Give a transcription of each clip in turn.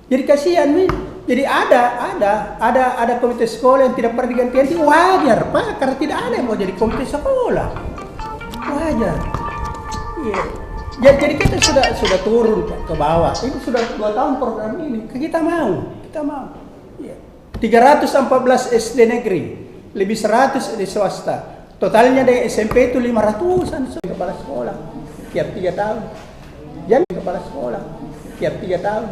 Jadi kasihan nih. Jadi ada komite sekolah yang tidak pernah diganti-ganti, wajar Pak, karena tidak ada yang mau jadi komite sekolah. Wajar. Iya. Jadi kita sudah turun Pak, ke bawah. Ini sudah 2 tahun program ini. Kita mau. Iya. 314 SD negeri, lebih 100 SD swasta. Totalnya dari SMP itu 500-an kepala sekolah tiap 3 tahun. Jangan kepala sekolah tiap 3 tahun.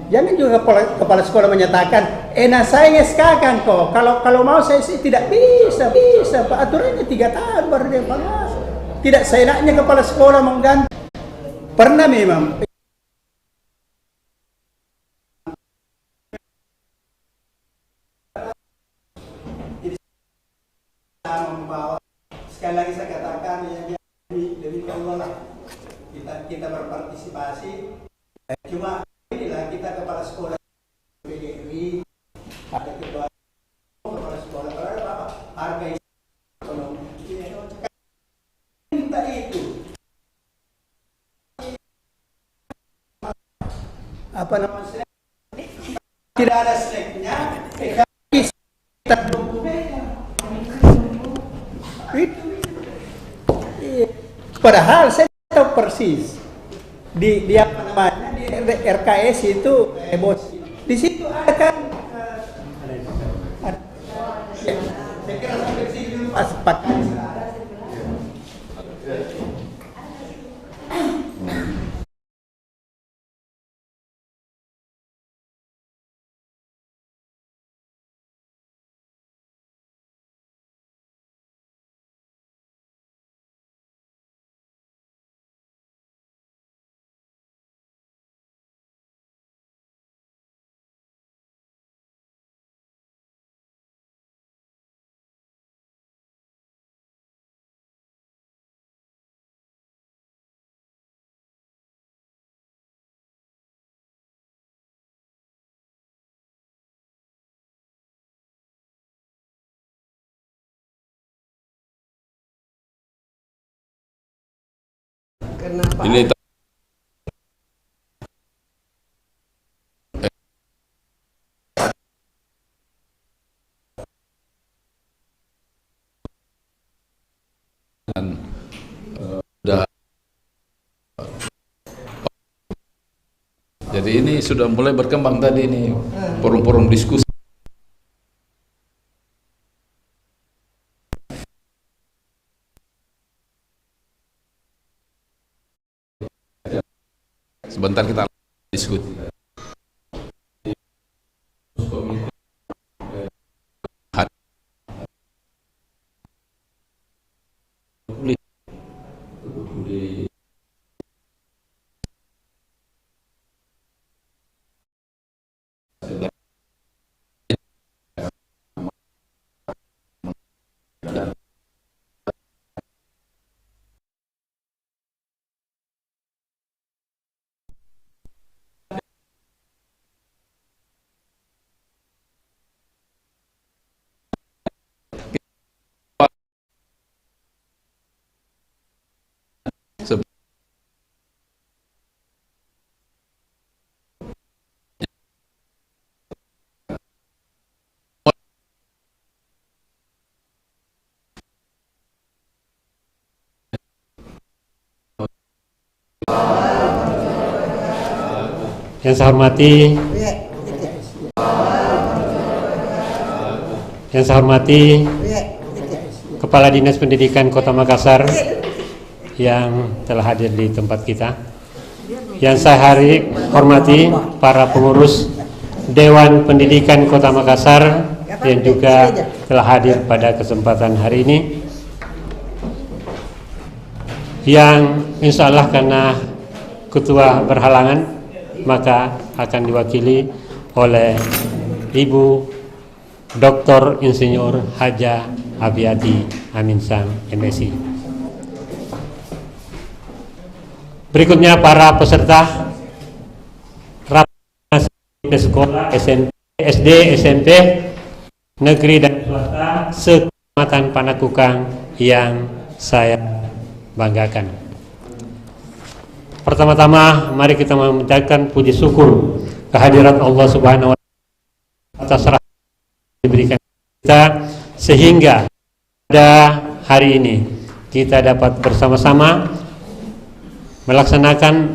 Jangan juga kepala sekolah menyatakan, saya SK-kan kok. Kalau mau saya sih tidak bisa. Pak, aturannya 3 tahun baru dia panas. Tidak seenaknya kepala sekolah mengganti. Pernah memang. Membawa, sekali lagi saya katakan ya demi Allah lah kita berpartisipasi. Cuma inilah kita kepala sekolah PDRI, ada ketua kepala sekolah, kalau ada apa harga ekonomi minta itu apa namanya, tidak ada snacknya, kita padahal saya tahu persis di apa namanya di RKS itu bos di situ ada kan saya kira sampai sini dulu pas pakai Kenapa? Ini jadi ini sudah mulai berkembang tadi ini forum-forum diskusi. Sebentar kita diskusi. Yang saya hormati Kepala Dinas Pendidikan Kota Makassar yang telah hadir di tempat kita. Yang saya hormati para pengurus Dewan Pendidikan Kota Makassar yang juga telah hadir pada kesempatan hari ini. Yang insya Allah karena ketua berhalangan maka akan diwakili oleh Ibu Dr. Insinyur Haja Abiati Aminsang MSI. Berikutnya para peserta rapat sekolah SMP, SD, SMP, negeri dan swasta se-Kecamatan Panakukang yang saya banggakan. Pertama-tama mari kita mengucapkan puji syukur kehadirat Allah Subhanahu wa Ta'ala atas rahmat diberikan kita, sehingga pada hari ini kita dapat bersama-sama melaksanakan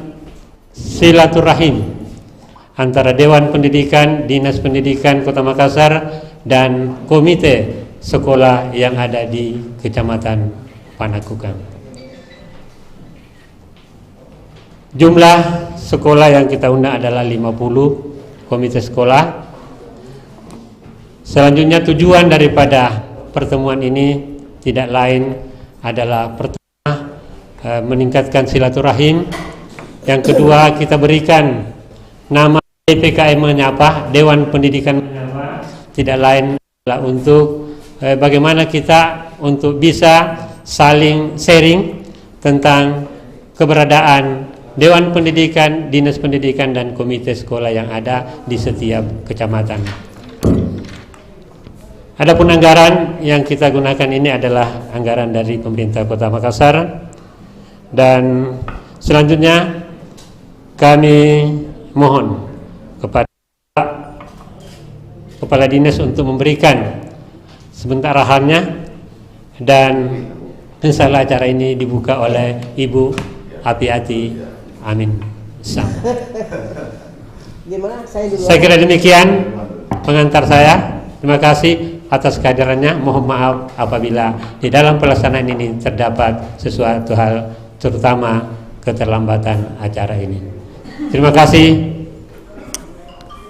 silaturahim antara Dewan Pendidikan, Dinas Pendidikan Kota Makassar dan komite sekolah yang ada di Kecamatan Panakukang. Jumlah sekolah yang kita undang adalah 50 komite sekolah. Selanjutnya tujuan daripada pertemuan ini tidak lain adalah pertama, meningkatkan silaturahim. Yang kedua, kita berikan nama DPKM menyapa, Dewan Pendidikan menyapa, tidak lain adalah untuk bagaimana kita untuk bisa saling sharing tentang keberadaan Dewan Pendidikan, Dinas Pendidikan, dan komite sekolah yang ada di setiap kecamatan. Adapun anggaran yang kita gunakan ini adalah anggaran dari pemerintah Kota Makassar, dan selanjutnya kami mohon kepada Kepala Dinas untuk memberikan sebentar arahannya, dan insya Allah acara ini dibuka oleh Ibu Apiati. Amin. Gimana? Saya kira demikian pengantar saya. Terima kasih atas kehadirannya. Mohon maaf apabila di dalam pelaksanaan ini terdapat sesuatu hal, terutama keterlambatan acara ini. Terima kasih.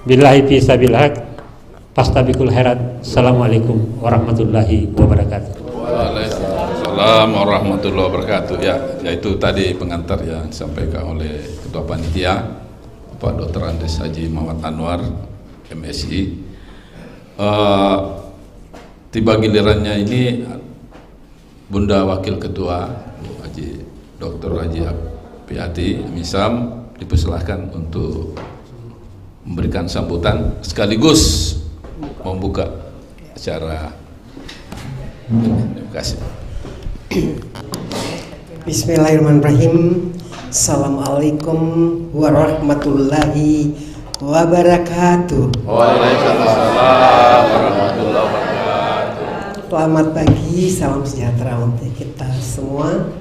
Billahi fisabilillah. Pastabikul khairat. Assalamualaikum warahmatullahi wabarakatuh. Waalaikumsalam warahmatullahi wabarakatuh. Ya, yaitu tadi pengantar yang disampaikan oleh Ketua Panitia Pak Dr. Andes Haji Muhammad Anwar, MSI. Tiba gilirannya ini Bunda Wakil Ketua Haji Dr. Haji Apiati Misam dipersilahkan untuk memberikan sambutan sekaligus membuka acara. Terima kasih. Bismillahirrahmanirrahim. Assalamualaikum warahmatullahi wabarakatuh. Waalaikumsalam warahmatullahi wabarakatuh. Selamat pagi, salam sejahtera untuk kita semua.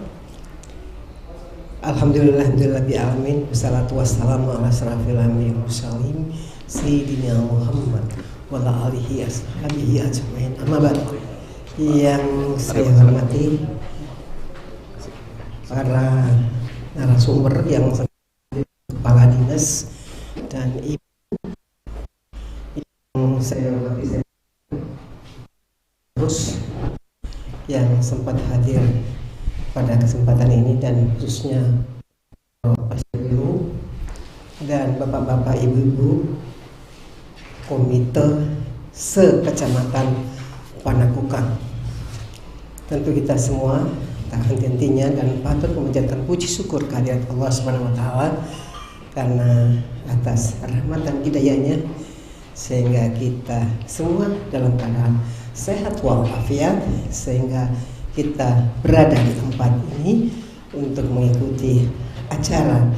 Alhamdulillahirrahmanirrahim. Wassalatu wassalamu ala asrafil anbiya'i wal mursalin sayyidina Muhammad wa ala alihi ashabihi ajmain. Amma ba'd. Yang saya hormati para narasumber yang Kepala Dinas dan Ibu yang saya hormati, terus yang sempat hadir pada kesempatan ini, dan khususnya Pak Ibu dan bapak-bapak ibu-ibu komite sekecamatan Panakukang. Tentu kita semua tak henti-hentinya dan patut memanjatkan puji syukur kehadirat Allah Subhanahu wa Ta'ala karena atas rahmat dan hidayahnya sehingga kita semua dalam keadaan sehat walafiat, sehingga kita berada di tempat ini untuk mengikuti acara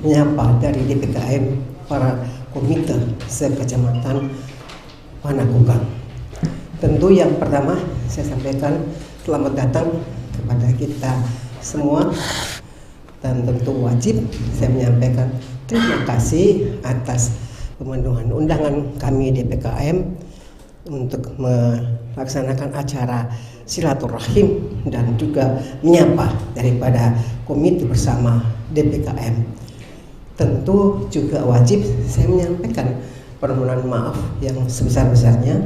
menyapa dari DPKM para komite sekecamatan Panakukang. Tentu yang pertama saya sampaikan selamat datang kepada kita semua, dan tentu wajib saya menyampaikan terima kasih atas pemenuhan undangan kami DPKM untuk melaksanakan acara silaturahim dan juga menyapa daripada komite bersama DPKM. Tentu juga wajib saya menyampaikan permohonan maaf yang sebesar-besarnya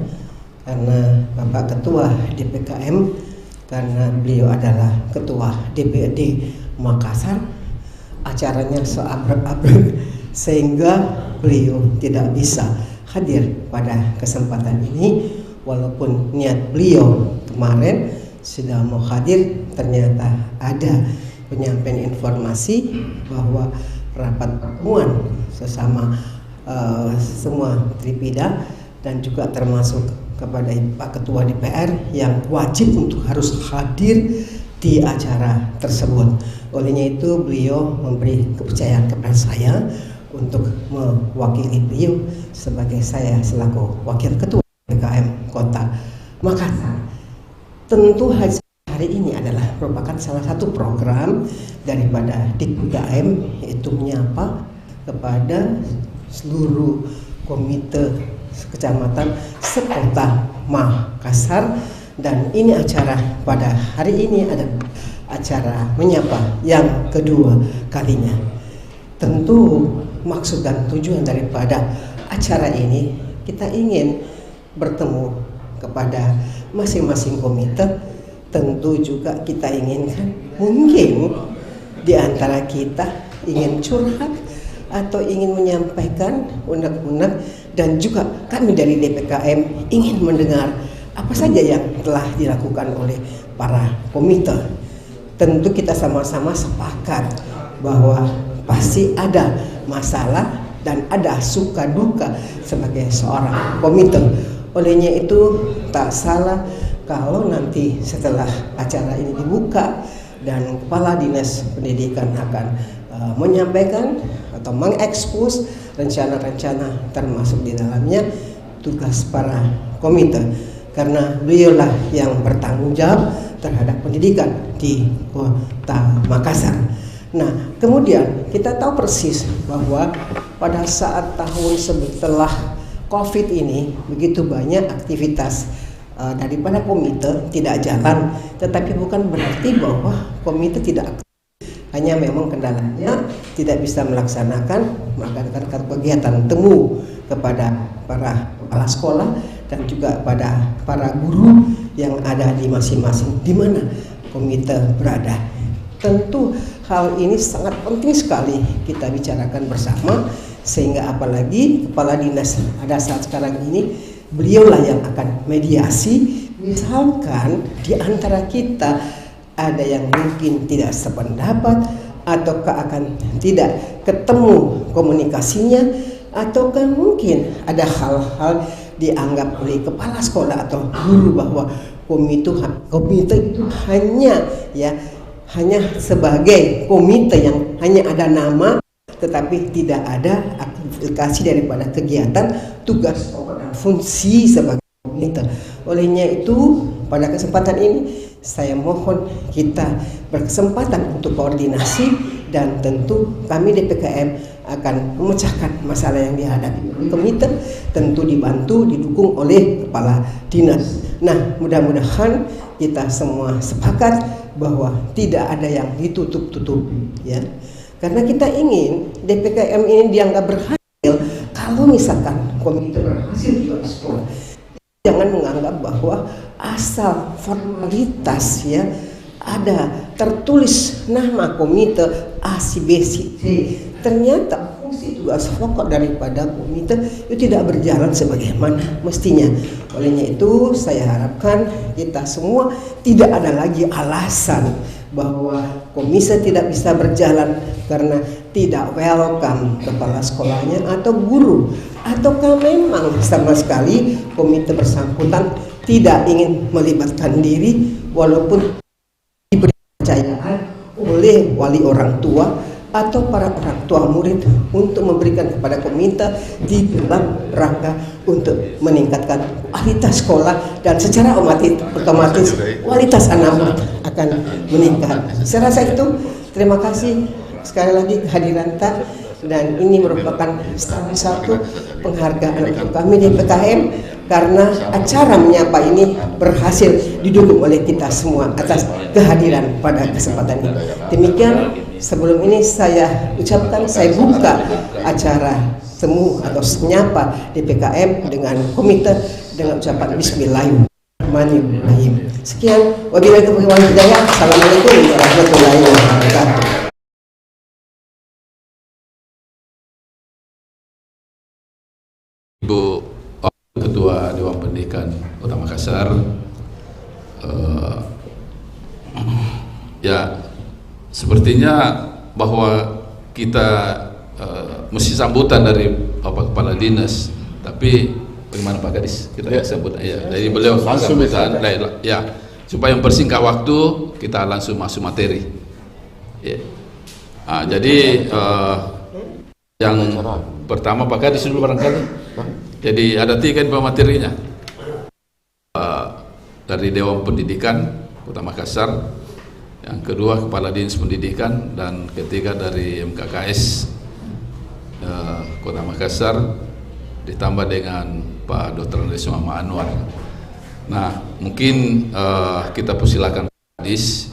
karena Bapak Ketua DPKM, karena beliau adalah Ketua DPRD Makassar, acaranya seabrek-abrek sehingga beliau tidak bisa hadir pada kesempatan ini, walaupun niat beliau kemarin sudah mau hadir. Ternyata ada penyampaian informasi bahwa rapat pertemuan sesama semua Tripida dan juga termasuk kepada Pak Ketua DPR yang wajib untuk harus hadir di acara tersebut. Olehnya itu beliau memberi kepercayaan kepada saya untuk mewakili beliau sebagai saya selaku Wakil Ketua DPKM Kota Makassar. Tentu hari ini adalah merupakan salah satu program daripada DPKM, yaitu menyapa kepada seluruh komite kecamatan sekota Makassar, dan ini acara pada hari ini ada acara menyapa yang kedua kalinya. Tentu maksud dan tujuan daripada acara ini kita ingin bertemu kepada masing-masing komite. Tentu juga kita inginkan mungkin di antara kita ingin curhat atau ingin menyampaikan unek-unek, dan juga kami dari DPKM ingin mendengar apa saja yang telah dilakukan oleh para komite. Tentu kita sama-sama sepakat bahwa pasti ada masalah dan ada suka duka sebagai seorang komite. Olehnya itu tak salah kalau nanti setelah acara ini dibuka dan Kepala Dinas Pendidikan akan menyampaikan atau mengekspos rencana-rencana termasuk di dalamnya tugas para komite, karena beliaulah yang bertanggung jawab terhadap pendidikan di Kota Makassar. Nah, kemudian kita tahu persis bahwa pada saat tahun setelah COVID ini begitu banyak aktivitas daripada komite tidak jalan, tetapi bukan berarti bahwa komite tidak aktif. Hanya memang kendalanya tidak bisa melaksanakan kegiatan temu kepada para kepala sekolah dan juga pada para guru yang ada di masing-masing di mana komite berada. Tentu hal ini sangat penting sekali kita bicarakan bersama, sehingga apalagi kepala dinas pada saat sekarang ini beliaulah yang akan mediasi. Misalkan di antara kita ada yang mungkin tidak sependapat, ataukah akan tidak ketemu komunikasinya, ataukah mungkin ada hal-hal dianggap oleh kepala sekolah atau guru bahwa komite itu hanya sebagai komite yang hanya ada nama tetapi tidak ada aplikasi daripada kegiatan tugas dan fungsi sebagai komite. Olehnya itu pada kesempatan ini saya mohon kita berkesempatan untuk koordinasi, dan tentu kami DPKM akan memecahkan masalah yang dihadapi komite, tentu dibantu didukung oleh kepala dinas. Nah, mudah-mudahan kita semua sepakat bahwa tidak ada yang ditutup-tutupi, ya. Karena kita ingin DPKM ini dianggap berhasil kalau misalkan komite berhasil di sekolah. Jangan menganggap bahwa asal formalitas, ya, ada tertulis nama komite A, C, B, C, ternyata fungsi tugas pokok daripada komite itu tidak berjalan sebagaimana mestinya. Olehnya itu saya harapkan kita semua tidak ada lagi alasan bahwa komite tidak bisa berjalan karena tidak welcome kepala sekolahnya atau guru, ataukah memang sama sekali komite bersangkutan tidak ingin melibatkan diri walaupun diberi kepercayaan oleh wali orang tua atau para orang tua murid untuk memberikan kepada komite di dalam rangka untuk meningkatkan kualitas sekolah, dan secara otomatis kualitas anak akan meningkat. Saya rasa itu. Terima kasih sekali lagi kehadiran Tak, dan ini merupakan salah satu penghargaan untuk kami di PKM karena acara menyapa ini berhasil didukung oleh kita semua atas kehadiran pada kesempatan ini. Demikian, sebelum ini saya ucapkan, saya buka acara temu atau menyapa di PKM dengan komite dengan ucapan Bismillahirrahmanirrahim. Sekian, wabillahi taufiq wal hidayah. Assalamualaikum warahmatullahi wabarakatuh. Ibu Ketua Dewan Pendidikan Kota Makassar, ya sepertinya bahwa kita mesti sambutan dari Bapak Kepala Dinas, tapi bagaimana Pak Kadis? Kita sambut ya. Dari beliau langsung sambutan, ya, supaya mempersingkat waktu kita langsung masuk materi. Ya. Jadi Yang pertama Pak Kadis dulu barangkali. Jadi ada 3 materinya. Dari Dewan Pendidikan Kota Makassar, yang kedua Kepala Dinas Pendidikan, dan ketiga dari MKKS Kota Makassar, ditambah dengan Pak Dr. Andes Muhammad Anwar. Nah, mungkin kita persilakan Pak Kadis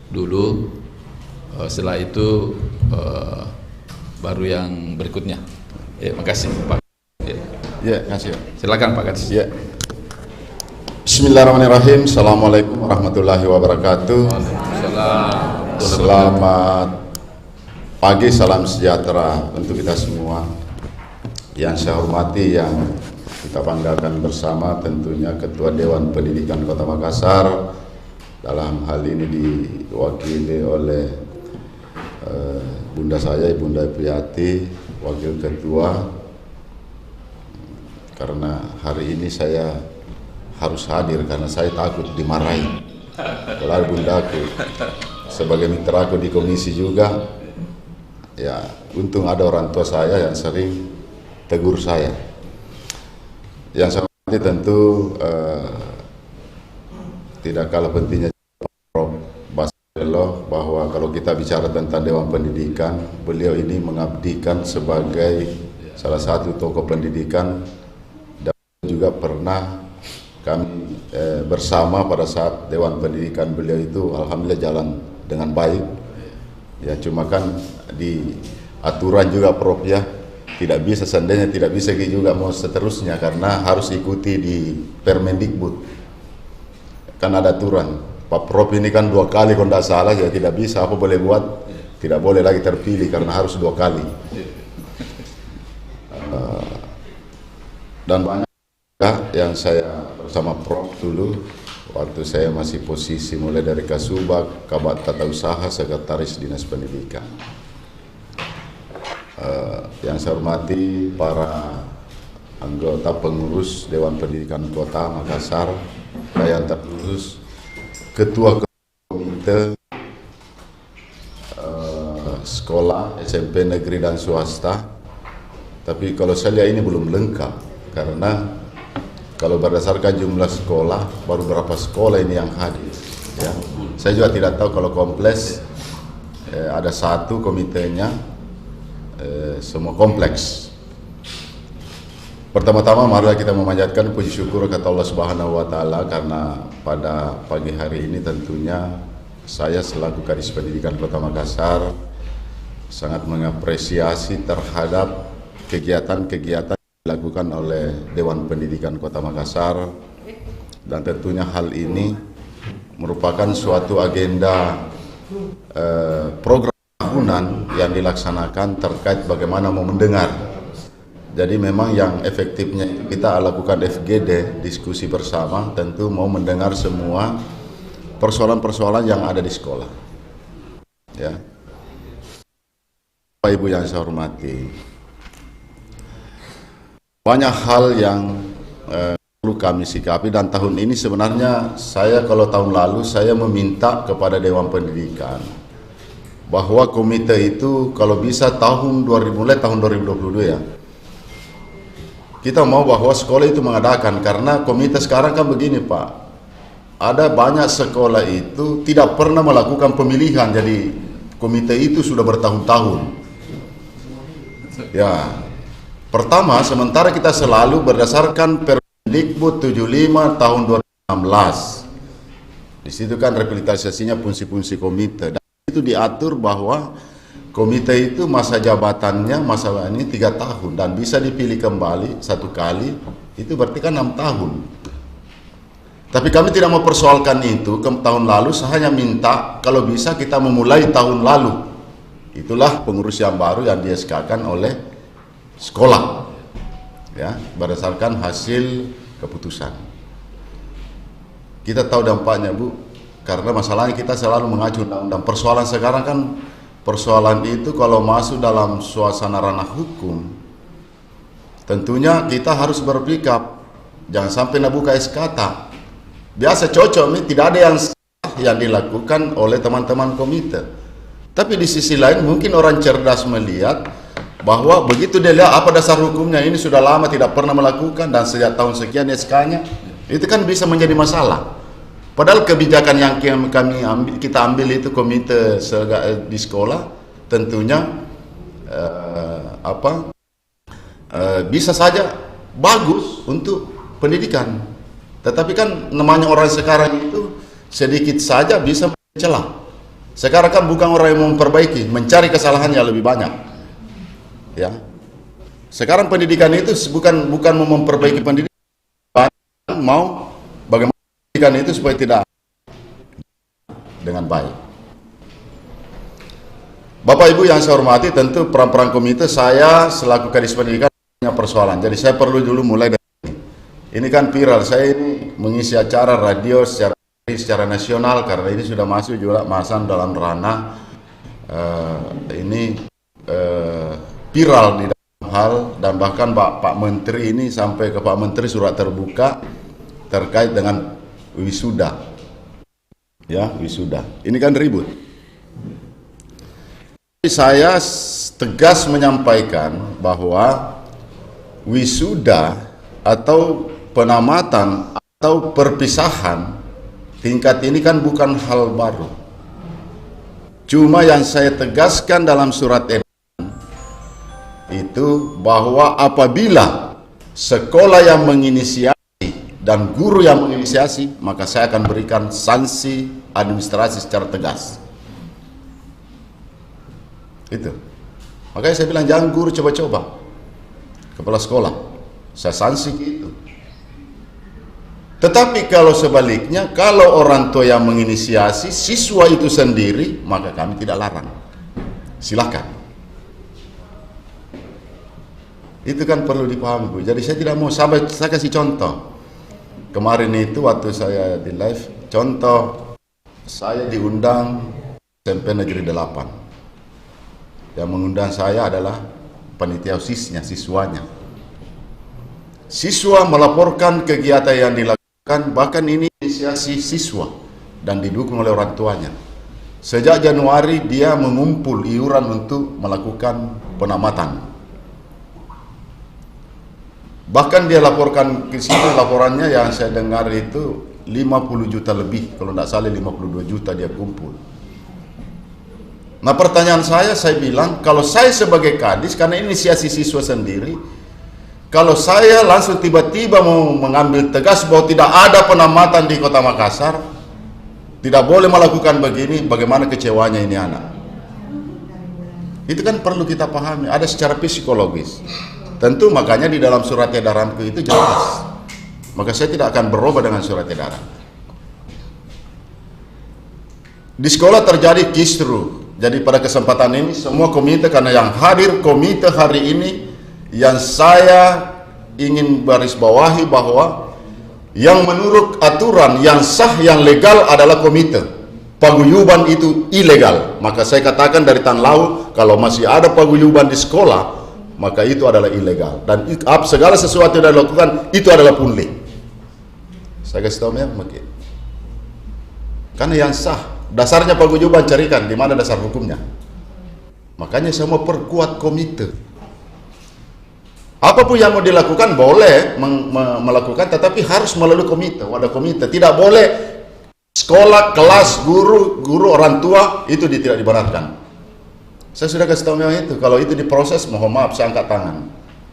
dulu, setelah itu baru yang berikutnya. Makasih Pak. Ya, kasih. Silakan Pak Kadis. Ya. Bismillahirrahmanirrahim. Assalamualaikum warahmatullahi wabarakatuh. Selamat pagi, salam sejahtera untuk kita semua. Yang saya hormati, yang kita banggakan bersama tentunya Ketua Dewan Pendidikan Kota Makassar, dalam hal ini diwakili oleh Bunda saya, Bunda Priyati, Wakil Ketua. Karena hari ini saya harus hadir karena saya takut dimarahi. Kalau bundaku sebagai mitraku di komisi juga, ya untung ada orang tua saya yang sering tegur saya. Yang saya hormati tentu tidak kalah pentingnya Prof. Baselo, bahwa kalau kita bicara tentang Dewan Pendidikan, beliau ini mengabdikan sebagai salah satu tokoh pendidikan, dan juga pernah kami bersama pada saat Dewan Pendidikan beliau itu alhamdulillah jalan dengan baik. Ya cuma kan di aturan juga Prof ya, tidak bisa seandainya tidak bisa juga mau seterusnya karena harus ikuti di Permendikbud. Kan ada aturan. Pak Prof ini kan 2 kali kalau tidak salah, ya tidak bisa, apa boleh buat, tidak boleh lagi terpilih karena harus 2 kali. Dan banyak yang saya bersama Prof dulu waktu saya masih posisi mulai dari Kasubag, Kabak Tata Usaha, Sekretaris Dinas Pendidikan. Yang saya hormati para anggota pengurus Dewan Pendidikan Kota Makassar, yang terkhusus Ketua Komite Sekolah SMP Negeri dan Swasta. Tapi kalau saya lihat ini belum lengkap karena kalau berdasarkan jumlah sekolah, baru berapa sekolah ini yang hadir. Ya. Saya juga tidak tahu kalau kompleks ada 1 komitenya, semua kompleks. Pertama-tama marilah kita memanjatkan puji syukur kepada Allah Subhanahu wa Ta'ala, karena pada pagi hari ini tentunya saya selaku Kadis Pendidikan Kota Makassar sangat mengapresiasi terhadap kegiatan-kegiatan dilakukan oleh Dewan Pendidikan Kota Makassar, dan tentunya hal ini merupakan suatu agenda program tahunan yang dilaksanakan terkait bagaimana mau mendengar. Jadi memang yang efektifnya kita lakukan FGD, diskusi bersama, tentu mau mendengar semua persoalan-persoalan yang ada di sekolah. Ya, Bapak Ibu yang saya hormati, banyak hal yang perlu kami sikapi, dan tahun ini sebenarnya saya, kalau tahun lalu saya meminta kepada Dewan Pendidikan bahwa komite itu kalau bisa mulai tahun 2022 ya, kita mau bahwa sekolah itu mengadakan, karena komite sekarang kan begini Pak, ada banyak sekolah itu tidak pernah melakukan pemilihan, jadi komite itu sudah bertahun-tahun. Ya, pertama, sementara kita selalu berdasarkan Permendikbud 75 tahun 2016. Di situ kan revitalisasinya fungsi-fungsi komite. Dan itu diatur bahwa komite itu masa jabatannya, masa ini 3 tahun. Dan bisa dipilih kembali 1 kali, itu berarti kan 6 tahun. Tapi kami tidak mempersoalkan itu ke tahun lalu, saya hanya minta kalau bisa kita memulai tahun lalu. Itulah pengurus yang baru yang di-SK-kan oleh sekolah, ya, berdasarkan hasil keputusan. Kita tahu dampaknya Bu, karena masalahnya kita selalu mengacu undang-undang. Persoalan sekarang kan, persoalan itu kalau masuk dalam suasana ranah hukum, tentunya kita harus berpikir, jangan sampai nabuka SKTA. Biasa cocok nih, tidak ada yang dilakukan oleh teman-teman komite. Tapi di sisi lain mungkin orang cerdas melihat bahwa begitu dia lihat apa dasar hukumnya, ini sudah lama tidak pernah melakukan dan sejak tahun sekian SK-nya, itu kan bisa menjadi masalah. Padahal kebijakan yang kita ambil itu komite di sekolah tentunya bisa saja bagus untuk pendidikan. Tetapi kan namanya orang sekarang itu sedikit saja bisa mencela. Sekarang kan bukan orang yang memperbaiki, mencari kesalahannya lebih banyak. Ya. Sekarang pendidikan itu bukan mau memperbaiki pendidikan, mau bagaimana pendidikan itu supaya tidak dengan baik. Bapak Ibu yang saya hormati, tentu peran-peran komite saya selaku Kadis Pendidikan punya persoalan. Jadi saya perlu dulu mulai dari ini kan viral, saya ini mengisi acara radio secara nasional karena ini sudah masuk juga masang dalam ranah viral di dalam hal, dan bahkan Pak Menteri ini sampai ke Pak Menteri surat terbuka terkait dengan wisuda. Ya, wisuda. Ini kan ribut. Saya tegas menyampaikan bahwa wisuda atau penamatan atau perpisahan tingkat ini kan bukan hal baru. Cuma yang saya tegaskan dalam surat edaran itu bahwa apabila sekolah yang menginisiasi dan guru yang menginisiasi, maka saya akan berikan sanksi administrasi secara tegas. Itu. Makanya saya bilang jangan guru coba-coba, kepala sekolah, saya sanksi gitu. Tetapi kalau sebaliknya, kalau orang tua yang menginisiasi siswa itu sendiri, maka kami tidak larang. Silakan. Itu kan perlu dipahami, Bu. Jadi saya tidak mau, saya kasih contoh. Kemarin itu waktu saya di live, contoh saya diundang SMP Negeri 8. Yang mengundang saya adalah panitia OSIS-nya, siswanya. Siswa melaporkan kegiatan yang dilakukan, bahkan ini inisiasi siswa dan didukung oleh orang tuanya. Sejak Januari dia mengumpul iuran untuk melakukan penamatan. Bahkan dia laporkan ke sini, laporannya yang saya dengar itu 50 juta lebih, kalau tidak salah 52 juta dia kumpul. Nah pertanyaan saya bilang, kalau saya sebagai kadis, karena inisiasi siswa sendiri, kalau saya langsung tiba-tiba mau mengambil tegas bahwa tidak ada penamatan di Kota Makassar, tidak boleh melakukan begini, bagaimana kecewanya ini anak. Itu kan perlu kita pahami, ada secara psikologis. Tentu makanya di dalam surat edaranku itu jelas. Maka saya tidak akan berubah dengan surat edaran. Di sekolah terjadi kisruh. Jadi pada kesempatan ini semua komite, karena yang hadir komite hari ini, yang saya ingin baris bawahi bahwa yang menurut aturan yang sah, yang legal adalah komite. Paguyuban itu ilegal. Maka saya katakan dari tahun lalu, kalau masih ada paguyuban di sekolah, maka itu adalah ilegal. Dan segala sesuatu yang dilakukan, itu adalah pungli. Saya kasih tahu ya, karena yang sah, dasarnya paguyuban, carikan di mana dasar hukumnya. Makanya saya mau perkuat komite. Apapun yang mau dilakukan boleh melakukan, tetapi harus melalui komite, wadah komite. Tidak boleh sekolah, kelas, guru orang tua itu tidak dibenarkan. Saya sudah kasih tahu memang itu. Kalau itu diproses, mohon maaf, saya angkat tangan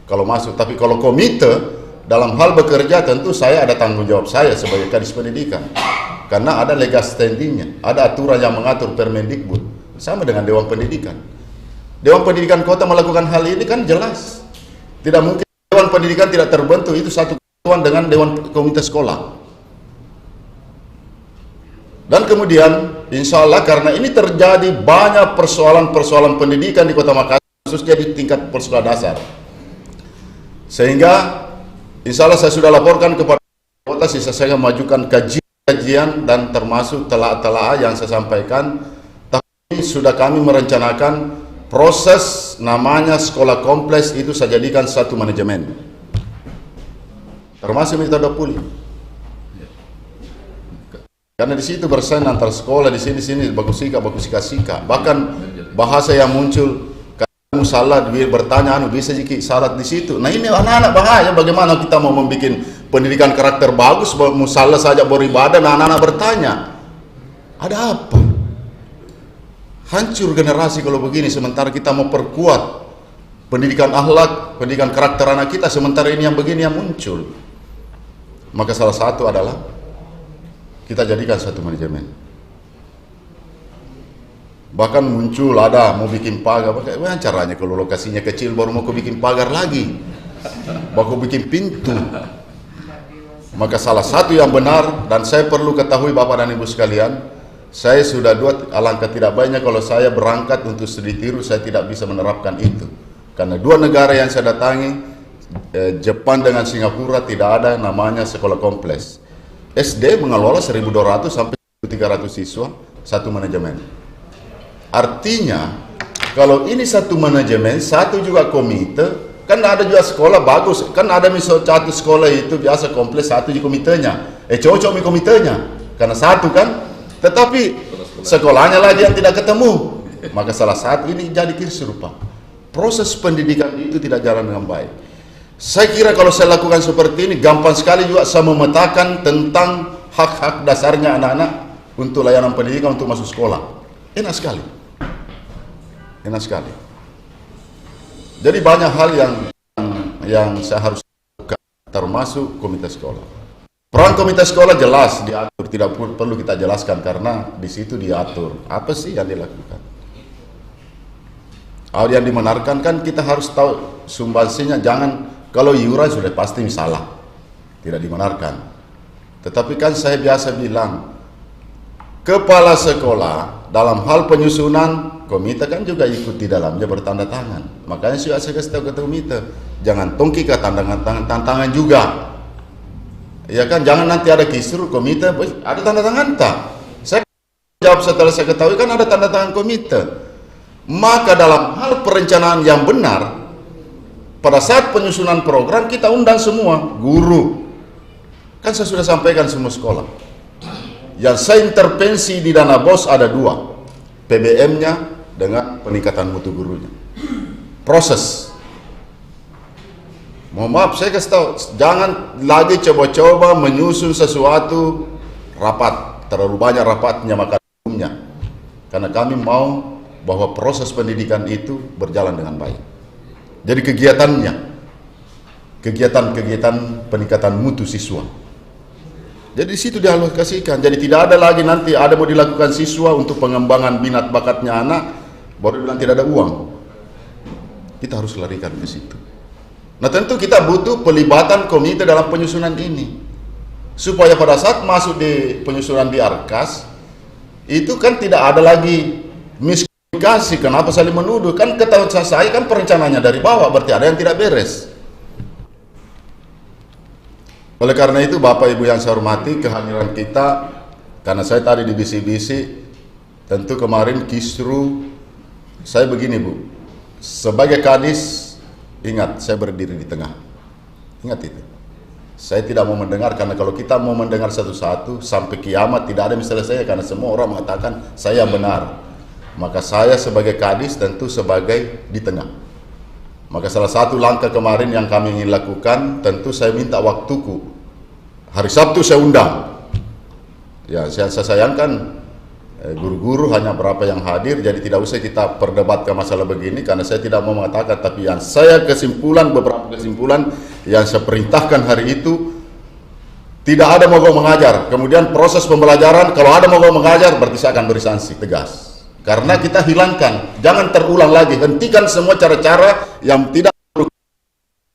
kalau masuk. Tapi kalau komite dalam hal bekerja, tentu saya ada tanggung jawab saya sebagai Kadis Pendidikan, karena ada legal standingnya, ada aturan yang mengatur Permendikbud, sama dengan Dewan Pendidikan. Dewan Pendidikan Kota melakukan hal ini kan jelas. Tidak mungkin Dewan Pendidikan tidak terbentuk, itu satu kesatuan dengan Dewan Komite Sekolah. Dan kemudian insya Allah, karena ini terjadi banyak persoalan-persoalan pendidikan di Kota Makassar, khususnya di tingkat persekolah dasar, sehingga insya Allah saya sudah laporkan kepada kota, saya majukan kajian dan termasuk telah yang saya sampaikan. Tapi sudah kami merencanakan proses namanya sekolah kompleks, itu saya jadikan satu manajemen, termasuk metode pulih. Karena di situ bersaing antar sekolah, di sini bagus sika. Bahkan bahasa yang muncul, musalah bertanya bisa jadi salat di situ. Nah ini anak-anak bahaya. Bagaimana kita mau membuat pendidikan karakter bagus, musalah saja beribadah, nah anak-anak bertanya, ada apa? Hancur generasi kalau begini. Sementara kita mau perkuat pendidikan akhlak, pendidikan karakter anak kita, sementara ini yang begini yang muncul. Maka salah satu adalah kita jadikan satu manajemen. Bahkan muncul ada mau bikin pagar, bagaimana caranya kalau lokasinya kecil baru mau bikin pagar lagi, baru bikin pintu. Maka salah satu yang benar, dan saya perlu ketahui Bapak dan Ibu sekalian, saya sudah alangkah tidak baiknya kalau saya berangkat untuk studi tiru, saya tidak bisa menerapkan itu. Karena dua negara yang saya datangi, Jepang dengan Singapura, tidak ada namanya sekolah kompleks. SD mengelola 1.200 sampai 1.300 siswa, satu manajemen. Artinya, kalau ini satu manajemen, satu juga komite, kan ada juga sekolah bagus, kan ada misal satu sekolah itu biasa kompleks, satu di komitenya, cocok di komitenya, karena satu kan, tetapi sekolahnya lagi yang tidak ketemu, maka salah satu ini jadi serupa. Proses pendidikan itu tidak jalan dengan baik. Saya kira kalau saya lakukan seperti ini, gampang sekali juga saya memetakan tentang hak-hak dasarnya anak-anak untuk layanan pendidikan untuk masuk sekolah. Enak sekali. Enak sekali. Jadi banyak hal yang saya harus lakukan, termasuk komite sekolah. Peran komite sekolah jelas diatur, tidak perlu kita jelaskan karena di situ diatur apa sih yang dilakukan. Hal yang dibenarkan kan kita harus tahu sumbangsinya, jangan kalau iuran sudah pasti salah, tidak dibenarkan. Tetapi kan saya biasa bilang, kepala sekolah dalam hal penyusunan komite kan juga ikut di dalamnya bertanda tangan. Makanya saya kasih tahu ke komite, jangan tongki ke tantangan juga. Ya kan, jangan nanti ada kisru komite, ada tanda tangan tak? Saya jawab setelah saya ketahui kan ada tanda tangan komite. Maka dalam hal perencanaan yang benar, pada saat penyusunan program kita undang semua guru. Kan saya sudah sampaikan semua sekolah. Yang saya intervensi di dana BOS ada dua, PBM-nya dengan peningkatan mutu gurunya. Proses. Mohon maaf, saya kasih tahu, jangan lagi coba-coba menyusun sesuatu rapat, terlalu banyak rapatnya maka umumnya. Karena kami mau bahwa proses pendidikan itu berjalan dengan baik. Jadi kegiatan peningkatan mutu siswa. Jadi di situ dialokasikan. Jadi tidak ada lagi nanti ada mau dilakukan siswa untuk pengembangan minat bakatnya anak, baru bilang tidak ada uang. Kita harus larikan ke situ. Nah tentu kita butuh pelibatan komite dalam penyusunan ini, supaya pada saat masuk di penyusunan di Arkas itu kan tidak ada lagi miskomunikasi. Kenapa saling menuduh? Kan ketahuan saya kan perencanaannya dari bawah, berarti ada yang tidak beres. Oleh karena itu Bapak Ibu yang saya hormati, kehadiran kita, karena saya tadi di bisi-bisi, tentu kemarin kisru saya begini Bu, sebagai kadis, ingat saya berdiri di tengah, ingat itu. Saya tidak mau mendengar, karena kalau kita mau mendengar satu-satu sampai kiamat tidak ada misalnya saya, karena semua orang mengatakan saya benar. Maka saya sebagai kadis tentu sebagai di tengah. Maka salah satu langkah kemarin yang kami ingin lakukan, tentu saya minta waktuku. Hari Sabtu saya undang. Ya, saya sayangkan guru-guru hanya berapa yang hadir, jadi tidak usah kita perdebatkan masalah begini, karena saya tidak mau mengatakan, tapi yang saya beberapa kesimpulan yang saya perintahkan hari itu, tidak ada mogok mengajar. Kemudian proses pembelajaran, kalau ada mogok mengajar, berarti saya akan beri sanksi tegas. Karena kita hilangkan, jangan terulang lagi, hentikan semua cara-cara yang tidak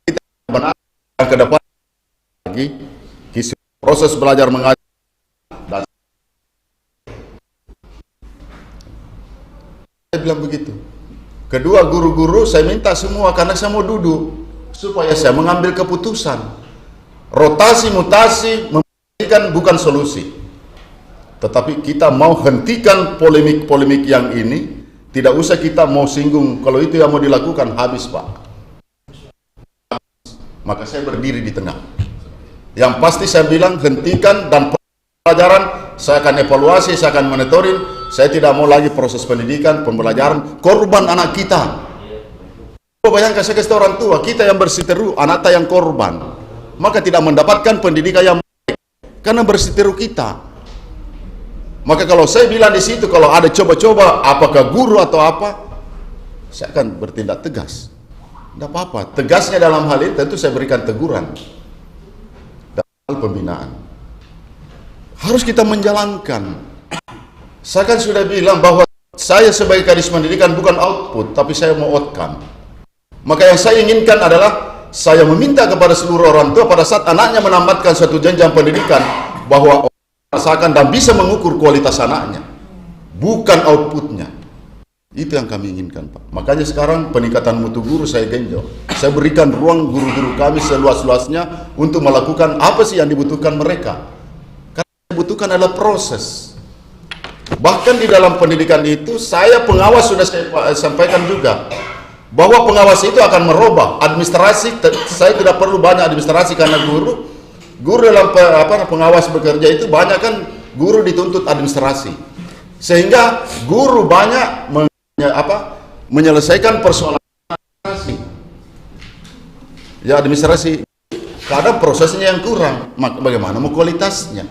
kita benar ke depan lagi. Proses belajar mengajar dan saya bilang begitu. Kedua, guru-guru saya minta semua, karena saya mau duduk supaya saya mengambil keputusan. Rotasi mutasi memberikan bukan solusi, tetapi kita mau hentikan polemik-polemik yang ini. Tidak usah kita mau singgung, kalau itu yang mau dilakukan habis Pak. Maka saya berdiri di tengah. Yang pasti saya bilang hentikan, dan pelajaran saya akan evaluasi, saya akan monitoring. Saya tidak mau lagi proses pendidikan, pembelajaran korban anak kita. Bayangkan saya kasih tahu orang tua, kita yang bersiteru, anak yang korban, maka tidak mendapatkan pendidikan yang baik karena bersiteru kita. Maka kalau saya bilang di situ, kalau ada coba-coba, apakah guru atau apa, saya akan bertindak tegas. Tidak apa-apa. Tegasnya dalam hal ini tentu saya berikan teguran. Dalam hal pembinaan. Harus kita menjalankan. Saya kan sudah bilang bahwa saya sebagai kadis pendidikan bukan output, tapi saya mau outcome. Maka yang saya inginkan adalah saya meminta kepada seluruh orang tua pada saat anaknya menamatkan suatu jenjang pendidikan bahwa merasakan dan bisa mengukur kualitas anaknya, bukan outputnya. Itu yang kami inginkan, Pak. Makanya sekarang peningkatan mutu guru saya genjot. Saya berikan ruang guru-guru kami seluas-luasnya untuk melakukan apa sih yang dibutuhkan mereka. Karena yang dibutuhkan adalah proses. Bahkan di dalam pendidikan itu, saya pengawas sudah saya sampaikan juga bahwa pengawas itu akan merubah administrasi. Saya tidak perlu banyak administrasi karena guru dalam pengawas bekerja itu banyak kan guru dituntut administrasi, sehingga guru banyak menyelesaikan persoalan administrasi. Ya administrasi kadang prosesnya yang kurang, bagaimana mau kualitasnya.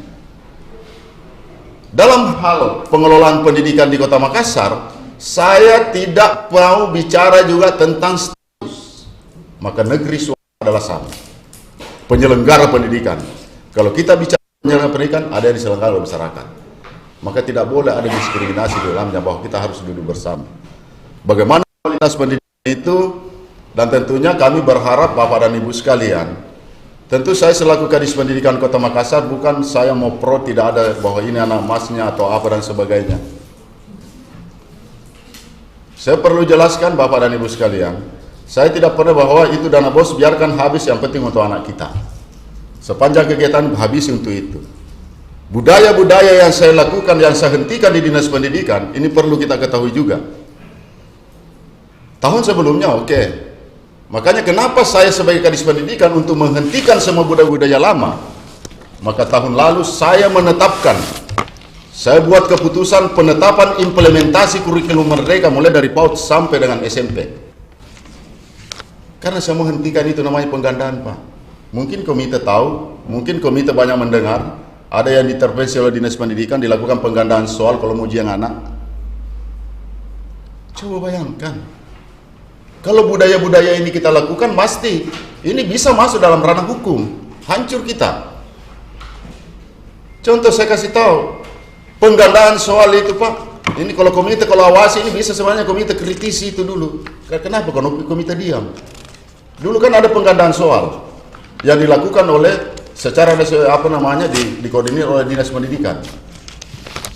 Dalam hal pengelolaan pendidikan di Kota Makassar, saya tidak mau bicara juga tentang status. Maka negeri suara adalah sama. Penyelenggara pendidikan. Kalau kita bicara penyelenggara pendidikan, ada yang diselenggarakan oleh masyarakat. Maka tidak boleh ada diskriminasi di dalamnya, bahwa kita harus duduk bersama. Bagaimana kualitas pendidikan itu, dan tentunya kami berharap Bapak dan Ibu sekalian, tentu saya selaku kadis pendidikan Kota Makassar, bukan saya mau pro tidak ada bahwa ini anak emasnya atau apa dan sebagainya. Saya perlu jelaskan Bapak dan Ibu sekalian, saya tidak pernah bahwa itu dana bos biarkan habis, yang penting untuk anak kita. Sepanjang kegiatan habis untuk itu. Budaya-budaya yang saya lakukan, yang saya hentikan di Dinas Pendidikan, ini perlu kita ketahui juga. Tahun sebelumnya oke. Makanya kenapa saya sebagai kadis pendidikan untuk menghentikan semua budaya-budaya lama. Maka tahun lalu saya menetapkan, saya buat keputusan penetapan implementasi kurikulum merdeka mulai dari PAUD sampai dengan SMP. Karena saya menghentikan itu namanya penggandaan, Pak. Mungkin komite tahu, mungkin komite banyak mendengar, ada yang diintervensi oleh Dinas Pendidikan, dilakukan penggandaan soal kalau mau ujian anak. Coba bayangkan, kalau budaya-budaya ini kita lakukan, pasti ini bisa masuk dalam ranah hukum, hancur kita. Contoh saya kasih tahu, penggandaan soal itu, Pak. Ini kalau komite, kalau awasi ini bisa sebenarnya komite kritisi itu dulu. Kenapa komite diam? Dulu kan ada penggandaan soal yang dilakukan oleh secara dikoordinir oleh Dinas Pendidikan.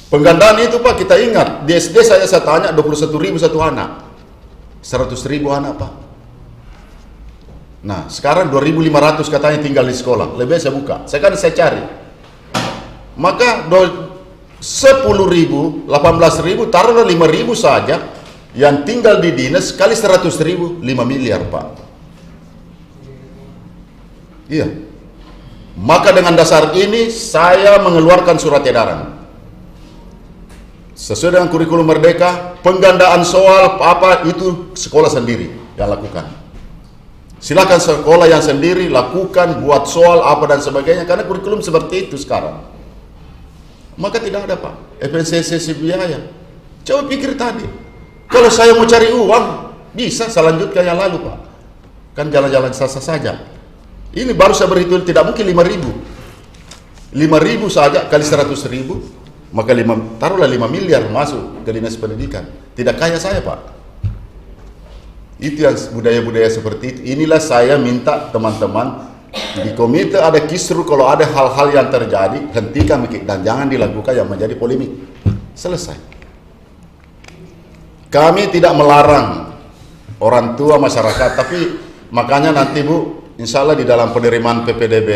Penggandaan itu, Pak, kita ingat di SD saya tanya 21.000 satu anak, 100.000 anak, Pak. Nah sekarang 2.500 katanya tinggal di sekolah. Lebih saya buka, saya cari. Maka 10.000, 18.000, taruhlah 5.000 saja yang tinggal di dinas, kali 100.000, 5 miliar, Pak. Iya. Maka dengan dasar ini saya mengeluarkan surat edaran. Sesuai dengan kurikulum merdeka, penggandaan soal apa itu sekolah sendiri yang lakukan. Silakan sekolah yang sendiri lakukan, buat soal apa dan sebagainya, karena kurikulum seperti itu sekarang. Maka tidak ada, Pak, FNCC biaya. Coba pikir tadi, kalau saya mau cari uang, bisa saya lanjutkan yang lalu, Pak. Kan jalan-jalan sasa saja. Ini baru saya berhitung, tidak mungkin 5.000. 5.000 saja kali 100.000, maka taruhlah 5 miliar masuk ke Dinas Pendidikan. Tidak kaya saya, Pak. Itu yang budaya-budaya seperti itu. Inilah saya minta teman-teman di komite ada kisru, kalau ada hal-hal yang terjadi, hentikan dan jangan dilakukan yang menjadi polemik. Selesai. Kami tidak melarang orang tua masyarakat, tapi makanya nanti, Bu, insya Allah di dalam penerimaan PPDB,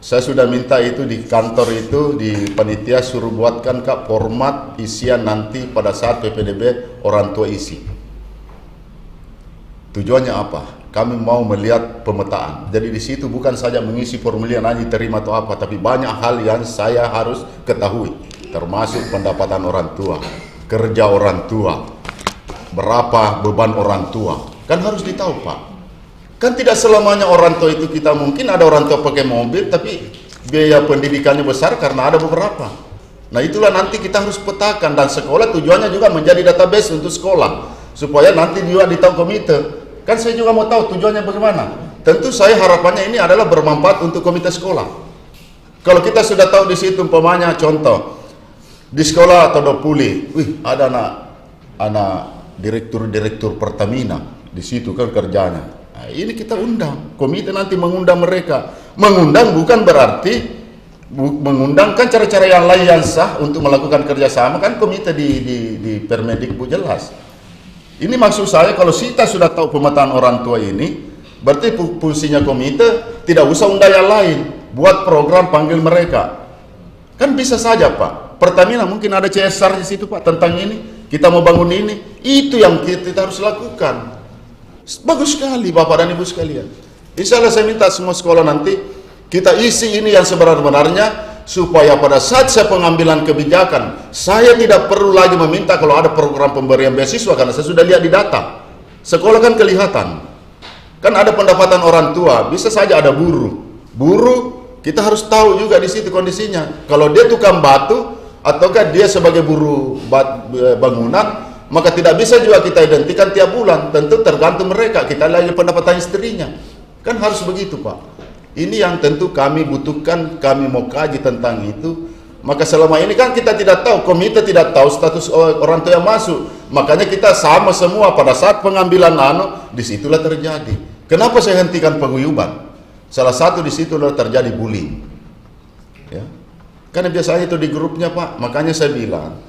saya sudah minta itu di kantor itu, di panitia suruh buatkan, Kak, format isian nanti pada saat PPDB orang tua isi. Tujuannya apa? Kami mau melihat pemetaan. Jadi di situ bukan saja mengisi formulir aja terima atau apa, tapi banyak hal yang saya harus ketahui, termasuk pendapatan orang tua, kerja orang tua, berapa beban orang tua, Kan harus ditahu Pak. Kan tidak selamanya orang tua itu kita, mungkin ada orang tua pakai mobil tapi biaya pendidikannya besar karena ada beberapa. Nah itulah nanti kita harus petakan, dan sekolah tujuannya juga menjadi database untuk sekolah supaya nanti juga ditahu komite. Kan saya juga mau tahu tujuannya bagaimana. Tentu saya harapannya ini adalah bermanfaat untuk komite sekolah. Kalau kita sudah tahu di situ umpamanya contoh di sekolah atau Dopuli, ada anak direktur Pertamina di situ kan kerjanya. Nah, ini kita undang, komite nanti mengundang mereka. Mengundang bukan berarti mengundang kan cara-cara yang lain yang sah untuk melakukan kerjasama, kan komite di Permendikbud jelas. Ini maksud saya, kalau kita sudah tahu pemetaan orang tua ini, berarti fungsinya komite tidak usah undang yang lain, buat program panggil mereka. Kan bisa saja Pak, Pertamina mungkin ada CSR di situ Pak tentang ini, kita mau bangun ini, itu yang kita harus lakukan. Bagus sekali Bapak dan Ibu sekalian. Insya Allah saya minta semua sekolah nanti kita isi ini yang sebenar-benarnya, supaya pada saat saya pengambilan kebijakan, saya tidak perlu lagi meminta kalau ada program pemberian beasiswa, karena saya sudah lihat di data. Sekolah kan kelihatan. Kan ada pendapatan orang tua, bisa saja ada buruh. Buruh kita harus tahu juga di situ kondisinya. Kalau dia tukang batu ataukah dia sebagai buruh bangunan, maka tidak bisa juga kita identikan tiap bulan. Tentu tergantung mereka, kita lihat pendapatan istrinya. Kan harus begitu Pak. Ini yang tentu kami butuhkan, kami mau kaji tentang itu. Maka selama ini kan kita tidak tahu, komite tidak tahu status orang tua yang masuk. Makanya kita sama semua pada saat pengambilan disitulah terjadi. Kenapa saya hentikan paguyuban? Salah satu di situ terjadi bullying. Ya. Karena biasanya itu di grupnya Pak. Makanya saya bilang,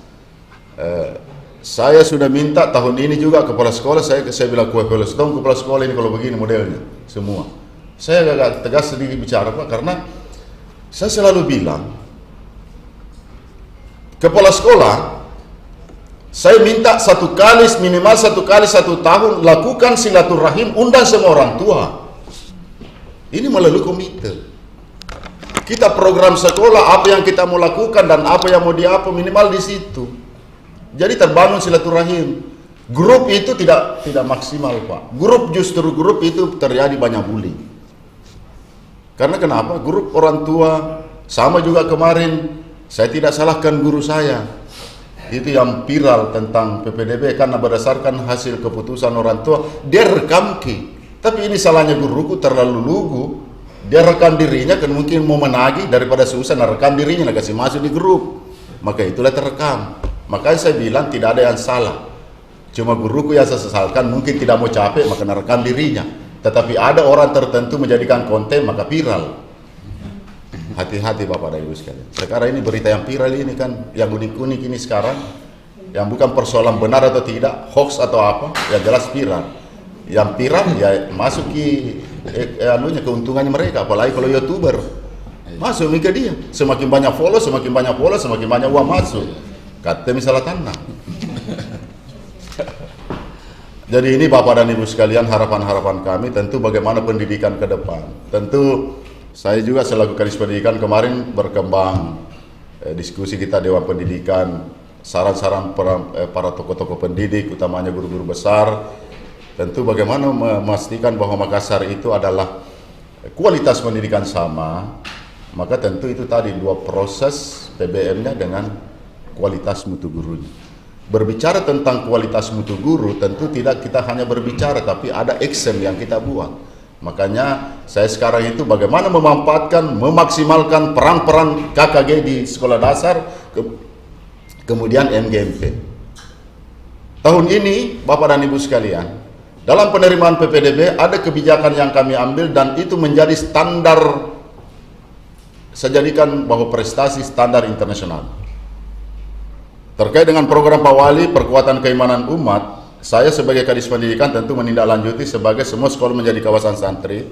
saya sudah minta tahun ini juga kepala sekolah, saya bilang kepala sekolah ini kalau begini modelnya semua. Saya agak tegas sedikit bicara Pak, karena saya selalu bilang kepala sekolah, saya minta minimal satu kali 1 tahun lakukan silaturahim, undang semua orang tua. Ini melalui komite. Kita program sekolah apa yang kita mau lakukan dan apa yang mau diapa minimal di situ. Jadi terbangun silaturahim. Grup itu tidak maksimal Pak. Justru grup itu terjadi banyak bullying. Karena kenapa? Grup orang tua, sama juga kemarin, saya tidak salahkan guru saya. Itu yang viral tentang PPDB, karena berdasarkan hasil keputusan orang tua, dia rekam Tapi ini salahnya guruku terlalu lugu. Dia rekam dirinya, kan mungkin mau menagih daripada susah, rekam dirinya, kasih masuk di grup. Maka itulah terekam. Makanya saya bilang tidak ada yang salah. Cuma guruku yang saya sesalkan, mungkin tidak mau capek, maka rekam dirinya. Tetapi ada orang tertentu menjadikan konten maka viral. Hati-hati Bapak dan Ibu sekalian. Sekarang ini berita yang viral ini kan, yang unik-unik ini sekarang, yang bukan persoalan benar atau tidak, hoax atau apa, yang jelas viral. Yang viral ya masuk keuntungannya mereka, apalagi kalau YouTuber. Masuk ke dia. Semakin banyak follow, semakin banyak uang masuk. Kata misalnya tanah. Jadi ini Bapak dan Ibu sekalian, harapan-harapan kami tentu bagaimana pendidikan ke depan. Tentu saya juga selaku Kadis Pendidikan kemarin berkembang diskusi kita Dewan Pendidikan, saran-saran para tokoh-tokoh pendidik, utamanya guru-guru besar. Tentu bagaimana memastikan bahwa Makassar itu adalah kualitas pendidikan sama. Maka tentu itu tadi 2 proses PBM-nya dengan kualitas mutu gurunya. Berbicara tentang kualitas mutu guru, tentu tidak kita hanya berbicara, tapi ada action yang kita buat. Makanya saya sekarang itu bagaimana memaksimalkan peran-peran KKG di sekolah dasar, kemudian MGMP. Tahun ini, Bapak dan Ibu sekalian, dalam penerimaan PPDB ada kebijakan yang kami ambil dan itu menjadi standar, saya jadikan bahwa prestasi standar internasional. Terkait dengan program Pak Wali perkuatan keimanan umat, saya sebagai Kadis Pendidikan tentu menindaklanjuti sebagai semua sekolah menjadi kawasan santri,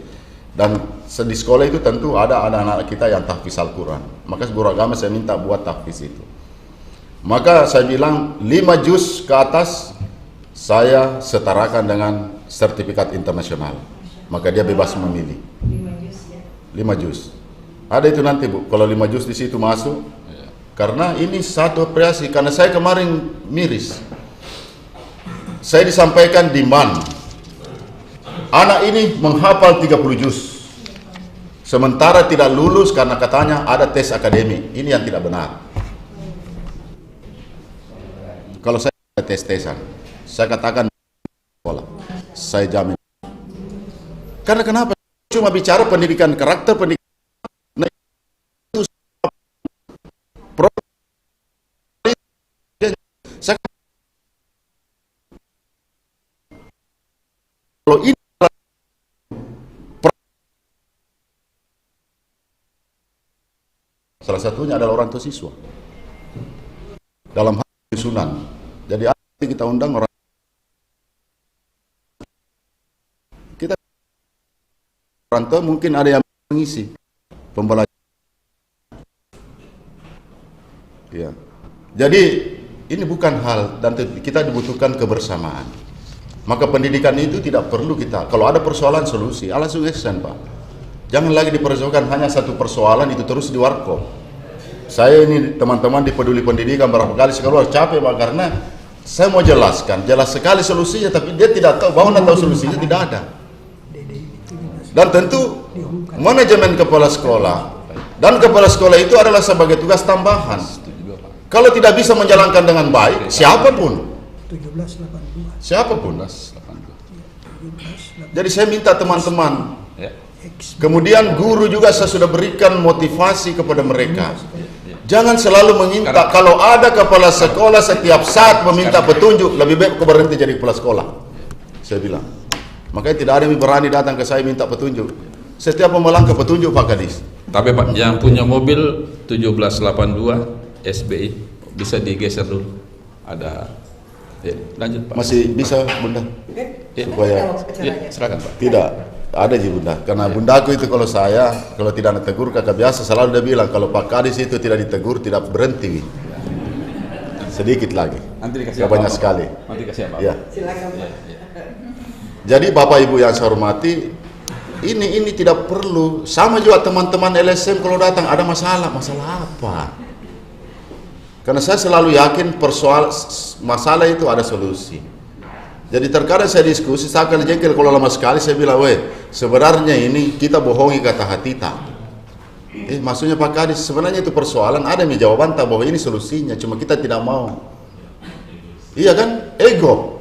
dan di sekolah itu tentu ada anak-anak kita yang tahfiz Al-Quran. Maka guru agama saya minta buat tahfiz itu. Maka saya bilang 5 juz ke atas saya setarakan dengan sertifikat internasional. Maka dia bebas memilih. 5 juz. Ada itu nanti Bu, kalau 5 juz di situ masuk. Karena ini satu apresiasi, karena saya kemarin miris. Saya disampaikan demand anak ini menghafal 30 juz. Sementara tidak lulus karena katanya ada tes akademik. Ini yang tidak benar. Kalau saya ada tes-tesan, saya katakan sekolah, saya jamin. Karena kenapa? Cuma bicara pendidikan karakter, pendidikan itu kalau ini salah satunya adalah orang tua siswa dalam hal penyusunan. Jadi kita undang orang tua, mungkin ada yang mengisi pembelajaran. Ya. Jadi ini bukan hal, dan kita dibutuhkan kebersamaan. Maka pendidikan itu tidak perlu kita, kalau ada persoalan solusi, langsung action Pak. Jangan lagi dipersoalkan hanya satu persoalan itu terus di warkop. Saya ini teman-teman di Peduli Pendidikan berapa kali sekeluar capek Pak, karena saya mau jelaskan, jelas sekali solusinya, tapi dia tidak tahu, bahwa tahu solusinya tidak ada. Dan tentu manajemen kepala sekolah dan kepala sekolah itu adalah sebagai tugas tambahan. Kalau tidak bisa menjalankan dengan baik, siapapun. 1782. Siapapun. Jadi saya minta teman-teman, kemudian guru juga saya sudah berikan motivasi kepada mereka. Jangan selalu meminta, kalau ada kepala sekolah setiap saat meminta petunjuk, lebih baik kau berhenti jadi kepala sekolah. Saya bilang. Makanya tidak ada yang berani datang ke saya minta petunjuk. Setiap melangkah petunjuk Pak Kadis. Tapi Pak, yang punya mobil 1782 SBI bisa digeser dulu. Ada. Ya, lanjut Pak. Masih bisa Bunda? Supaya silakan Pak. tidak ada sih Bunda. Karena bundaku itu kalau tidak ditegur kakak biasa selalu dia bilang kalau Pak Kadis itu tidak ditegur tidak berhenti. Sedikit lagi. Nanti dikasih banyak sekali. Nanti kasih apa? Ya. Silakan Pak. Jadi Bapak Ibu yang saya hormati, ini tidak perlu. Sama juga teman-teman LSM kalau datang ada masalah apa? Karena saya selalu yakin masalah itu ada solusi. Jadi terkadang saya diskusi, saya akan jengkel kalau lama sekali saya bilang, sebenarnya ini kita bohongi kata hatita. Maksudnya Pak Kadis, sebenarnya itu persoalan, ada yang jawaban bahwa ini solusinya, cuma kita tidak mau. Iya kan? Ego.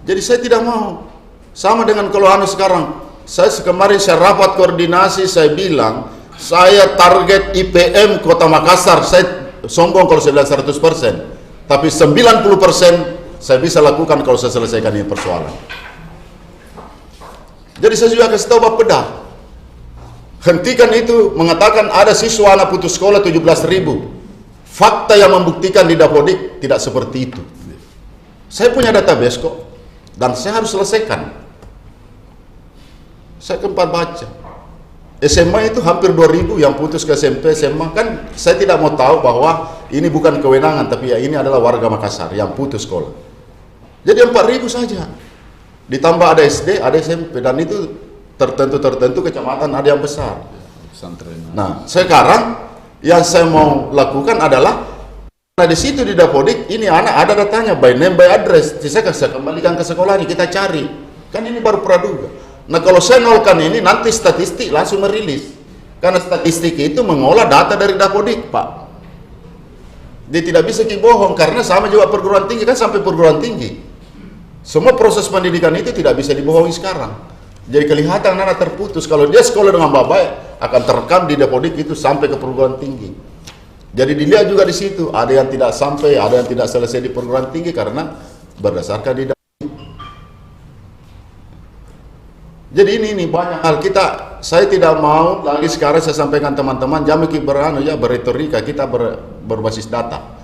Jadi saya tidak mau. Sama dengan kalau sekarang, kemarin saya rapat koordinasi, saya bilang, saya target IPM Kota Makassar, saya sombong kalau saya bilang 100%, tapi 90% saya bisa lakukan kalau saya selesaikan ini persoalan. Jadi saya juga kasih tahu Bapak Pedah, hentikan itu mengatakan ada siswa anak putus sekolah 17.000. Fakta yang membuktikan di Dapodik tidak seperti itu. Saya punya database kok. Dan saya harus selesaikan. Saya sempat baca. SMA itu hampir 2.000 yang putus ke SMP, SMA. Kan saya tidak mau tahu bahwa ini bukan kewenangan, tapi ya ini adalah warga Makassar yang putus sekolah. Jadi 4.000 saja. Ditambah ada SD, ada SMP. Dan itu tertentu kecamatan ada yang besar. Nah, sekarang yang saya mau lakukan adalah nah di situ di Dapodik ini anak ada datanya by name by address. Saya kembalikan ke sekolah ini kita cari. Kan ini baru praduga. Nah kalau saya nolkan ini nanti statistik langsung merilis. Karena statistik itu mengolah data dari Dapodik Pak. Dia tidak bisa bohong karena sama juga perguruan tinggi kan sampai perguruan tinggi. Semua proses pendidikan itu tidak bisa dibohongi sekarang. Jadi kelihatan anak terputus kalau dia sekolah dengan baik akan terekam di Dapodik itu sampai ke perguruan tinggi. Jadi dilihat juga di situ, ada yang tidak sampai, ada yang tidak selesai di perguruan tinggi karena berdasarkan di dalam. Jadi ini banyak hal saya tidak mau lagi sekarang saya sampaikan teman-teman, jangan berretorika, kita berbasis data.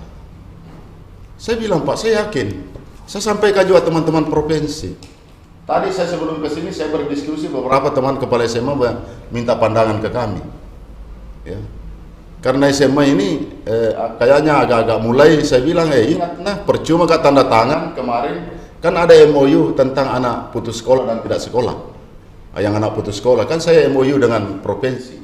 Saya bilang Pak, saya yakin, saya sampaikan juga teman-teman provinsi. Tadi saya sebelum ke sini saya berdiskusi beberapa teman kepala SMA minta pandangan ke kami. Ya. Karena SMA ini kayaknya agak-agak mulai saya bilang ingat percuma kak tanda tangan kemarin kan ada MOU tentang anak putus sekolah dan tidak sekolah. Yang anak putus sekolah kan saya MOU dengan provinsi.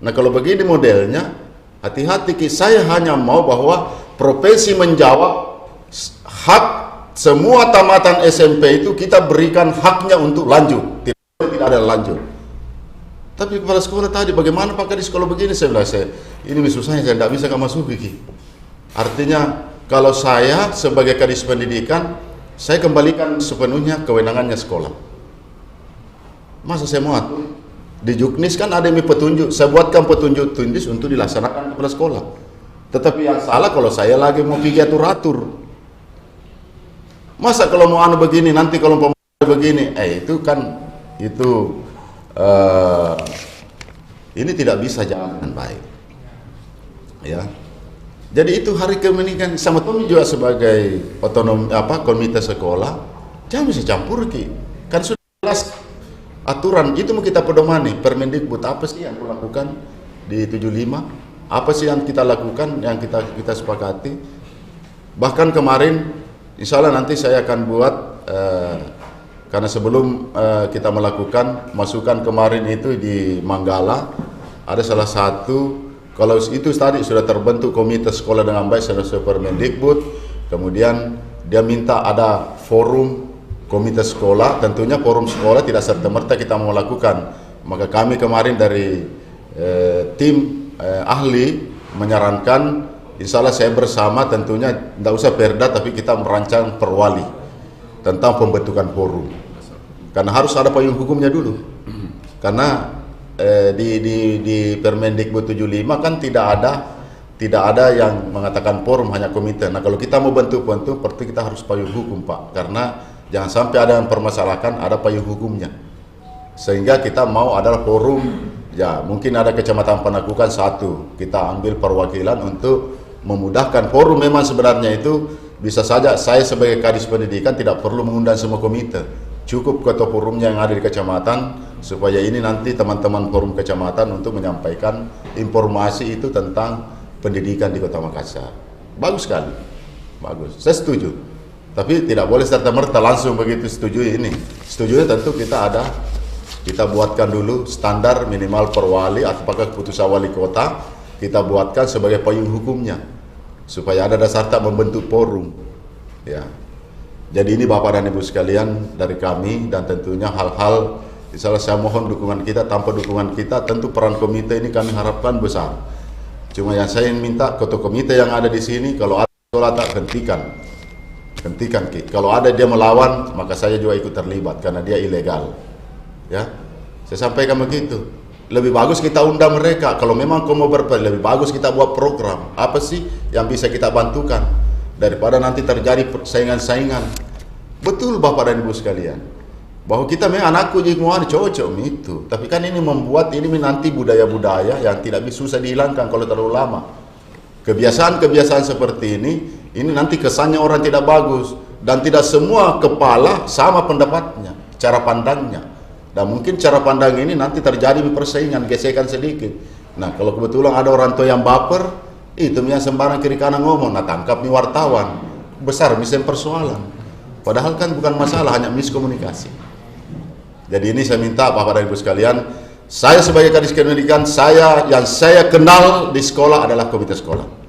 Nah kalau begini modelnya hati-hati saya hanya mau bahwa provinsi menjawab hak semua tamatan SMP itu kita berikan haknya untuk lanjut, tidak ada lanjut. Tapi kepala sekolah tadi, bagaimana Pak Kadis kalau begini? Saya bilang, ini susahnya, saya tidak bisa masuki. Artinya kalau saya sebagai Kadis Pendidikan, saya kembalikan sepenuhnya kewenangannya sekolah. Masa saya mau atur? Di Juknis kan ada yang petunjuk, saya buatkan petunjuk untuk dilaksanakan kepala sekolah. Tetapi yang salah kalau saya lagi mau pergi atur-atur. Masa kalau mau anu begini, nanti kalau mau begini, itu kan, itu ini tidak bisa jalan dengan baik. Ya. Jadi itu hari kemendidikan sama Tommy juga sebagai otonom komite sekolah, jangan bisa campur kan sudah jelas aturan itu mau kita pedomani. Permendikbud apa sih yang lakukan di 75, apa sih yang kita lakukan, yang kita sepakati. Bahkan kemarin insya Allah nanti saya akan buat karena sebelum kita melakukan masukan kemarin itu di Manggala, ada salah satu, kalau itu tadi sudah terbentuk komite sekolah dengan baik sesuai Permendikbud, kemudian dia minta ada forum komite sekolah, tentunya forum sekolah tidak serta-merta kita mau lakukan. Maka kami kemarin dari tim ahli menyarankan, insya Allah saya bersama, tentunya tidak usah perda, tapi kita merancang perwali tentang pembentukan forum. Karena harus ada payung hukumnya dulu. Karena di Permendikbud 75 kan tidak ada yang mengatakan forum, hanya komite. Nah kalau kita mau bentuk berarti kita harus payung hukum Pak. Karena jangan sampai ada yang permasalahkan, ada payung hukumnya. Sehingga kita mau adalah forum, ya mungkin ada kecamatan Panakukan satu, kita ambil perwakilan untuk memudahkan forum. Memang sebenarnya itu bisa saja saya sebagai Kadis Pendidikan tidak perlu mengundang semua komite, cukup ketua forumnya yang ada di kecamatan, supaya ini nanti teman-teman forum kecamatan untuk menyampaikan informasi itu tentang pendidikan di Kota Makassar. Bagus sekali, bagus, saya setuju. Tapi tidak boleh serta-merta langsung begitu setuju ini. Setujunya tentu kita buatkan dulu standar minimal perwali atau apakah keputusan wali kota, kita buatkan sebagai payung hukumnya supaya ada dasar tak membentuk forum. Ya. Jadi ini Bapak dan Ibu sekalian dari kami, dan tentunya hal-hal misalnya saya mohon dukungan kita. Tanpa dukungan kita tentu peran komite ini kami harapkan besar. Cuma yang saya minta ketua komite yang ada di sini, kalau ada sekolah tak hentikan. Kalau ada dia melawan, maka saya juga ikut terlibat karena dia ilegal. Ya, saya sampaikan begitu. Lebih bagus kita undang mereka. Kalau memang kau mau lebih bagus kita buat program. Apa sih yang bisa kita bantukan daripada nanti terjadi saingan-saingan. Betul Bapak dan Ibu sekalian, bahwa kita memang anakku jingmuan cocok itu. Tapi kan ini membuat ini nanti budaya-budaya yang tidak bisa susah dihilangkan kalau terlalu lama. Kebiasaan-kebiasaan seperti ini nanti kesannya orang tidak bagus, dan tidak semua kepala sama pendapatnya, cara pandangnya. Dan mungkin cara pandang ini nanti terjadi persaingan, gesekan sedikit. Nah kalau kebetulan ada orang tua yang baper, itu yang sembarang kiri kanan ngomong, nah tangkap nih wartawan, besar misalnya persoalan. Padahal kan bukan masalah, hanya miskomunikasi. Jadi ini saya minta Bapak dan Ibu sekalian, saya sebagai Kadis Pendidikan, yang saya kenal di sekolah adalah komite sekolah.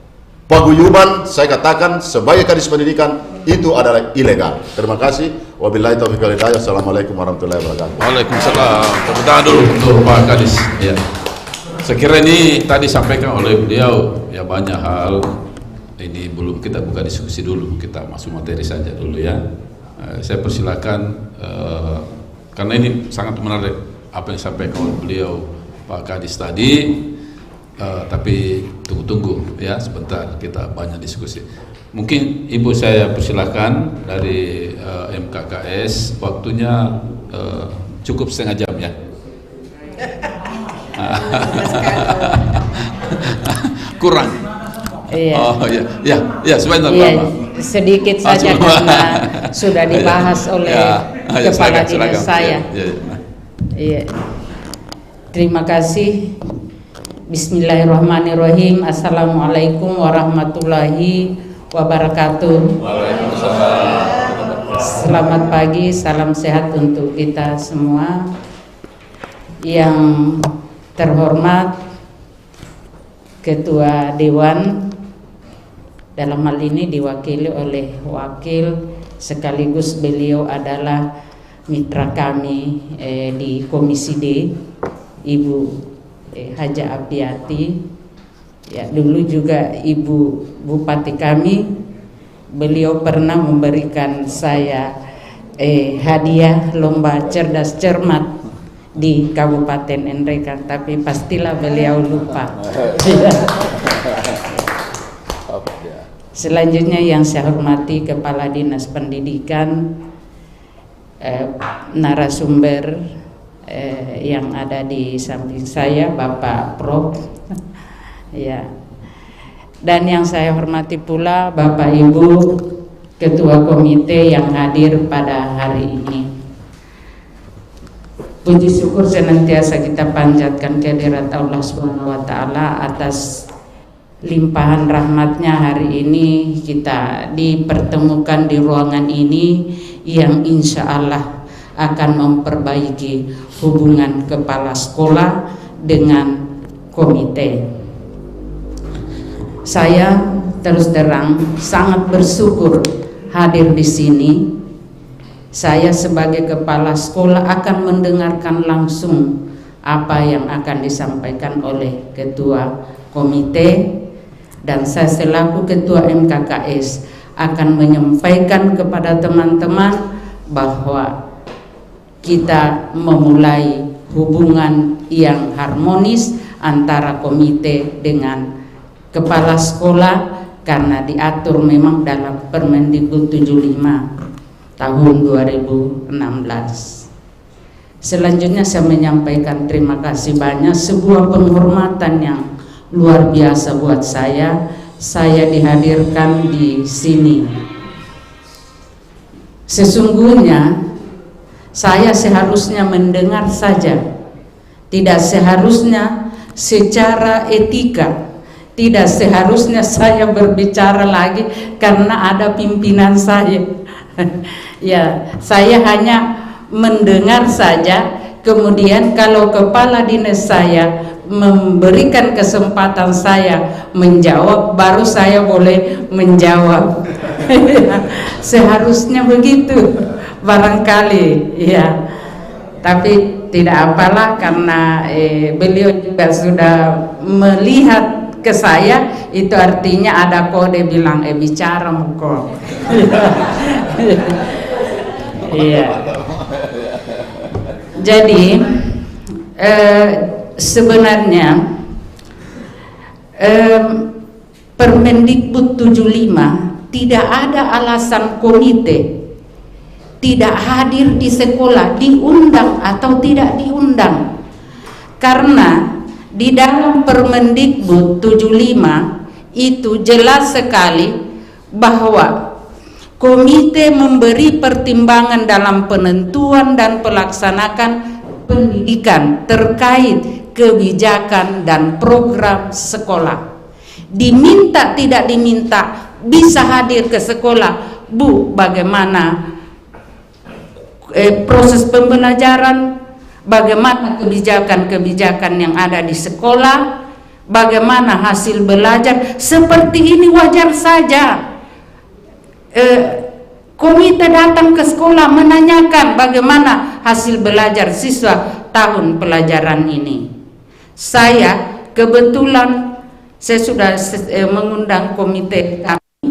Paguyuban saya katakan sebagai Kadis Pendidikan itu adalah ilegal. Terima kasih. Wabillahi taufiq wal hidayah. Assalamualaikum warahmatullahi wabarakatuh. Waalaikumsalam. Tepuk tangan dulu untuk Pak Kadis. Ya. Sekira ini tadi sampaikan oleh beliau ya banyak hal. Ini belum kita buka diskusi dulu, kita masuk materi saja dulu ya. Saya persilakan karena ini sangat menarik apa yang disampaikan oleh beliau Pak Kadis tadi. Tapi tunggu ya sebentar, kita banyak diskusi. Mungkin Ibu saya persilakan dari MKKS, waktunya cukup setengah jam ya. Kurang. Iya. Oh ya sebentar iya, Bapak. Sedikit saja karena sudah dibahas oleh kepala dinas saya. Iya. Terima kasih. Bismillahirrahmanirrahim. Assalamualaikum warahmatullahi wabarakatuh. Selamat pagi, salam sehat untuk kita semua. Yang terhormat Ketua Dewan, dalam hal ini diwakili oleh Wakil sekaligus beliau adalah mitra kami di Komisi D, Ibu Haja Apiati. Ya, dulu juga Ibu Bupati kami, beliau pernah memberikan saya hadiah lomba cerdas cermat di Kabupaten Nrekan, tapi pastilah beliau lupa. Selanjutnya yang saya hormati Kepala Dinas Pendidikan, narasumber yang ada di samping saya, Bapak Prof. Ya. Dan yang saya hormati pula Bapak Ibu Ketua Komite yang hadir pada hari ini. Puji syukur senantiasa kita panjatkan kehadirat Allah Subhanahu wa taala atas limpahan rahmatnya. Hari ini kita dipertemukan di ruangan ini yang insya Allah akan memperbaiki hubungan kepala sekolah dengan komite. Saya terus terang sangat bersyukur hadir di sini. Saya sebagai kepala sekolah akan mendengarkan langsung apa yang akan disampaikan oleh ketua komite, dan saya selaku ketua MKKS akan menyampaikan kepada teman-teman bahwa kita memulai hubungan yang harmonis antara komite dengan kepala sekolah karena diatur memang dalam Permendikbud 75 tahun 2016. Selanjutnya saya menyampaikan terima kasih banyak, sebuah penghormatan yang luar biasa buat saya dihadirkan di sini. Sesungguhnya saya seharusnya mendengar saja, tidak seharusnya secara etika, tidak seharusnya saya berbicara lagi karena ada pimpinan saya. Ya, saya hanya mendengar saja, kemudian kalau kepala dinas saya memberikan kesempatan saya menjawab, baru saya boleh menjawab. Seharusnya begitu barangkali, ya. Tapi tidak apalah, karena beliau juga sudah melihat ke saya, itu artinya ada kode bilang bicara muko. Iya. Jadi sebenarnya Permendikbud 75 tidak ada alasan komite tidak hadir di sekolah, diundang atau tidak diundang, karena di dalam Permendikbud 75 itu jelas sekali bahwa komite memberi pertimbangan dalam penentuan dan pelaksanakan pendidikan terkait kebijakan dan program sekolah. Diminta tidak diminta bisa hadir ke sekolah. Bu, bagaimana proses pembelajaran, bagaimana kebijakan-kebijakan yang ada di sekolah, bagaimana hasil belajar, seperti ini wajar saja. Komite datang ke sekolah menanyakan bagaimana hasil belajar siswa tahun pelajaran ini. Saya kebetulan saya sudah mengundang komite kami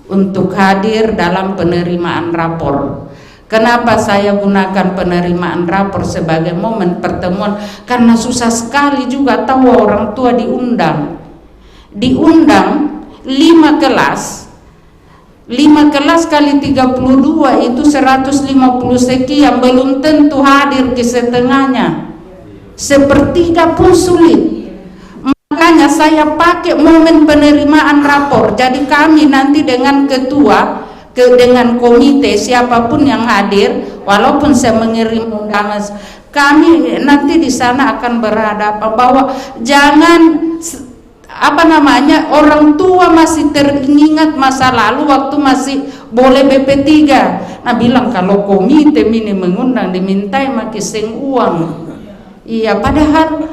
untuk hadir dalam penerimaan rapor. Kenapa saya gunakan penerimaan rapor sebagai momen pertemuan? Karena susah sekali juga tahu orang tua diundang. Diundang 5 kelas. 5 kelas kali 32 itu 150 sekian, belum tentu hadir ke setengahnya. Sepertiga pun sulit. Makanya saya pakai momen penerimaan rapor. Jadi kami nanti dengan ketua, dengan komite, siapapun yang hadir, walaupun saya mengirim undangan, kami nanti di sana akan berhadapan bahwa jangan orang tua masih teringat masa lalu waktu masih boleh BP3. Nah bilang kalau komite ini mengundang dimintai maki seng uang. Iya, padahal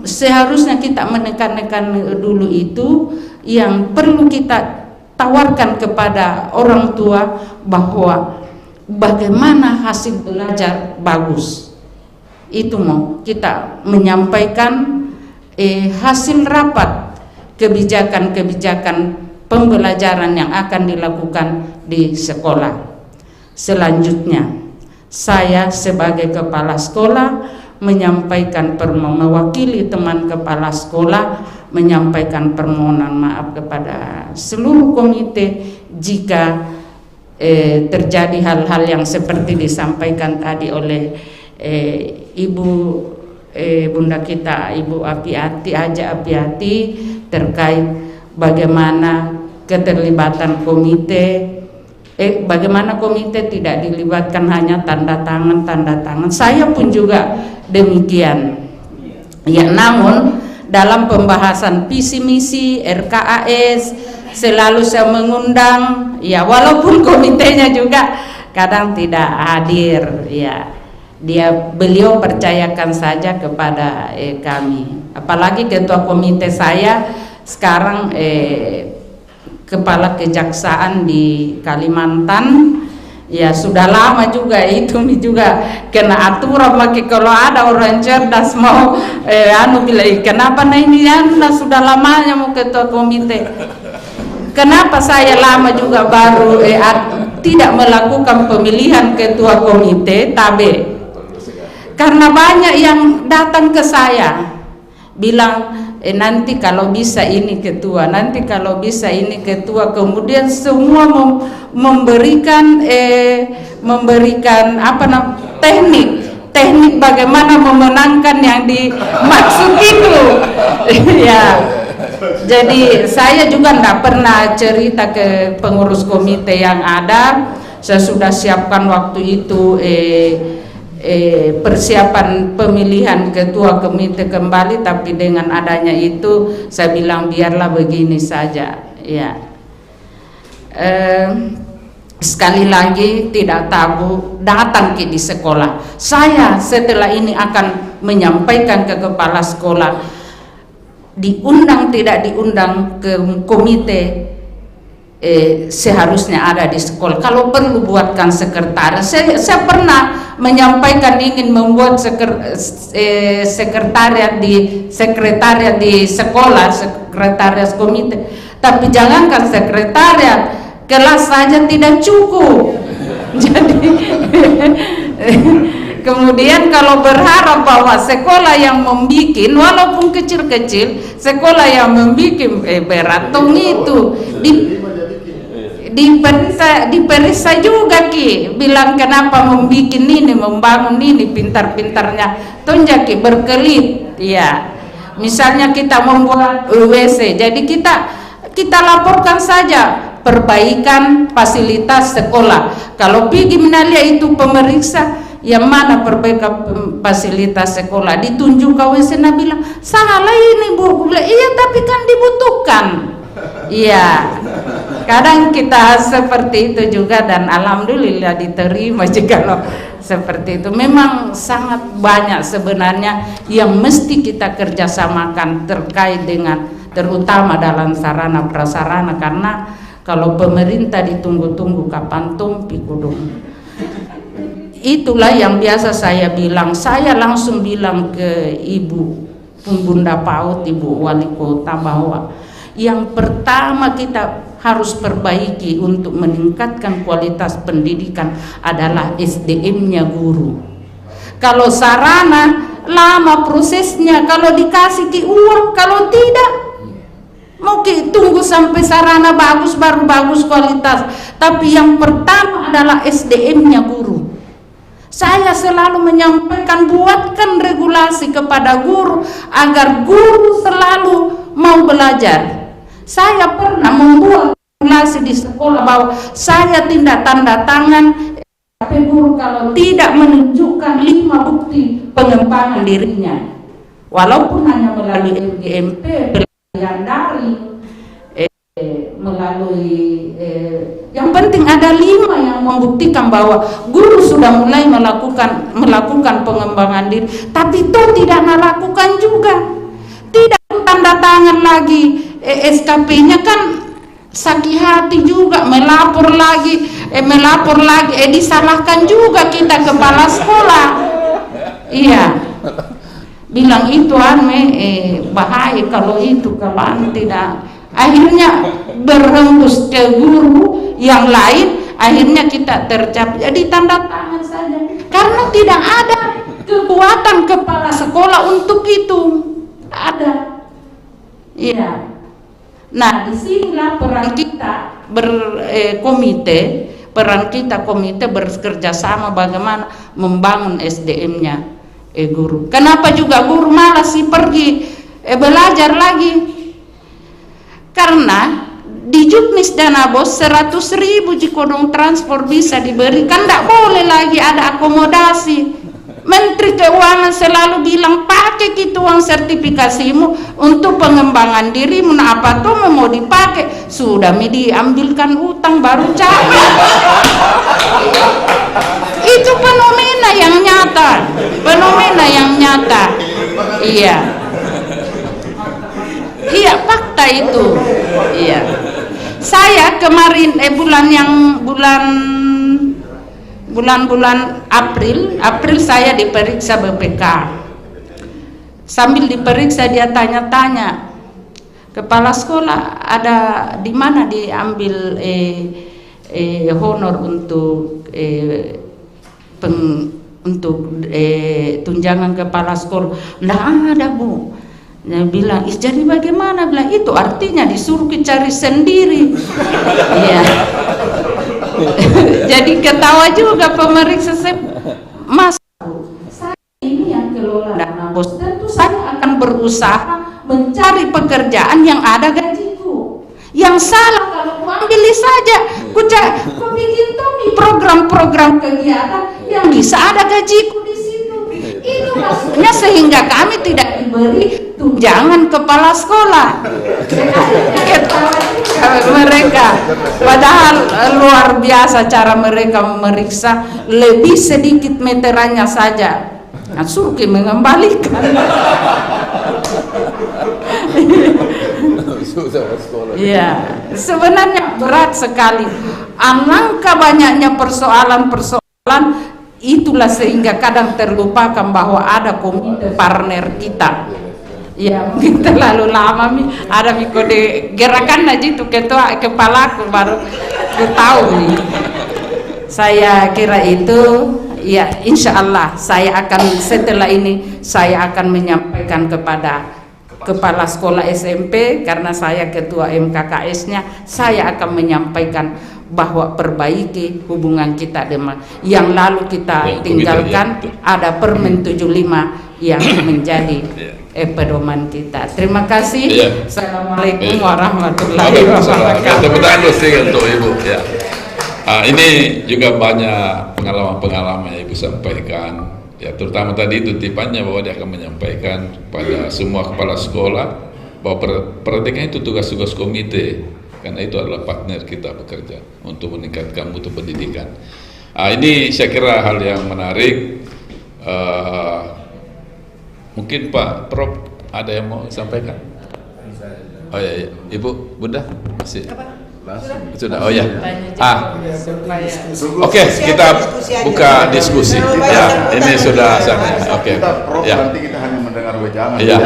seharusnya kita menekan-nekan dulu itu. Yang perlu kita tawarkan kepada orang tua bahwa bagaimana hasil belajar bagus. Itu mau kita menyampaikan hasil rapat kebijakan-kebijakan pembelajaran yang akan dilakukan di sekolah. Selanjutnya, saya sebagai kepala sekolah menyampaikan mewakili teman kepala sekolah menyampaikan permohonan maaf kepada seluruh komite jika terjadi hal-hal yang seperti disampaikan tadi oleh Bunda kita, Ibu Apiati, Haja Apiati, terkait bagaimana keterlibatan komite, bagaimana komite tidak dilibatkan hanya tanda tangan. Saya pun juga demikian. Ya, namun dalam pembahasan visi misi RKAS selalu saya mengundang, ya walaupun komitenya juga kadang tidak hadir, ya. Beliau percayakan saja kepada kami. Apalagi ketua komite saya sekarang kepala kejaksaan di Kalimantan, ya sudah lama juga itu juga kena aturan. Maki kalau ada orang cerdas mau bilang kenapa ini sudah lamanya mau ketua komite. Kenapa saya lama juga baru tidak melakukan pemilihan ketua komite tabe? Karena banyak yang datang ke saya bilang nanti kalau bisa ini ketua, nanti kalau bisa ini ketua, kemudian semua memberikan teknik bagaimana memenangkan yang dimaksud itu. Ya, jadi saya juga tidak pernah cerita ke pengurus komite yang ada. Saya sudah siapkan waktu itu persiapan pemilihan ketua komite kembali, tapi dengan adanya itu saya bilang biarlah begini saja, ya. Sekali lagi tidak tabu, datang di sekolah. Saya setelah ini akan menyampaikan ke kepala sekolah, diundang tidak diundang ke komite, seharusnya ada di sekolah. Kalau perlu buatkan sekretaris. Saya pernah menyampaikan ingin membuat sekretariat di sekolah, sekretaris komite. Tapi jangankan sekretariat, kelas saja tidak cukup. Jadi kemudian kalau berharap bahwa sekolah yang membikin, walaupun kecil-kecil, sekolah yang membikin beratung itu diperiksa juga bilang kenapa membikin ini, membangun ini, pintar-pintarnya tunjaki berkelit, ya. Misalnya kita membuat WC, jadi kita laporkan saja perbaikan fasilitas sekolah. Kalau pergi menalia itu pemeriksa yang mana perbaikan fasilitas sekolah, ditunjuk ke WC, nah bilang salah ini Bu, iya tapi kan dibutuhkan. Iya, kadang kita seperti itu juga, dan alhamdulillah diterima jika seperti itu. Memang sangat banyak sebenarnya yang mesti kita kerjasamakan terkait dengan, terutama dalam sarana prasarana, karena kalau pemerintah ditunggu-tunggu kapan tumpi kudung. Itulah yang biasa saya bilang. Saya langsung bilang ke Ibu Bunda PAUD, Ibu Wali Kota, bahwa yang pertama kita harus perbaiki untuk meningkatkan kualitas pendidikan adalah SDM-nya guru. Kalau sarana lama prosesnya, kalau dikasih uang, kalau tidak mau tunggu sampai sarana bagus baru bagus kualitas. Tapi yang pertama adalah SDM-nya guru. Saya selalu menyampaikan, buatkan regulasi kepada guru agar guru selalu mau belajar. Saya pernah membuat regulasi di sekolah bahwa saya tidak tanda tangan tapi guru kalau tidak menunjukkan 5 bukti pengembangan dirinya, walaupun hanya melalui LGMP, pelajaran daring, melalui yang penting ada 5 yang membuktikan bahwa guru sudah mulai melakukan pengembangan diri, tapi itu tidak melakukan juga, tidak tanda tangan lagi SKP-nya, kan sakit hati juga, melapor lagi, disalahkan juga kita kepala sekolah. Iya, bilang itu bahaya kalau tidak. Akhirnya berhembus ke guru yang lain, akhirnya kita tercapek. Jadi tanda tangan saja, karena tidak ada kekuatan kepala sekolah untuk itu. Ada, iya. Nah, disinilah peran kita komite bekerja sama bagaimana membangun SDM-nya guru. Kenapa juga guru malas sih pergi belajar lagi? Karena di Juknis Dana Bos 100.000 jikodong transport bisa diberikan, tidak boleh lagi ada akomodasi. Menteri Keuangan selalu bilang pakai gitu uang sertifikasimu untuk pengembangan dirimu. Nah, apa tuh mau dipakai? Sudah diambilkan utang baru cair. Itu fenomena yang nyata. Iya. Iya, fakta itu. Iya. Saya kemarin bulan April saya diperiksa BPK. Sambil diperiksa dia tanya-tanya, kepala sekolah ada di mana diambil honor untuk tunjangan kepala sekolah. Nggak ada, Bu. Dia bilang, jadi bagaimana? Bilang, itu artinya disuruh cari sendiri. Iya. Jadi ketawa juga pemeriksa. Mas, saya ini yang kelola dana bos, tentu saya akan berusaha mencari pekerjaan yang ada gajiku. Yang salah kalau ambil saja, ku bikin program-program kegiatan yang bisa ada gajiku di situ. Itu maksudnya sehingga kami tidak diberi tunjangan kepala sekolah. Ketawa mereka, padahal luar biasa cara mereka memeriksa, lebih sedikit meterannya saja suruh mengembalikan. Iya, sebenarnya berat sekali. Alangkah banyaknya persoalan-persoalan, itulah sehingga kadang terlupakan bahwa ada komite partner kita. Ya, mungkin terlalu lama ada kode gerakan aja itu ketua kepalaku baru tahu nih. Saya kira itu, ya, insya Allah saya akan setelah ini saya akan menyampaikan kepada kepala sekolah SMP, karena saya ketua MKKS-nya, saya akan menyampaikan bahwa perbaiki hubungan kita dengan yang lalu kita tinggalkan. Ada Permen 75 yang menjadi pedoman kita. Terima kasih. Assalamualaikum warahmatullahi wabarakatuh. Tepuk tangan untuk Ibu. Ya. Ini juga banyak pengalaman yang Ibu sampaikan. Ya, terutama tadi itu tipannya bahwa dia akan menyampaikan kepada semua kepala sekolah bahwa perhatikan itu tugas-tugas komite, karena itu adalah partner kita bekerja untuk meningkatkan mutu pendidikan. Ini saya kira hal yang menarik. Mungkin Pak Prof ada yang mau sampaikan? Oh ya, Ibu, Bunda masih? Sudah. Oh ya. Oke, kita buka diskusi. Ya, ini sudah sampai. Oke. Ya. Nanti kita hanya mendengar wejangan. Ya.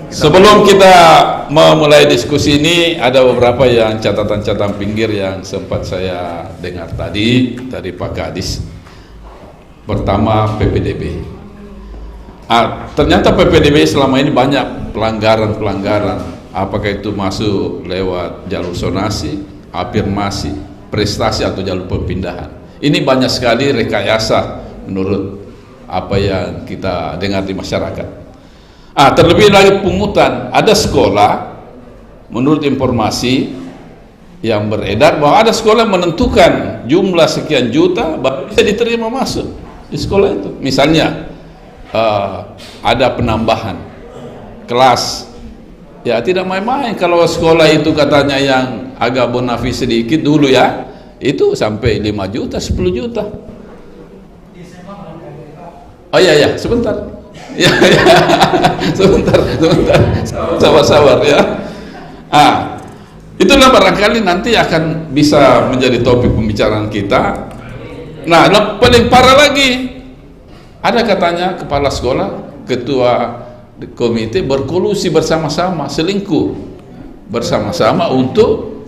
Sebelum kita memulai diskusi ini, ada beberapa yang catatan-catatan pinggir yang sempat saya dengar tadi dari Pak Kadis. Pertama, PPDB. Ternyata PPDB selama ini banyak pelanggaran. Apakah itu masuk lewat jalur zonasi, afirmasi, prestasi atau jalur perpindahan. Ini banyak sekali rekayasa menurut apa yang kita dengar di masyarakat. Terlebih lagi pungutan. Ada sekolah, menurut informasi yang beredar, bahwa ada sekolah menentukan jumlah sekian juta baru bisa diterima masuk di sekolah itu. Misalnya ada penambahan kelas. Ya, tidak main-main. Kalau sekolah itu katanya yang agak bonafit sedikit dulu ya, itu sampai 5 juta, 10 juta. Oh iya, sebentar. Ya. Sebentar. Sabar ya. Itulah barangkali nanti akan bisa menjadi topik pembicaraan kita. Nah, yang paling parah lagi, ada katanya kepala sekolah, ketua komite berkolusi bersama-sama, selingkuh bersama-sama untuk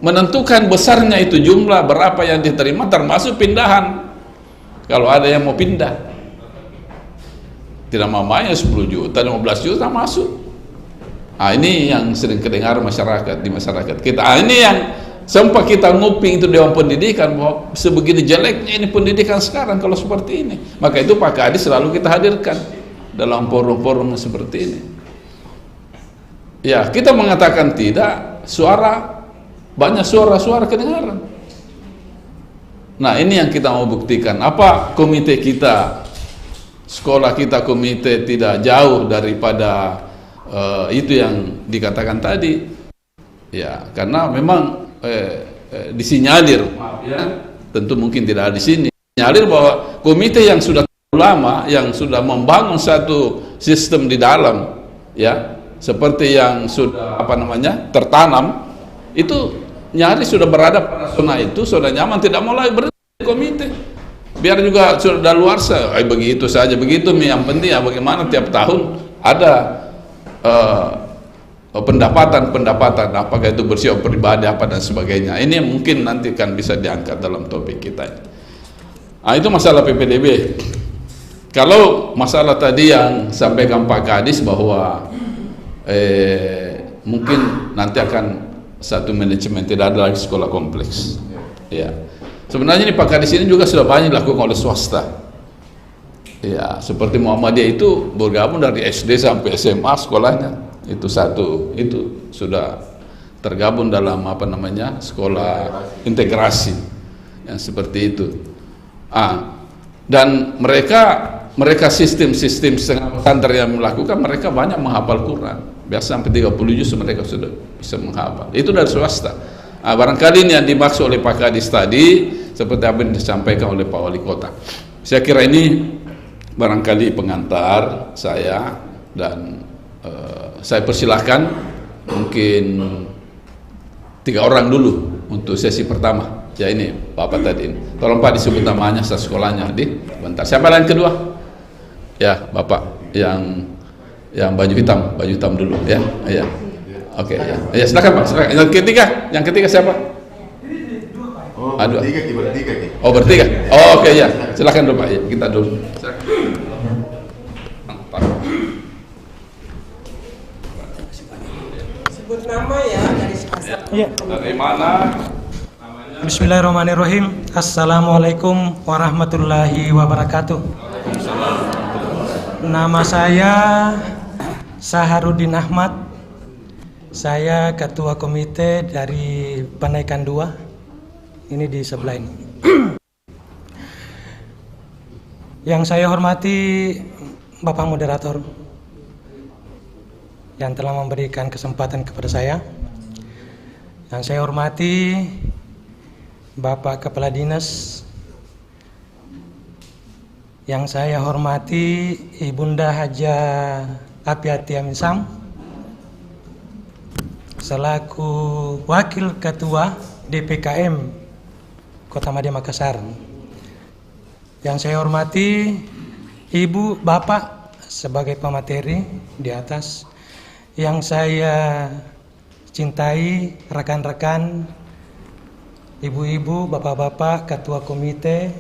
menentukan besarnya itu jumlah berapa yang diterima, termasuk pindahan. Kalau ada yang mau pindah, tidak mamanya 10 juta, 15 juta masuk. Ini yang sering kedengar di masyarakat kita. Ini yang sempat kita nguping itu Dewan Pendidikan, bahwa sebegini jeleknya ini pendidikan sekarang kalau seperti ini. Maka itu Pak Kadis selalu kita hadirkan dalam forum-forum seperti ini. Ya, kita mengatakan tidak, banyak suara-suara kedengaran. Nah, ini yang kita mau buktikan. Apa komite kita, sekolah kita komite tidak jauh daripada itu yang dikatakan tadi. Ya, karena memang disinyalir, tentu mungkin tidak ada di sini, sinyalir bahwa komite yang sudah lama, yang sudah membangun satu sistem di dalam, ya, seperti yang sudah tertanam, itu nyaris sudah berada pada zona itu, sudah nyaman, tidak mau lagi berhenti komite. Biar juga sudah luarsa, begitu saja, begitu. Yang penting ya bagaimana tiap tahun ada pendapatan, apakah itu bersifat pribadi apa dan sebagainya. Ini mungkin nanti kan bisa diangkat dalam topik kita. Itu masalah PPDB. Kalau masalah tadi yang sampaikan Pak Kadis bahwa mungkin nanti akan satu manajemen, tidak ada lagi sekolah kompleks. Ya, sebenarnya ini Pak Kadis ini juga sudah banyak dilakukan oleh swasta. Ya, seperti Muhammadiyah itu bergabung dari SD sampai SMA sekolahnya. Itu sudah tergabung dalam sekolah integrasi yang seperti itu. Dan mereka sistem setengah pesantren yang melakukan, mereka banyak menghafal Quran. Biasa sampai 30 juz mereka sudah bisa menghafal. Itu dari swasta. Barangkali ini yang dimaksud oleh Pak Kadis tadi, seperti apa yang disampaikan oleh Pak Wali Kota. Saya kira ini barangkali pengantar saya, dan saya persilahkan mungkin 3 orang dulu untuk sesi pertama. Ya, ini Bapak tadi ini. Tolong Pak disebut namanya, sekolahnya bentar. Siapa lain kedua? Ya, Bapak yang baju hitam dulu ya. Ya. Oke, ya. Ya, silakan Pak, silakan. Yang ketiga siapa? Dua. Bertiga. Oke, ya. Silakan dulu Pak. Ya, kita dulu. Sebut nama ya dari sekolah. Iya. Dari mana? Bismillahirrahmanirrahim. Assalamualaikum warahmatullahi wabarakatuh. Nama saya Saharudin Ahmad. Saya ketua komite dari Panaikan 2. Ini di sebelah ini. Yang saya hormati Bapak Moderator yang telah memberikan kesempatan kepada saya. Yang saya hormati Bapak Kepala Dinas. Yang saya hormati Ibunda Haja Apiati Amisam selaku Wakil Ketua DPKM Kota Madya Makassar. Yang saya hormati Ibu Bapak sebagai pemateri di atas. Yang saya cintai rekan-rekan, ibu-ibu, bapak-bapak, ketua komite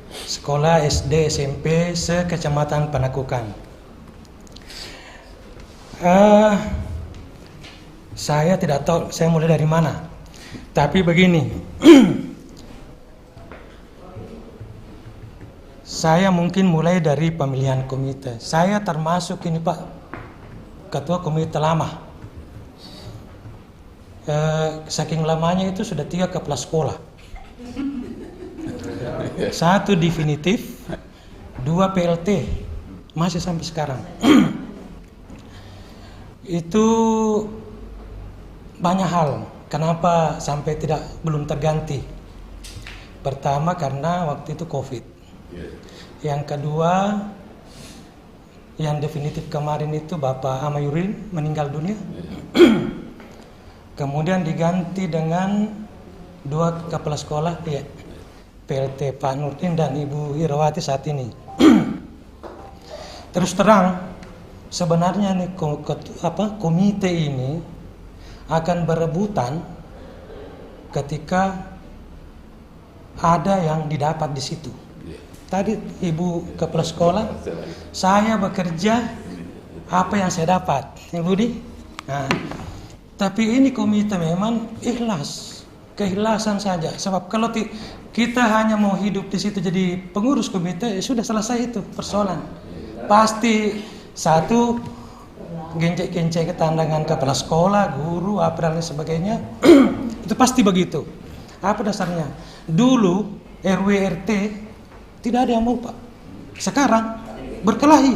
sekolah SD SMP se-Kecamatan Panakukan. Saya tidak tahu saya mulai dari mana, tapi begini. Saya mungkin mulai dari pemilihan komite. Saya termasuk ini Pak, ketua komite lama. Saking lamanya itu sudah 3 kepala sekolah. 1 definitif, 2 PLT, masih sampai sekarang. Itu banyak hal. Kenapa sampai belum terganti? Pertama karena waktu itu COVID. Yang kedua, yang definitif kemarin itu Bapak Amayurin meninggal dunia. kemudian diganti dengan 2 kepala sekolah, ya, PLT Pak Nurdin dan Ibu Irawati saat ini. Terus terang, sebenarnya nih komite ini akan berebutan ketika ada yang didapat di situ. Tadi Ibu Kepala Sekolah, saya bekerja apa yang saya dapat, Ibu Di. Nah, tapi ini komite memang ikhlas, keikhlasan saja. Sebab kalau kita hanya mau hidup di situ jadi pengurus komite, sudah selesai itu persoalan. Pasti satu gencek-gencek ketandangan kepala sekolah, guru, apa dan lain sebagainya. Itu pasti begitu. Apa dasarnya? Dulu RW RT tidak ada yang mau, Pak. Sekarang berkelahi.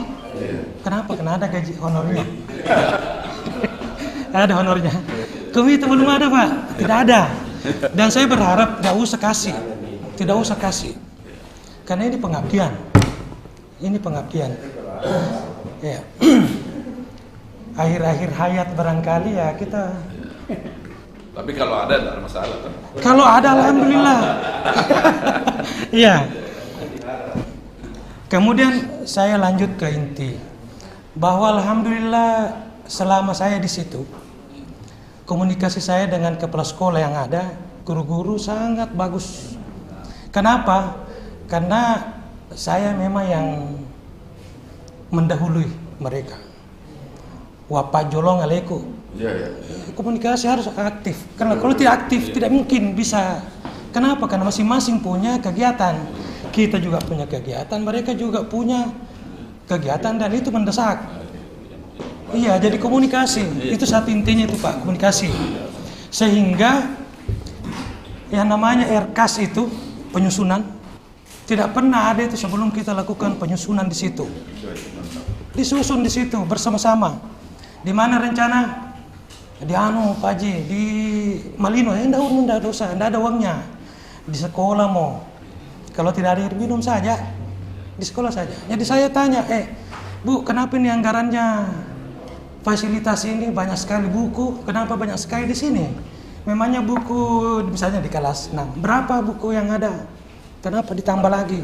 Kenapa? Karena ada gaji honornya. Ada honornya. Komite belum ada, Pak. Tidak ada. Dan saya berharap tidak usah kasih. Tidak usah kasih. Karena ini pengabdian. Ini pengabdian. Ya. Akhir-akhir hayat barangkali ya kita. Tapi kalau ada tidak ada masalah kan? Kalau ada alhamdulillah. Iya. Kemudian saya lanjut ke inti bahwa alhamdulillah selama saya di situ komunikasi saya dengan kepala sekolah yang ada, guru-guru sangat bagus. Kenapa? Karena saya memang yang mendahului mereka. Wapak jolong aleku. Komunikasi harus aktif. Karena kalau tidak aktif tidak mungkin bisa. Kenapa? Karena masing-masing punya kegiatan. Kita juga punya kegiatan, mereka juga punya kegiatan dan itu mendesak. Iya, jadi komunikasi. Itu satu intinya itu, Pak, komunikasi. Sehingga yang namanya RKAS itu penyusunan tidak pernah ada itu sebelum kita lakukan penyusunan di situ. Disusun di situ bersama-sama. Di mana rencana? Di Pak Haji, di Malino, enggak usah, enggak ada uangnya. Di sekolah mau. Kalau tidak ada air minum saja, di sekolah saja. Jadi saya tanya, Bu, kenapa ini anggarannya fasilitas ini banyak sekali buku, kenapa banyak sekali di sini? Memangnya buku misalnya di kelas 6, berapa buku yang ada? Kenapa ditambah lagi?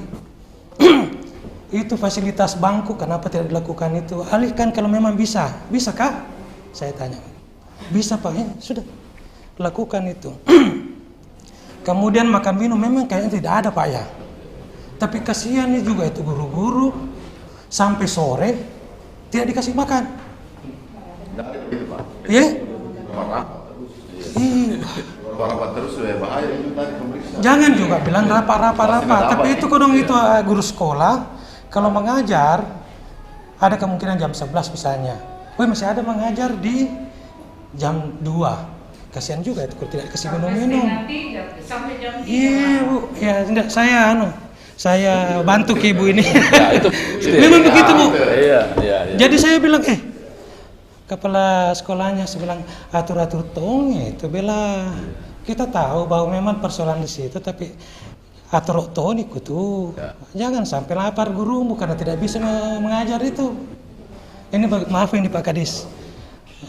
Itu fasilitas bangku, kenapa tidak dilakukan itu? Alihkan kalau memang bisa. Bisakah? Saya tanya. Bisa, Pak, ya sudah. Lakukan itu. Kemudian makan minum memang kayaknya tidak ada, Pak, ya. Tapi kasihan nih juga itu guru-guru sampai sore tidak dikasih makan. Iya? Rapat terus ya bahaya itu tadi pemeriksaan. Jangan juga bilang rapat. Tapi itu kodong itu guru sekolah kalau mengajar ada kemungkinan jam 11 misalnya. Masih ada mengajar di jam 2. Kasihan juga itu kalau tidak dikasih minum-minum. Iya, Bu. Ya, enggak, saya bantu ke Ibu ini. Ya, itu memang begitu, Bu. Iya. Jadi saya bilang, kepala sekolahnya saya bilang atur-atur tong itu bela. Kita tahu bahwa memang persoalan di situ, tapi atur tong ikut tuh. Jangan sampai lapar gurumu karena tidak bisa mengajar itu. Ini maaf ini Pak Kadis.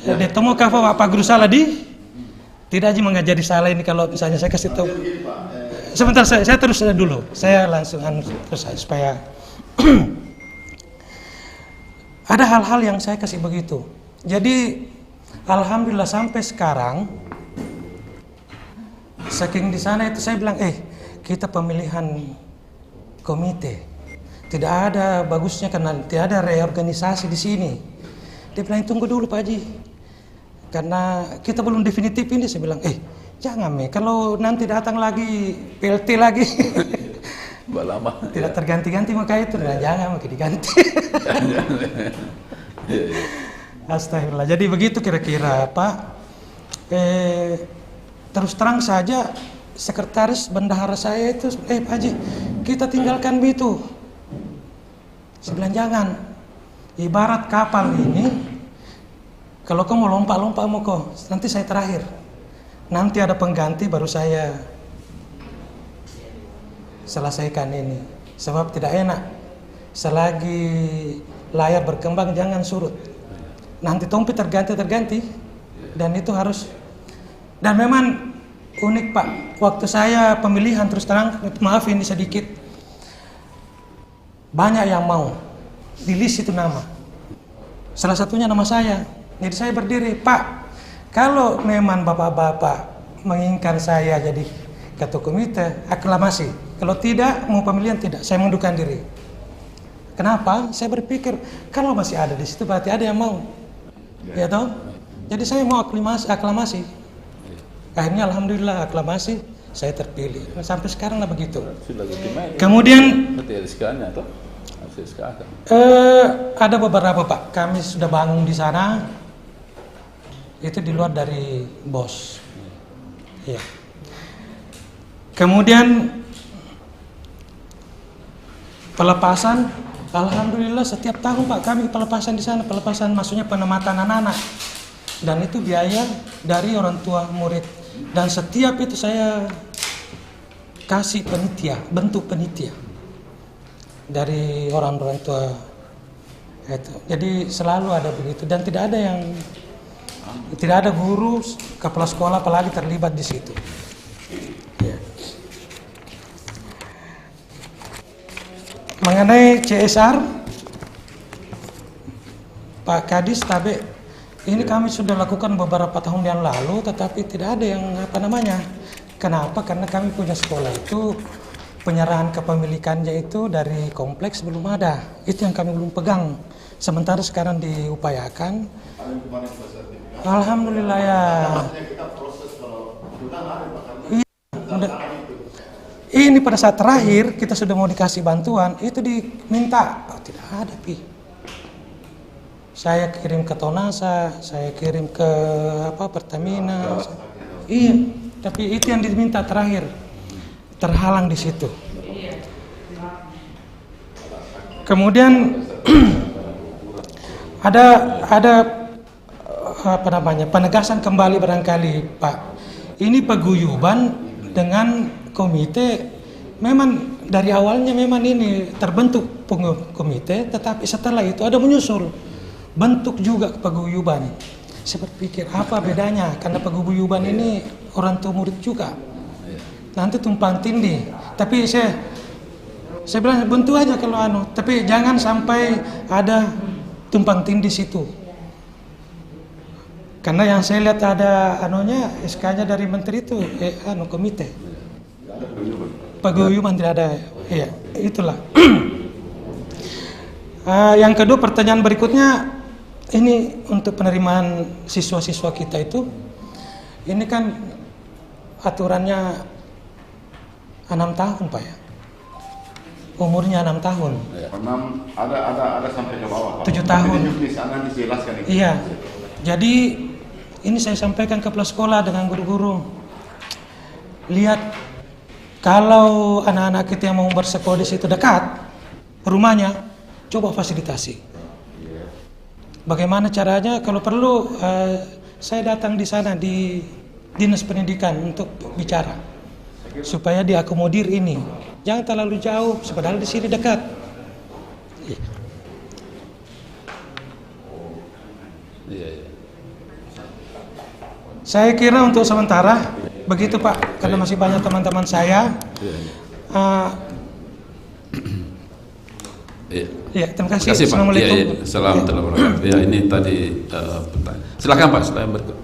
Detemu kafa Pak Guru salah tidak aja mengajari salah ini kalau misalnya saya kasih tahu. Sebentar saya terus dulu. Saya langsung terus supaya ada hal-hal yang saya kasih begitu. Jadi alhamdulillah sampai sekarang saking di sana itu saya bilang kita pemilihan komite tidak ada bagusnya karena tidak ada reorganisasi di sini. Dia bilang tunggu dulu Pak Haji. Karena kita belum definitif ini, saya bilang, jangan kalau nanti datang lagi PLT lagi, lama. Tidak terganti-ganti maka itu, jangan maka diganti. Astagfirullah. Jadi begitu kira-kira Pak. Terus terang saja sekretaris bendahara saya itu, Pak Haji, kita tinggalkan itu. Saya bilang jangan. Ibarat kapal ini. Kalau kau mau lompat-lompat mau kau, nanti saya terakhir. Nanti ada pengganti baru saya selesaikan ini. Sebab tidak enak. Selagi layar berkembang jangan surut. Nanti tompi terganti dan itu harus Dan memang unik Pak, waktu saya pemilihan terus terang, maaf ini sedikit, banyak yang mau di list itu nama. Salah satunya nama saya. Jadi saya berdiri, Pak, kalau memang bapak-bapak menginginkan saya jadi ketua komite, aklamasi. Kalau tidak, mau pemilihan tidak, saya mundurkan diri. Kenapa? Saya berpikir, kalau masih ada di situ berarti ada yang mau. Ya toh? Jadi saya mau aklamasi. Akhirnya alhamdulillah aklamasi, saya terpilih. Sampai sekarang lah begitu. Kemudian ada beberapa Pak, kami sudah bangun di sana. Itu di luar dari bos. Ya. Kemudian pelepasan, alhamdulillah setiap tahun Pak kami pelepasan di sana, pelepasan maksudnya penempatan anak-anak. Dan itu biaya dari orang tua murid. Dan setiap itu saya kasih penitia, bentuk penitia dari orang-orang tua itu. Jadi selalu ada begitu dan tidak ada guru, kepala sekolah apalagi terlibat di situ. Ya. Mengenai CSR, Pak Kadis, tapi ini kami sudah lakukan beberapa tahun yang lalu, tetapi tidak ada yang Kenapa? Karena kami punya sekolah itu penyerahan kepemilikannya itu dari kompleks belum ada. Itu yang kami belum pegang. Sementara sekarang diupayakan. Alhamdulillah ya. Ini pada saat terakhir kita sudah mau dikasih bantuan, itu diminta, tidak ada Pi. Saya kirim ke Tonasa, saya kirim ke Pertamina. Iya, tapi itu yang diminta terakhir, terhalang di situ. Kemudian ada penegasan kembali barangkali Pak. Ini paguyuban dengan komite, memang dari awalnya memang ini terbentuk komite, tetapi setelah itu ada menyusul bentuk juga paguyuban. Saya berpikir apa bedanya, karena paguyuban ini orang tua murid juga. Nanti tumpang tindih. Tapi saya bilang bentuk aja kalau tapi jangan sampai ada tumpang tindih situ. Karena yang saya lihat ada SK-nya dari menteri itu komite. Paguyuban tidak ada. Iya, itulah. Yang kedua, pertanyaan berikutnya, ini untuk penerimaan siswa-siswa kita itu, ini kan aturannya 6 tahun Pak ya, umurnya 6 tahun. 6 ada sampai ke bawah Pak. 7 tahun. Di sana dijelaskan itu. Iya, jadi ini saya sampaikan ke kepala sekolah dengan guru-guru. Lihat, kalau anak-anak kita yang mau bersekolah di situ dekat rumahnya, coba fasilitasi. Bagaimana caranya? Kalau perlu saya datang di sana di dinas pendidikan untuk bicara supaya diakomodir ini. Jangan terlalu jauh, padahal di sini dekat. Saya kira untuk sementara begitu Pak, karena masih banyak teman-teman saya. Ya, terima kasih. Assalamualaikum. Ya, Assalamualaikum. Ya, ini tadi pertanyaan. Silakan Pak, setelah berikut.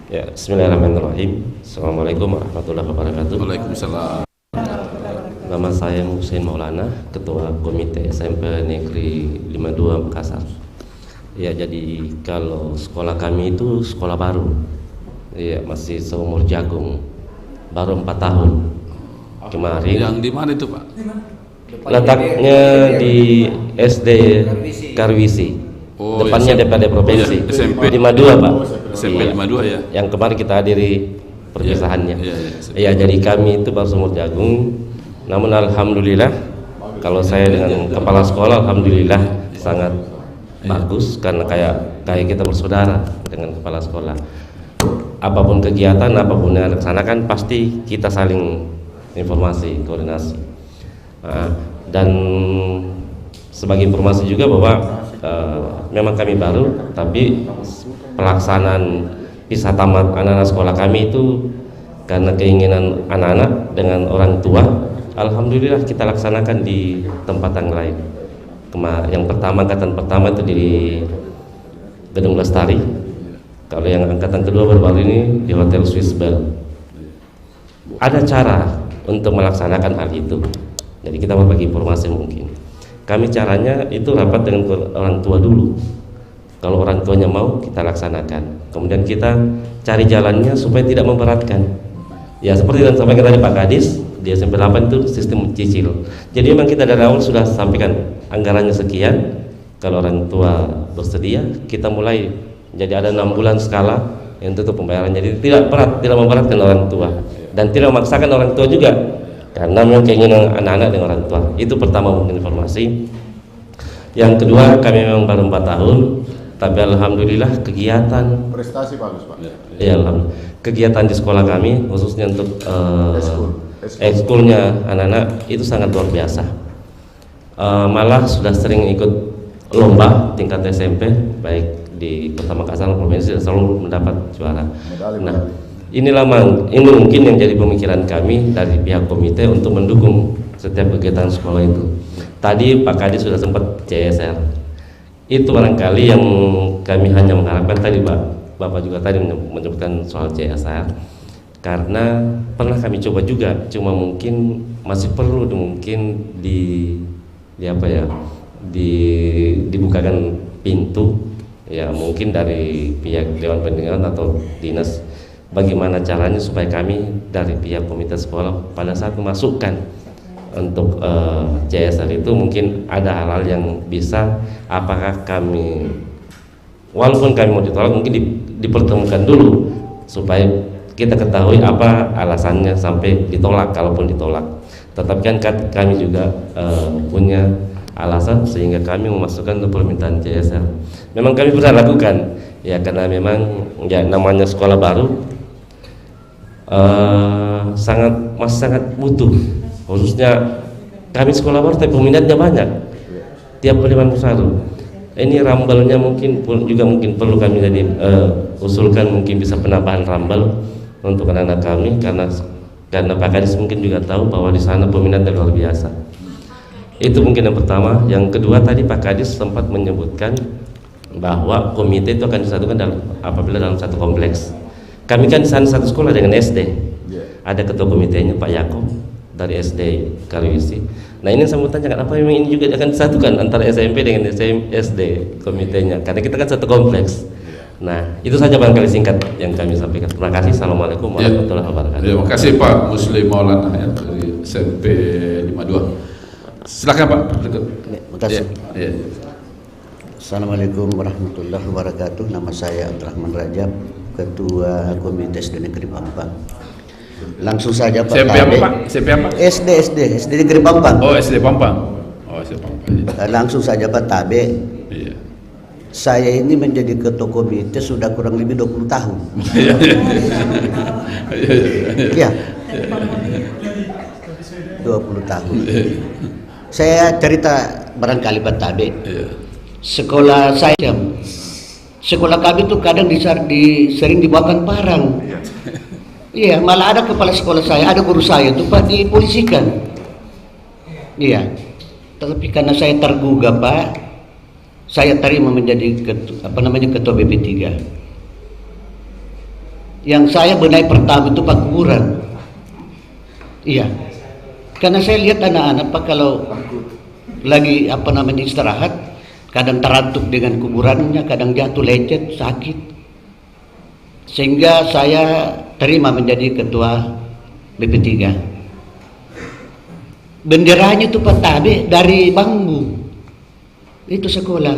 Ya, bismillahirrahmanirrahim. Assalamualaikum warahmatullahi wabarakatuh. Waalaikumsalam. Nama saya Husein Maulana, Ketua Komite SMP Negeri 52 Makassar. Ya, jadi kalau sekolah kami itu sekolah baru. Ya, masih seumur jagung. Baru 4 tahun. Kemarin. Yang di mana itu Pak? Letaknya di SD Karwisi. Oh, depannya ya, DPRD Provinsi. Ya, SMP 52 Pak. SMP 52 ya. Yang kemarin kita hadiri perpisahannya. Ya, jadi kami itu baru seumur jagung. Namun alhamdulillah, kalau saya dengan kepala sekolah alhamdulillah sangat bagus, karena kayak kita bersaudara dengan kepala sekolah. Apapun kegiatan, apapun yang dilaksanakan, pasti kita saling informasi, koordinasi. Dan sebagai informasi juga bahwa memang kami baru, tapi pelaksanaan bisa tamat anak-anak sekolah kami itu karena keinginan anak-anak dengan orang tua. Alhamdulillah kita laksanakan di tempat yang lain. Yang pertama, angkatan pertama itu di Gedung Lestari. Kalau yang angkatan kedua baru-baru ini di Hotel Swiss Bell. Ada cara untuk melaksanakan hal itu. Jadi kita berbagi informasi mungkin. Kami caranya itu rapat dengan orang tua dulu. Kalau orang tuanya mau, kita laksanakan. Kemudian kita cari jalannya supaya tidak memberatkan. Ya seperti yang disampaikan tadi Pak Kadis, di SMP 8 itu sistem cicil. Jadi memang kita dari awal sudah sampaikan anggarannya sekian. Kalau orang tua bersedia, kita mulai. Jadi ada 6 bulan skala untuk pembayaran. Jadi tidak berat, tidak memberatkan orang tua dan tidak memaksakan orang tua juga, karena memang keinginan anak-anak dengan orang tua. Itu pertama mungkin informasi. Yang kedua, kami memang baru 4 tahun, tapi alhamdulillah kegiatan Prestasi bagus Pak. ya, alhamdulillah. Kegiatan di sekolah kami khususnya untuk ekskulnya anak-anak itu sangat luar biasa. Malah sudah sering ikut lomba tingkat SMP, baik di Kota Makassar provinsi, selalu mendapat juara. Nah, ini mungkin yang jadi pemikiran kami dari pihak komite untuk mendukung setiap kegiatan sekolah itu. Tadi Pak Kadis sudah sempat CSR. Itu barangkali yang kami hanya mengharapkan tadi Bapak juga tadi menyebutkan soal CSR. Karena pernah kami coba juga, cuma mungkin masih perlu mungkin dibukakan pintu. Ya mungkin dari pihak Dewan Pendidikan atau dinas, bagaimana caranya supaya kami dari pihak komite sekolah pada saat memasukkan untuk CSR itu mungkin ada hal-hal yang bisa, apakah kami walaupun kami mau ditolak mungkin dipertemukan dulu supaya kita ketahui apa alasannya sampai ditolak, kalaupun ditolak. Tetapi kan kami juga punya alasan sehingga kami memasukkan permintaan CSR. Memang kami pernah lakukan ya, karena memang ya namanya sekolah baru masih sangat butuh, khususnya kami sekolah baru tapi peminatnya banyak tiap Pendidikan Musaru. Ini rambalnya mungkin perlu kami jadi usulkan, mungkin bisa penambahan rambal untuk anak-anak kami, karena Pak Kadis mungkin juga tahu bahwa di sana peminatnya luar biasa. Itu mungkin yang pertama. Yang kedua, tadi Pak Kadis sempat menyebutkan bahwa komite itu akan disatukan apabila dalam satu kompleks. Kami kan di sana satu sekolah dengan SD. Ada ketua komitenya Pak Yakob dari SD Kaliwisi. Nah ini saya mau tanya, kenapa memang ini juga akan disatukan antara SMP dengan SD komitenya? Karena kita kan satu kompleks. Nah itu saja barangkali singkat yang kami sampaikan. Terima kasih. Assalamualaikum warahmatullahi wabarakatuh. Terima kasih Pak Muslim Maulana ya, dari SMP 52. Silakan Pak. Terima kasih. Assalamualaikum warahmatullahi wabarakatuh. Nama saya Abdurrahman Rajab, Ketua Komite SD Negeri Pampang. Langsung saja Pak. SMP apa Pak? SMP apa? SD Negeri Pampang. Oh SD Pampang. Oh SD Pampang. Langsung saja Pak Tabe. Iya. Saya ini menjadi ketua komite sudah kurang lebih 20 tahun. Iya. 20 tahun. Saya cerita barangkali Pak Tabe. Sekolah saya, sekolah kami tuh kadang sering dibawakan parang. Iya, malah ada kepala sekolah saya, ada guru saya tuh Pak dipolisikan. Iya. Tapi karena saya tergugah Pak, saya terima menjadi ketua BP3. Yang saya benahi pertama itu Pak kuburan. Iya. Karena saya lihat anak-anak Pak kalau lagi istirahat, kadang terantuk dengan kuburannya, kadang jatuh lecet, sakit. Sehingga saya terima menjadi ketua BP3. Benderanya itu Pak Tabe dari bambu. Itu sekolah.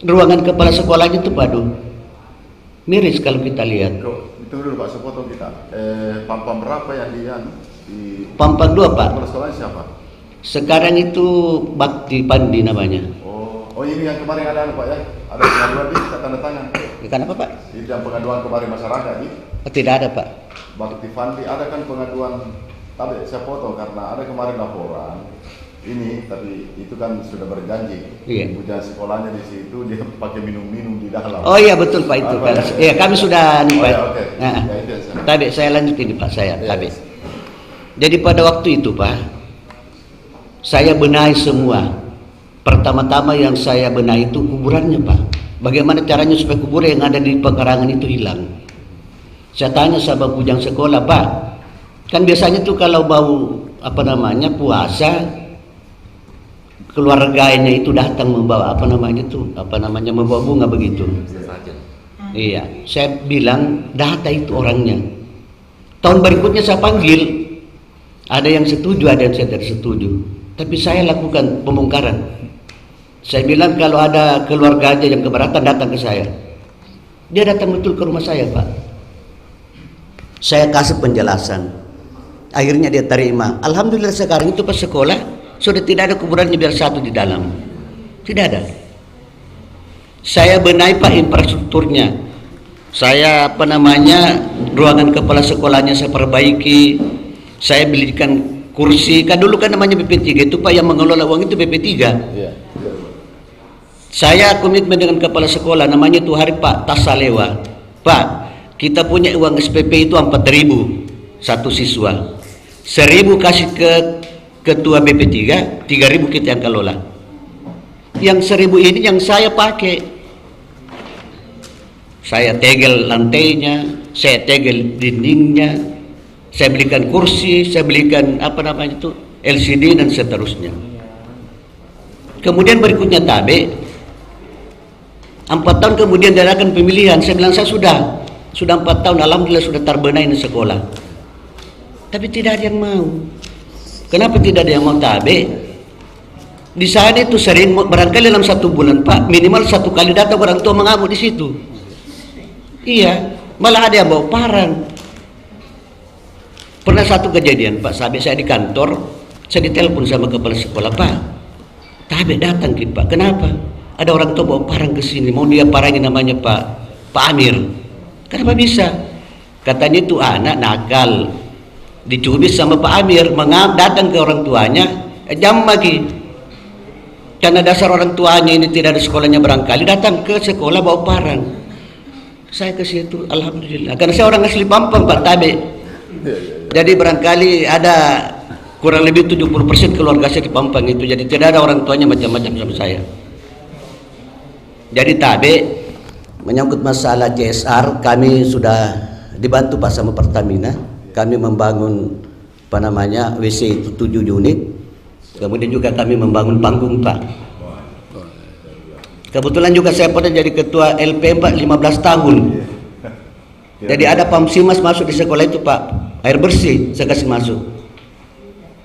Ruangan kepala sekolahnya itu padu. Miris kalau kita lihat. Itu dulu Pak, sepotong kita. Pampang berapa yang di Pampang 2 Pak. Kepala sekolahnya siapa? Sekarang itu Bakti Pandi namanya. Oh ini yang kemarin ada Pak ya? Ada pengaduan di tanda tangan. Ikan apa Pak? Ini yang pengaduan kemarin masyarakat ini. Tidak ada Pak. Bakti Pandi ada kan pengaduan. Tadi saya foto karena ada kemarin laporan ini, tapi itu kan sudah berjanji. Iya. Ujian sekolahnya di situ dia pakai minum-minum di dalam. Oh iya betul Pak itu. Ya kami sudah nih Pak. Oke. Nah, Ya, itu yang saya- Tabe saya lanjutin nih Pak saya. Iya. Tabe. Jadi pada waktu itu Pak, saya benahi semua. Pertama-tama yang saya benahi itu kuburannya Pak. Bagaimana caranya supaya kuburan yang ada di pekarangan itu hilang? Saya tanya sama bujang sekolah, Pak, kan biasanya tuh kalau bau puasa, keluarganya itu datang membawa membawa bunga begitu. Iya, saya bilang data itu orangnya. Tahun berikutnya saya panggil, ada yang setuju, ada yang tidak setuju. Tapi saya lakukan pembongkaran. Saya bilang kalau ada keluarganya yang keberatan datang ke saya. Dia datang betul ke rumah saya Pak. Saya kasih penjelasan. Akhirnya dia terima. Alhamdulillah sekarang itu pas sekolah sudah tidak ada kuburannya biar satu di dalam. Tidak ada. Saya benahi Pak infrastrukturnya. Saya ruangan kepala sekolahnya saya perbaiki. Saya belikan kursi. Kan dulu kan namanya BP3 itu Pak yang mengelola uang itu BP3. Iya. Saya komitmen dengan kepala sekolah namanya itu hari Pak Tasalewa. Pak, kita punya uang SPP itu 4.000 satu siswa. 1.000 kasih ke ketua BP3, 3.000 kita yang kelola. Yang 1.000 ini yang saya pakai. Saya tegel lantainya, saya tegel dindingnya, saya belikan kursi, saya belikan LCD dan seterusnya. Kemudian berikutnya Tabe, 4 tahun kemudian diadakan pemilihan. Saya bilang saya sudah 4 tahun, alhamdulillah sudah terbenahi di sekolah. Tapi tidak ada yang mau. Kenapa tidak ada yang mau Tabe? Di sana itu sering barangkali dalam 1 bulan Pak, minimal 1 kali datang orang tua mengamuk di situ. Iya, malah ada yang bawa parang. Pernah satu kejadian Pak, sampai saya di kantor, saya ditelepon sama kepala sekolah, Pak, Tabe datang gitu Pak, kenapa? Ada orang tua bawa parang ke sini, mau dia parangin namanya Pak Amir. Kenapa bisa? Katanya itu anak nakal, dicubis sama Pak Amir, datang ke orang tuanya, jam lagi. Karena dasar orang tuanya ini tidak ada sekolahnya barangkali, datang ke sekolah bawa parang. Saya ke situ, alhamdulillah. Karena saya orang asli Pampang Pak Tabe. Jadi barangkali ada kurang lebih 70% keluarga saya di Pampang itu. Jadi tidak ada orang tuanya macam-macam sama saya. Jadi Tabe, menyangkut masalah CSR, kami sudah dibantu Pak sama Pertamina. Kami membangun WC itu 7 unit. Kemudian juga kami membangun panggung Pak. Kebetulan juga saya pernah jadi ketua LP 15 tahun. Jadi ada Pamsimas masuk di sekolah itu Pak, air bersih saya kasih masuk.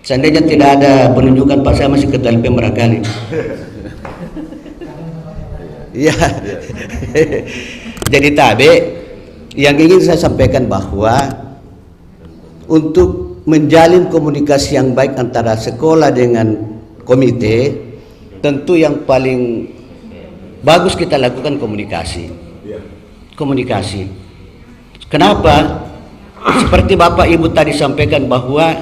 Seandainya tidak ada penunjukan Pak, saya masih ketua LP barangkali. Iya. Jadi Tabe, yang ingin saya sampaikan bahwa untuk menjalin komunikasi yang baik antara sekolah dengan komite, tentu yang paling bagus kita lakukan komunikasi. Komunikasi. Kenapa? Seperti Bapak Ibu tadi sampaikan bahwa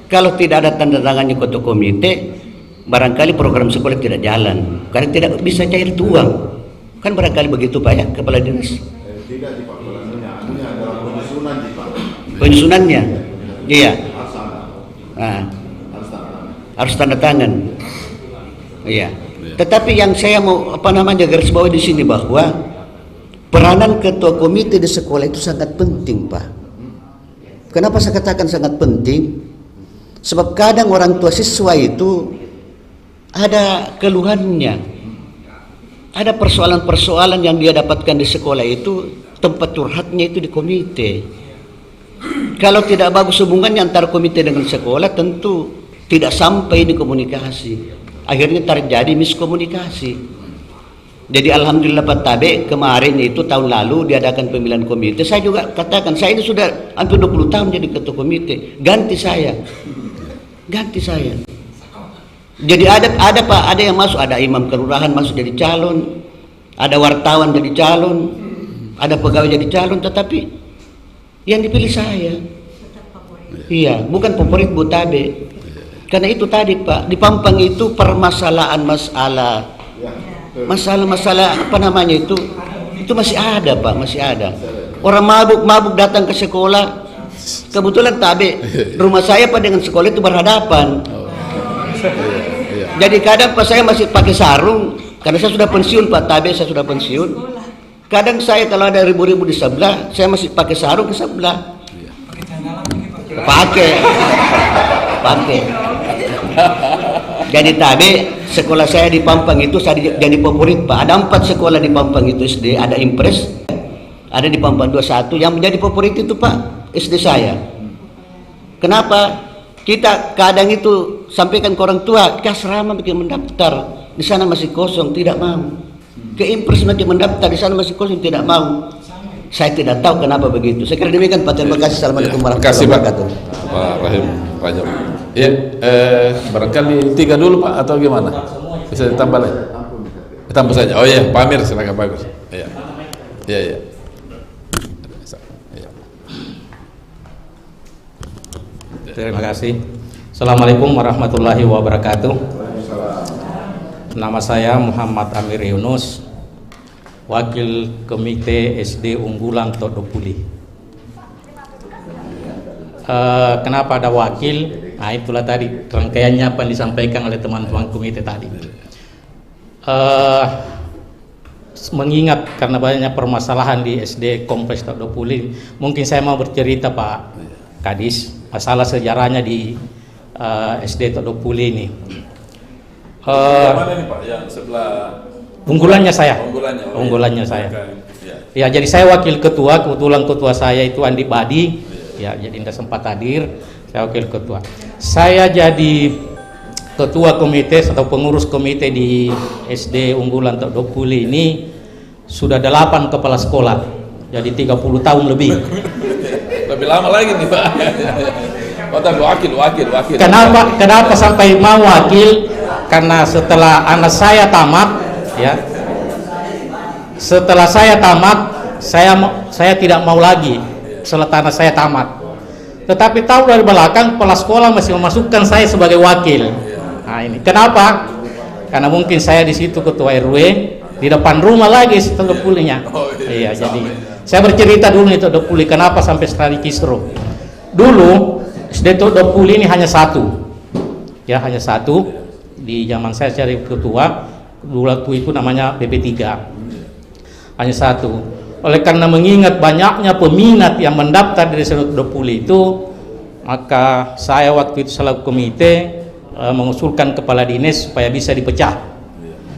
kalau tidak ada tanda tangannya ketua komite, barangkali program sekolah tidak jalan. Karena tidak bisa cair uang. Kan barangkali begitu Pak ya, Kepala Dinas. Tidak Pak, ini adalah penyusunan Pak. Penyusunannya. Iya. Harus tanda tangan. Iya. Tetapi yang saya mau garis bawahi di sini bahwa peranan ketua komite di sekolah itu sangat penting Pak. Kenapa saya katakan sangat penting? Sebab kadang orang tua siswa itu ada keluhannya, ada persoalan-persoalan yang dia dapatkan di sekolah itu, tempat curhatnya itu di komite. Kalau tidak bagus hubungannya antara komite dengan sekolah, tentu tidak sampai di komunikasi. Akhirnya terjadi miskomunikasi. Jadi alhamdulillah Pak Tabe, kemarin itu tahun lalu diadakan pemilihan komite. Saya juga katakan, saya ini sudah hampir 20 tahun jadi ketua komite. Ganti saya. Jadi ada Pak, ada yang masuk, ada imam kelurahan masuk jadi calon, ada wartawan jadi calon, ada pegawai jadi calon, tetapi yang dipilih saya. Iya, bukan favorit Bu Tabe. Karena itu tadi Pak, di Pampang itu permasalahan masalah apa namanya itu masih ada Pak, masih ada. Orang mabuk datang ke sekolah. Kebetulan Tabe, rumah saya Pak dengan sekolah itu berhadapan. Jadi kadang Pak saya masih pakai sarung karena saya sudah pensiun Pak Tabe, saya sudah pensiun. Kadang saya kalau ada ribu-ribu di sebelah, saya masih pakai sarung ke sebelah. Pakai. Jadi Tabe, sekolah saya di Pampang itu saya jadi favorit Pak. Ada 4 sekolah di Pampang itu SD, ada Impres, ada di Pampang 21. Yang menjadi favorit itu Pak, SD saya. Kenapa? Kita kadang itu sampaikan ke orang tua, ke asrama bikin mendaftar, di sana masih kosong, tidak mau. Ke Impres nanti mendaftar, di sana masih kosong, tidak mau. Saya tidak tahu kenapa begitu. Saya kira demikian Pak. Terima kasih. Assalamualaikum warahmatullahi wabarakatuh. Pak Rahim Rajab. Ya, barangkali 3 dulu Pak atau gimana? Bisa ditambah lagi? Ditambah saja. Oh iya, Pak Amir silakan Pak Amir. Iya. Iya. Terima kasih. Assalamualaikum warahmatullahi wabarakatuh. Nama saya Muhammad Amir Yunus, Wakil Komite SD Unggulan Todopuli. Kenapa ada wakil? Nah itulah tadi rangkaiannya apa yang disampaikan oleh teman-teman komite tadi. Mengingat karena banyaknya permasalahan di SD Kompleks Todopuli, mungkin saya mau bercerita Pak Kadis masalah sejarahnya di SD Todopuli ini. Mana nih Pak? Yang sebelah Unggulannya saya. Unggulannya saya. Ya, jadi saya wakil ketua, kebetulan ketua saya itu Andi Badi. Ya, jadi tidak sempat hadir. Saya wakil ketua. Saya jadi ketua komite atau pengurus komite di SD Unggulan Todopuli ini sudah 8 kepala sekolah. Jadi 30 tahun lebih. Lebih lama lagi nih Pak. Oh, tapi wakil. Kenapa sampai mau wakil? Karena setelah anak saya tamat, ya. Setelah saya tamat, saya tidak mau lagi setelah anak saya tamat. Tetapi tahu dari belakang kepala sekolah masih memasukkan saya sebagai wakil. Nah ini kenapa? Karena mungkin saya di situ ketua RW, di depan rumah lagi setelah pulinya. Iya, jadi saya bercerita dulu itu Todopuli kenapa sampai setelah Kisro. Dulu SD Todopuli ini hanya satu, ya hanya satu. Di zaman saya cari ketua, dulu waktu itu namanya BP3, hanya satu. Oleh karena mengingat banyaknya peminat yang mendaftar dari SD Todopuli itu, maka saya waktu itu selaku komite mengusulkan kepala dinas supaya bisa dipecah,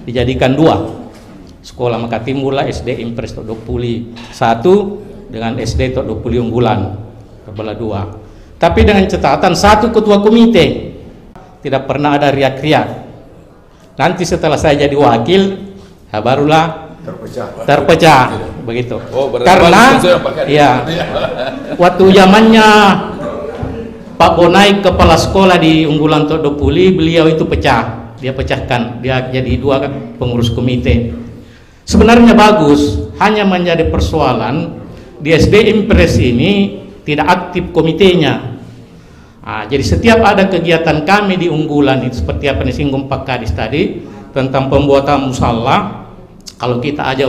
dijadikan 2 sekolah, maka timbullah SD Impres Todopuli 1 dengan SD Todopuli Unggulan, terbelah 2. Tapi dengan catatan 1 ketua komite, tidak pernah ada riak-riak. Nanti setelah saya jadi wakil, barulah terpecah begitu. Karena ya waktu zamannya Pak Bonai kepala sekolah di Unggulan Todopuli, beliau itu pecah. Dia pecahkan, dia jadi 2 pengurus komite. Sebenarnya bagus, hanya menjadi persoalan di SD Impres ini tidak aktif komitenya. Jadi setiap ada kegiatan kami di Unggulan itu seperti apa yang disinggung Pak Kadis tadi tentang pembuatan musala, kalau kita aja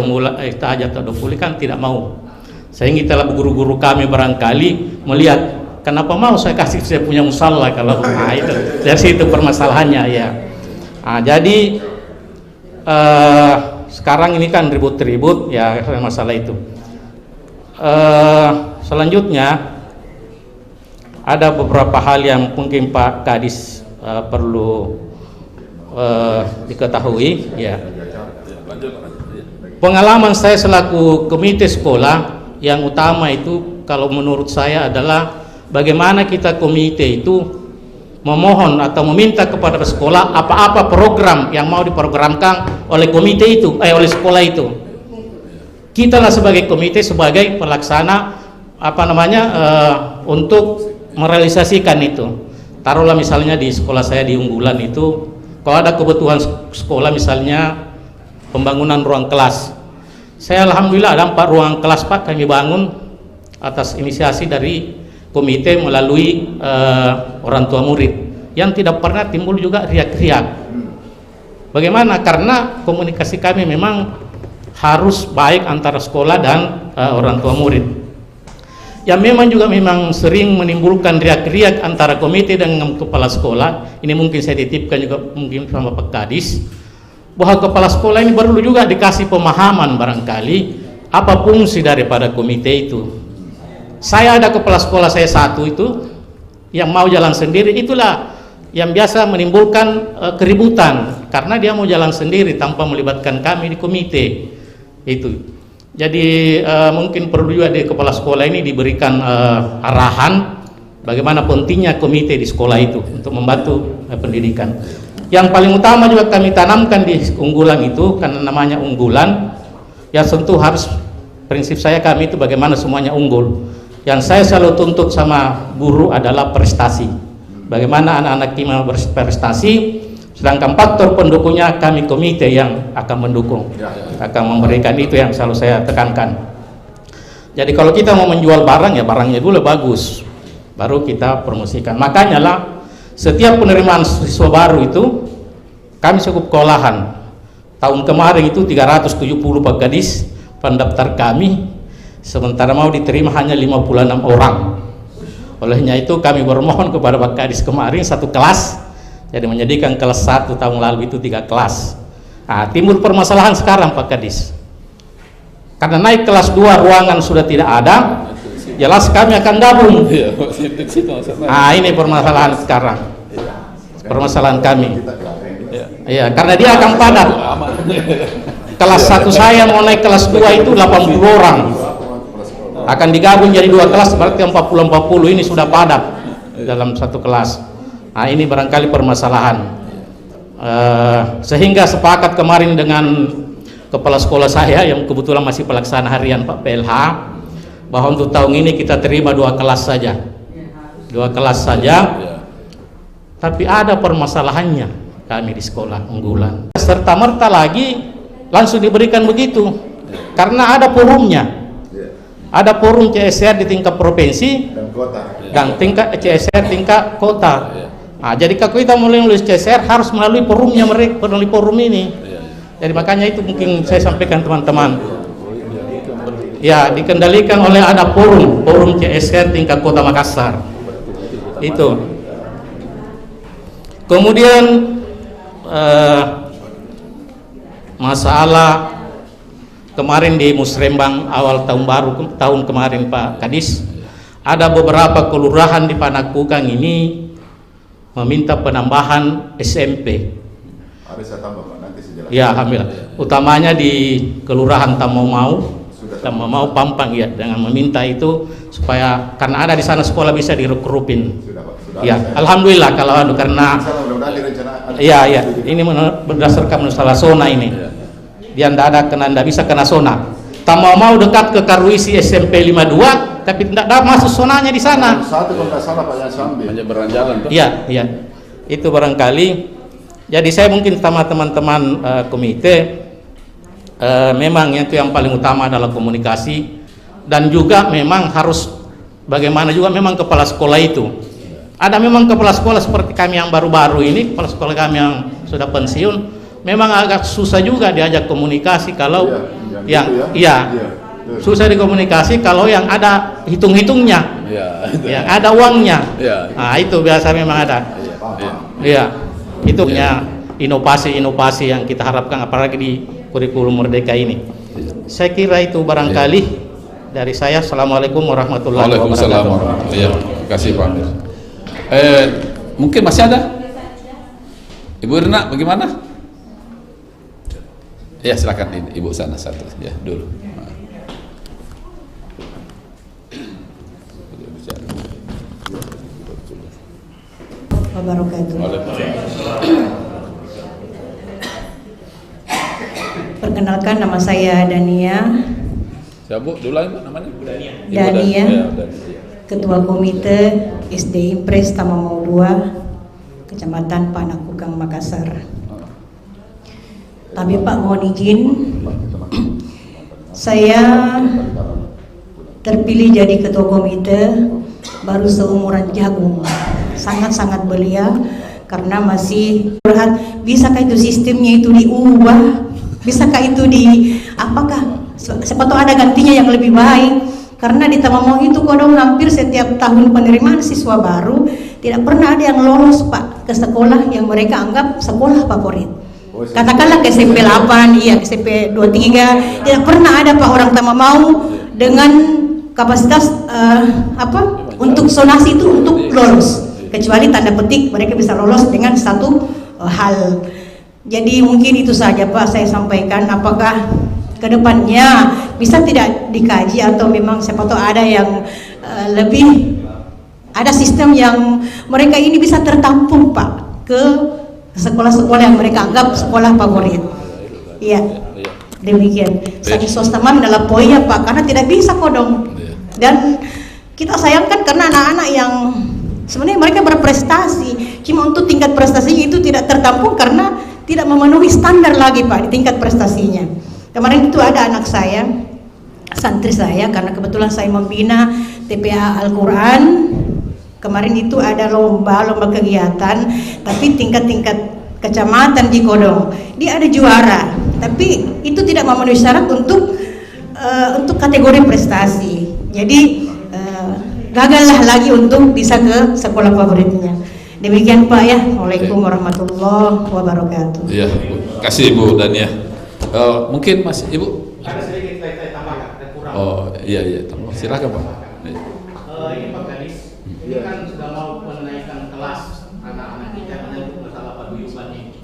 Todopuli kan tidak mau. Sehingga kita guru-guru kami barangkali melihat kenapa mau saya kasih saya punya musala kalau itu dari situ permasalahannya ya. Jadi sekarang ini kan ribut-ribut ya masalah itu. Selanjutnya ada beberapa hal yang mungkin Pak Kadis perlu diketahui ya. Pengalaman saya selaku komite sekolah yang utama itu kalau menurut saya adalah bagaimana kita komite itu memohon atau meminta kepada sekolah apa-apa program yang mau diprogramkan oleh komite itu, oleh sekolah itu. Kita lah sebagai komite sebagai pelaksana untuk merealisasikan itu. Taruhlah misalnya di sekolah saya di Unggulan itu, kalau ada kebutuhan sekolah misalnya pembangunan ruang kelas, saya alhamdulillah ada 4 ruang kelas Pak kami bangun atas inisiasi dari komite melalui orang tua murid. yang tidak pernah timbul juga riak-riak. Bagaimana? Karena komunikasi kami memang harus baik antara sekolah dan orang tua murid. Yang memang sering menimbulkan riak-riak antara komite dengan kepala sekolah. Ini mungkin saya titipkan juga mungkin sama Pak Kadis, bahwa kepala sekolah ini perlu juga dikasih pemahaman barangkali apa fungsi daripada komite itu. Saya ada kepala sekolah saya satu itu yang mau jalan sendiri, itulah yang biasa menimbulkan keributan karena dia mau jalan sendiri tanpa melibatkan kami di komite itu. Jadi mungkin perlu juga di kepala sekolah ini diberikan arahan bagaimana pentingnya komite di sekolah itu untuk membantu pendidikan. Yang paling utama juga kami tanamkan di unggulan itu, karena namanya unggulan, ya tentu harus prinsip saya kami itu bagaimana semuanya unggul. Yang saya selalu tuntut sama guru adalah prestasi. Bagaimana anak-anak kita berprestasi, sedangkan faktor pendukungnya kami komite yang akan mendukung, akan memberikan, itu yang selalu saya tekankan. Jadi kalau kita mau menjual barang, ya barangnya dulu bagus, baru kita promosikan. Makanya lah setiap penerimaan siswa baru itu kami cukup kewalahan. Tahun kemarin itu 370 Pak Kadis pendaftar kami, sementara mau diterima hanya 56 orang. Olehnya itu kami bermohon kepada Pak Kadis kemarin satu kelas, jadi menjadikan kelas 1 tahun lalu itu 3 kelas. Nah, timbul permasalahan sekarang Pak Kadis, karena naik kelas 2 ruangan sudah tidak ada, jelas kami akan gabung. Nah, ini permasalahan sekarang, permasalahan kami. Iya, karena dia akan padat. Kelas 1 saya mau naik kelas 2 itu 80 orang, akan digabung jadi 2 kelas, berarti 40-40 ini sudah padat dalam satu kelas. Nah, ini barangkali permasalahan. Sehingga sepakat kemarin dengan kepala sekolah saya yang kebetulan masih pelaksana harian Pak PLH, bahwa untuk tahun ini kita terima 2 kelas saja, 2 kelas saja. Tapi ada permasalahannya kami di sekolah unggulan. Serta merta lagi langsung diberikan begitu, karena ada forumnya. Ada forum CSR di tingkat provinsi dan tingkat CSR tingkat kota. Nah, jadi kalau kita mulai nulis CSR harus melalui forumnya mereka, melalui forum ini. Jadi makanya itu mungkin saya sampaikan teman-teman. Ya, dikendalikan oleh ada forum CSR tingkat Kota Makassar. Itu. Kemudian masalah kemarin di Musrembang awal tahun baru tahun kemarin Pak Kadis, ada beberapa kelurahan di Panakukang ini meminta penambahan SMP. Bisa tambah Pak, nanti saya jelaskan. Ya, alhamdulillah. Utamanya di Kelurahan Tamomau Pampang ya, dengan meminta itu supaya karena ada di sana sekolah bisa direkrupin. Ya, alhamdulillah kalau karena ya ini berdasarkan masalah zona ini. Dia tidak bisa kena zona. Tamomau dekat ke Karuisi SMP 52, tapi tidak ada masuk zonanya di sana. Satu kalau tidak salah Pak Yasambi. Hanya berjalan. Iya. Itu barangkali. Jadi saya mungkin sama teman-teman komite, memang itu yang paling utama adalah komunikasi, dan juga memang harus bagaimana juga memang kepala sekolah itu. Ada memang kepala sekolah seperti kami yang baru-baru ini, kepala sekolah kami yang sudah pensiun, memang agak susah juga diajak komunikasi kalau susah dikomunikasi kalau yang ada hitung-hitungnya, yang ada uangnya. Nah, itu biasa memang ada. Itu punya inovasi-inovasi yang kita harapkan apalagi di kurikulum Merdeka ini. Saya kira itu barangkali dari saya. Assalamualaikum warahmatullahi wabarakatuh. Waalaikumsalam warahmatullahi wabarakatuh. Terima kasih Pak Amir. Mungkin masih ada Ibu Irna, bagaimana? Ya, silakan Ibu sana satu ya dulu. Wabarakatuh. Perkenalkan, nama saya Dania. Siapa dulu namanya? Dania. Ketua Komite SD Impres Tamomau 2, Kecamatan Panakukang, Makassar. Tapi Pak, mohon izin, saya terpilih jadi ketua komite baru seumuran Jagung, sangat-sangat belia. karena masih berat. Bisakah itu sistemnya itu diubah? Bisakah itu apakah siapa tahu ada gantinya yang lebih baik? Karena di Tamamau itu kodong hampir setiap tahun penerimaan siswa baru tidak pernah ada yang lolos Pak ke sekolah yang mereka anggap sekolah favorit. Katakanlah ke SMP 8, iya ke SMP 23, tidak pernah ada Pak orang Tamamau dengan kapasitas untuk zonasi itu untuk lolos, kecuali tanda petik mereka bisa lolos dengan satu hal. Jadi mungkin itu saja Pak saya sampaikan. Apakah kedepannya bisa tidak dikaji atau memang siapa tahu ada yang lebih ada sistem yang mereka ini bisa tertampung Pak ke sekolah-sekolah yang mereka anggap sekolah favorit. Iya, demikian. Saya swasta adalah poin ya Pak, karena tidak bisa kodong. Dan kita sayangkan karena anak-anak yang sebenarnya mereka berprestasi, cuma untuk tingkat prestasinya itu tidak tertampung karena tidak memenuhi standar lagi Pak di tingkat prestasinya. Kemarin itu ada anak saya, santri saya, karena kebetulan saya membina TPA Al-Quran. Kemarin itu ada lomba kegiatan, tapi tingkat-tingkat kecamatan di Kodong. Dia ada juara, tapi itu tidak memenuhi syarat untuk kategori prestasi. Jadi gagallah lagi untuk bisa ke sekolah favoritnya. Demikian Pak ya. Waalaikumsalam warahmatullahi wabarakatuh. Iya, kasih Ibu Dania. Mungkin Mas Ibu ada sedikit saya tambahkan, ada kurang. Oh iya tambah. Silakan Pak. Ini Pak Kadis, ini kan sudah mau menaikkan kelas anak-anak kita menyangkut masalah paguyuban ini.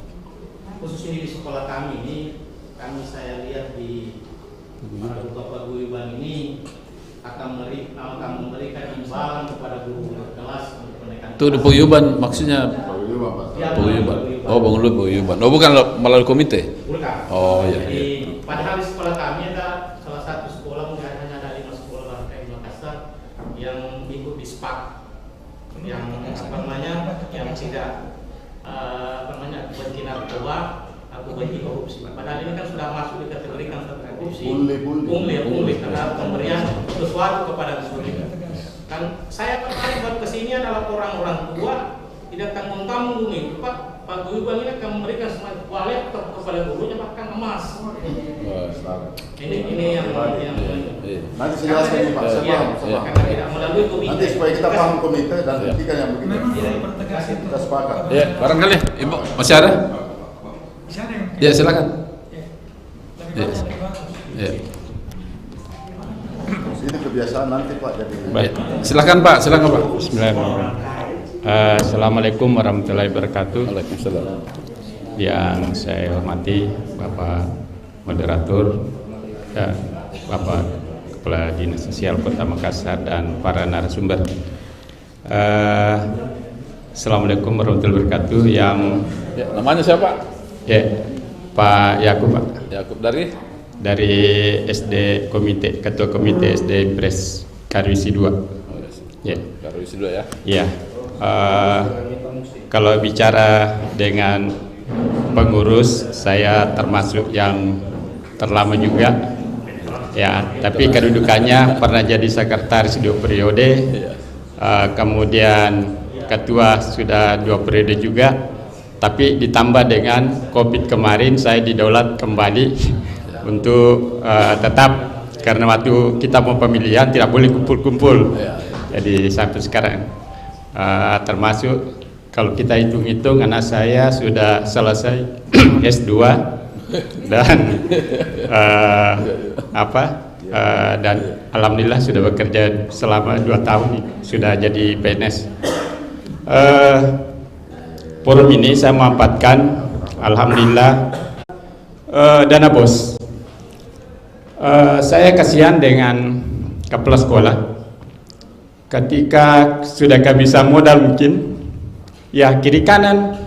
Khusus ini di sekolah kami ini, saya lihat di duta paguyuban ini akan memberikan imbalan kepada guru kelas untuk menaikkan. Itu paguyuban maksudnya paguyuban. Oh, paguyuban. Oh, bukan melalui komite. Bukan. Oh iya. Jadi padahal di sekolah kami ada salah satu sekolah, mungkin hanya ada 5 sekolah di Makassar yang ikut di SPAK, yang yang tidak benci narkoba atau benci korupsi. Padahal ini kan sudah masuk dikategorikan sebagai korupsi. Pungli karena pemberian sesuatu kepada seseorang. Kan saya tertarik buat kesini adalah orang-orang tua tidak tanggung-tanggung itu Pak. Paguyuban ini akan memberikan semua laptop kepada gurunya, bahkan emas. Ini yang nanti saya jelaskan ini Pak. Karena tidak melalui komite. Nanti supaya kita paham komite dan hentikan yang begini. Kita sepakat. Ya, barangkali Ibu masih ada? Ya, silakan. Ya. Ini kebiasaan nanti Pak jadi. Baik, silakan Pak. Bismillahirrahmanirrahim. Assalamualaikum warahmatullahi wabarakatuh. Waalaikumsalam. Yang saya hormati Bapak Moderator dan Bapak Kepala Dinas Sosial Kota Makassar dan para narasumber. Assalamualaikum warahmatullahi wabarakatuh. Yang namanya siapa? Ya, Pak Yakub Pak. Yakub dari SD Komite, Ketua Komite SD Impres Karwisi 2. Ya. Karwisi 2 ya. Iya. Kalau bicara dengan pengurus, saya termasuk yang terlama juga ya, tapi kedudukannya pernah jadi sekretaris 2 periode, kemudian ketua sudah 2 periode juga, tapi ditambah dengan COVID kemarin saya didaulat kembali untuk tetap, karena waktu kita mau pemilihan tidak boleh kumpul-kumpul, jadi sampai sekarang termasuk kalau kita hitung-hitung anak saya sudah selesai S2 dan dan alhamdulillah sudah bekerja selama 2 tahun sudah jadi PNS. Forum ini saya memanfaatkan alhamdulillah dana bos. Saya kasihan dengan kepala sekolah. Ketika sudah kehabisan modal mungkin, ya kiri kanan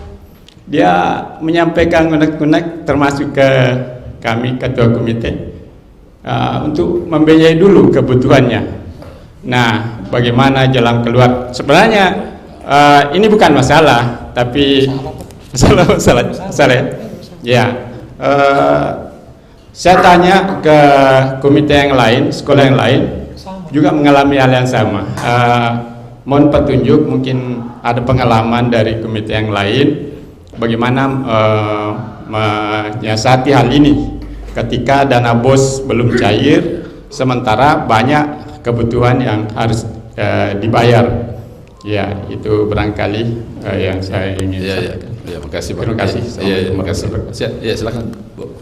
dia menyampaikan unek-unek termasuk ke kami ketua komite untuk membiayai dulu kebutuhannya. Nah, bagaimana jalan keluar? Sebenarnya ini bukan masalah, tapi masalah ya. Saya tanya ke komite yang lain, sekolah yang lain juga mengalami hal yang sama. mohon petunjuk, mungkin ada pengalaman dari komite yang lain bagaimana menyiasati hal ini ketika dana BOS belum cair, sementara banyak kebutuhan yang harus dibayar. Ya, itu barangkali yang saya ingin sampaikan. Ya, makasih Pak. Terima kasih. Iya, terima kasih. Ya, silakan, Bu.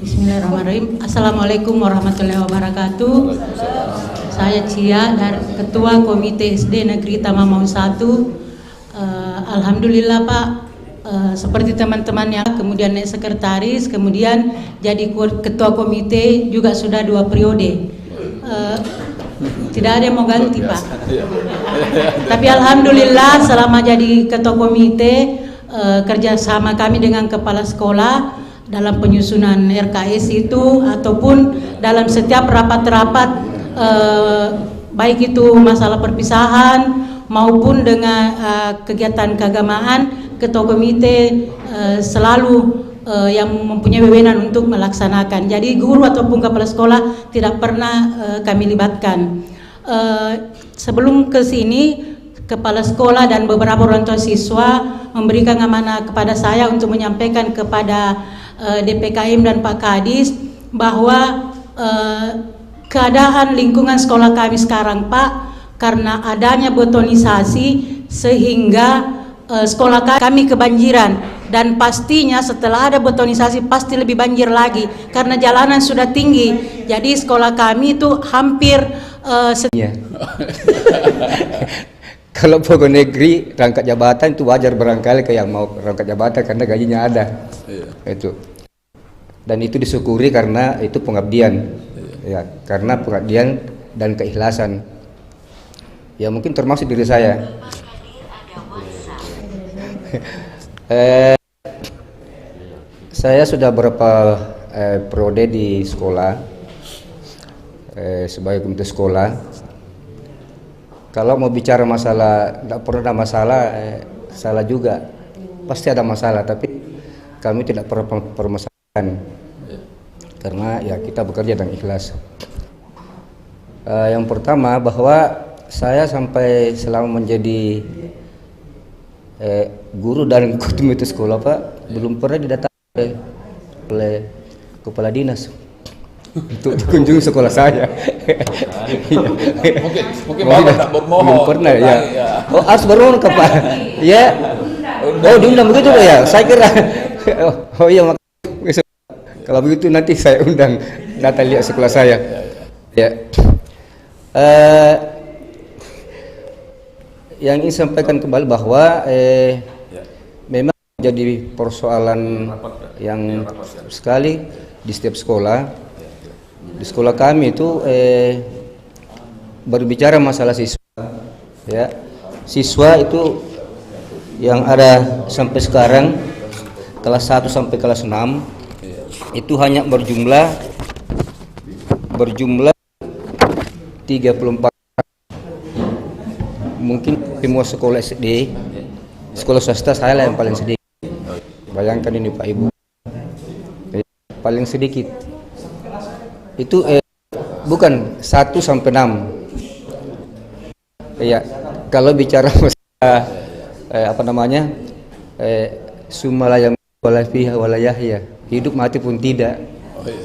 Bismillahirrahmanirrahim. Assalamualaikum warahmatullahi wabarakatuh. Saya Cia, dari Ketua Komite SD Negeri Tamamau 1. Alhamdulillah Pak, seperti teman-teman yang kemudian sekretaris, kemudian jadi ketua komite juga sudah 2 periode. Tidak ada yang mau ganti Pak. Tapi alhamdulillah selama jadi ketua komite, kerjasama kami dengan kepala sekolah dalam penyusunan RKS itu ataupun dalam setiap rapat-rapat, baik itu masalah perpisahan maupun dengan kegiatan keagamaan, ketua komite selalu yang mempunyai wewenang untuk melaksanakan. Jadi guru ataupun kepala sekolah tidak pernah kami libatkan. Sebelum ke sini, kepala sekolah dan beberapa orang tua siswa memberikan amanah kepada saya untuk menyampaikan kepada DPKM dan Pak Kadis bahwa keadaan lingkungan sekolah kami sekarang Pak, karena adanya betonisasi sehingga sekolah kami kebanjiran, dan pastinya setelah ada betonisasi pasti lebih banjir lagi karena jalanan sudah tinggi. Jadi sekolah kami itu hampir kalau pegawai negeri rangkap jabatan itu wajar barangkali kayak mau rangkap jabatan karena gajinya ada. Itu. Dan itu disyukuri karena itu pengabdian. Ya, karena pengabdian dan keikhlasan. Ya mungkin termasuk diri saya. Saya sudah berapa periode di sekolah sebagai komite sekolah. Kalau mau bicara masalah, tidak pernah ada masalah, salah juga, pasti ada masalah. Tapi kami tidak pernah permasalahan karena ya kita bekerja dengan ikhlas. Yang pertama bahwa saya sampai selama menjadi guru dan komite sekolah Pak, belum pernah didatangi oleh kepala dinas untuk kunjungi sekolah saya. Mungkin Bapak tak bermohon. Belum pernah ya. Oh harus bermohon ke Pak. Ya. Oh diundang begitu Pak ya. Saya kira. Oh iya makasih. Kalau begitu nanti saya undang datang lihat sekolah saya. Ya. Yang ingin sampaikan kembali bahwa memang jadi persoalan yang sekali di setiap sekolah. Di sekolah kami itu berbicara masalah siswa, ya siswa itu yang ada sampai sekarang kelas 1 sampai kelas 6 itu hanya berjumlah 34. Mungkin semua sekolah SD, sekolah swasta saya lah yang paling sedikit. Bayangkan ini Pak Ibu, paling sedikit itu bukan 1 sampai 6. Ya, kalau bicara masalah sumalayam walafiha walayahya, hidup mati pun tidak.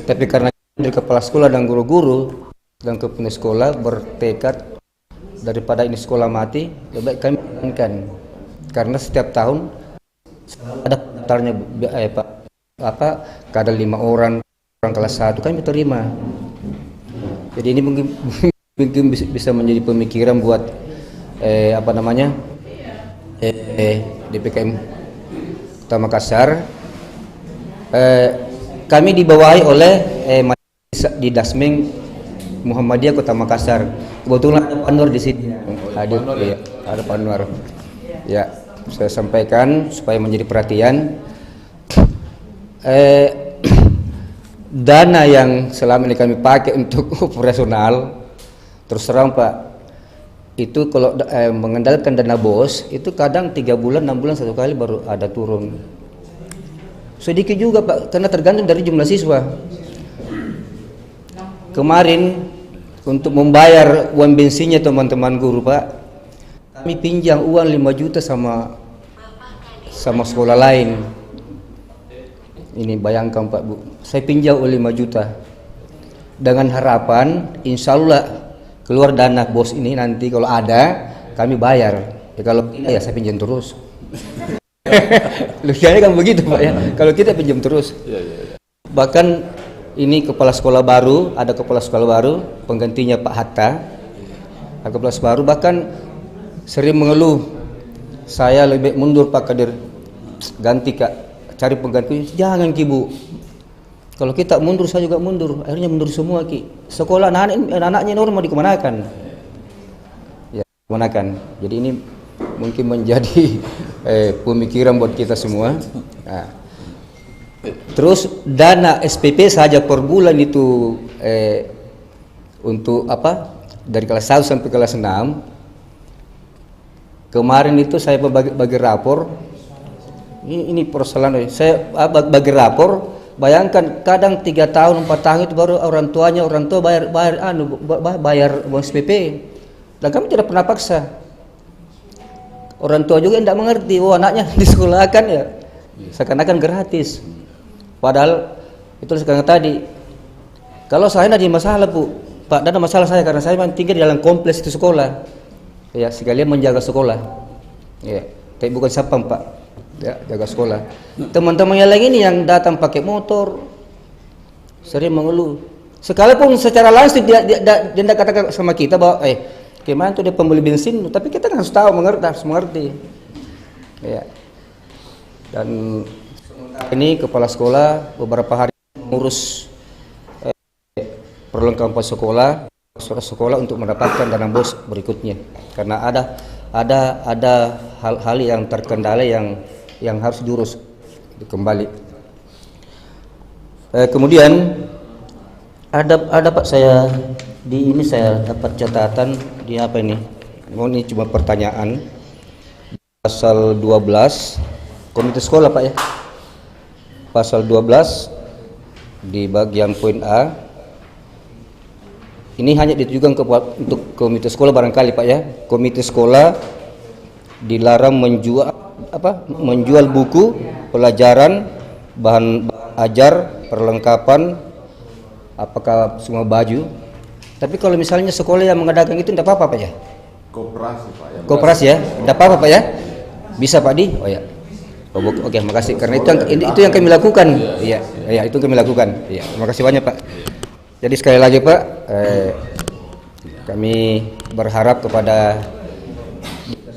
Tapi karena dari kepala sekolah dan guru-guru dan kepala sekolah bertekad daripada ini sekolah mati, lebih baik kami jalankan. Karena setiap tahun ada daftarnya kadang 5 orang kelas 1 kami terima. Jadi ini mungkin bisa menjadi pemikiran buat DPKM Kota Makassar. Kami dibawahi oleh di Dasmeng Muhammadiyah Kota Makassar. Kebetulan ada Pak Anwar di sini hadir. Ya, ada Pak Anwar. Ya, saya sampaikan supaya menjadi perhatian. Dana yang selama ini kami pakai untuk operasional, terus terang Pak, itu kalau mengandalkan dana BOS itu kadang 3 bulan 6 bulan satu kali baru ada turun. Sedikit juga Pak, karena tergantung dari jumlah siswa. Kemarin untuk membayar uang bensinnya teman-teman guru Pak, kami pinjam uang 5 juta sama sekolah lain. Ini bayangkan Pak Bu, saya pinjam 5 juta dengan harapan insya Allah keluar dana bos ini nanti kalau ada kami bayar. Ya kalau tidak ya saya pinjam terus. Logikanya kan begitu Pak ya. Kalau kita pinjam terus. Bahkan ini kepala sekolah baru, ada kepala sekolah baru, penggantinya Pak Hatta. Ada kepala sekolah baru bahkan sering mengeluh, saya lebih mundur Pak Kadir, ganti Kak, cari pengganti. Jangan Ki Bu, kalau kita mundur saya juga mundur, akhirnya mundur semua Ki. Sekolah anak-anaknya normal dikemanakan? Ya, kemanakan. Jadi ini mungkin menjadi pemikiran buat kita semua. Nah, terus dana SPP saja per bulan itu untuk apa? Dari kelas 1 sampai kelas 6. Kemarin itu saya bagi rapor. Ini persoalan saya bagi rapor. Bayangkan kadang 3 tahun 4 tahun itu baru orang tua bayar uang SPP. Dan kami tidak pernah paksa. Orang tua juga tidak mengerti, anaknya disekolahkan ya seakan-akan gratis. Padahal itu sekarang tadi, kalau saya tidak ada masalah Bu, Pak, tidak ada masalah saya karena saya memang tinggal di dalam kompleks itu sekolah. Ya, sekalian menjaga sekolah. Ya, tapi bukan sapam Pak. Ya, jaga sekolah. Teman-teman yang lain ini yang datang pakai motor sering mengeluh. Sekalipun secara langsung dia tidak katakan sama kita bahwa gimana tuh dia pembeli bensin, tapi kita harus tahu, harus mengerti. Ya. Dan ini kepala sekolah beberapa hari mengurus perlengkapan sekolah untuk mendapatkan dana bos berikutnya, karena ada hal-hal yang terkendala yang harus diurus kembali. Kemudian ada Pak, saya di ini saya dapat catatan di apa ini? Ini cuma pertanyaan. Pasal 12 komite sekolah Pak ya. Pasal 12 di bagian poin A. Ini hanya ditujukan untuk komite sekolah barangkali Pak ya. Komite sekolah dilarang menjual buku, pelajaran, bahan ajar, perlengkapan, apakah semua baju. Tapi kalau misalnya sekolah yang mengadakan itu tidak apa-apa Pak ya? Koperasi Pak ya. Koperasi ya? Tidak apa-apa Pak ya? Bisa Pak Di? Oh ya. Oke, makasih. Karena itu yang kami lakukan. Iya, itu yang kami lakukan. Iya, terima kasih banyak Pak. Jadi sekali lagi Pak, kami berharap kepada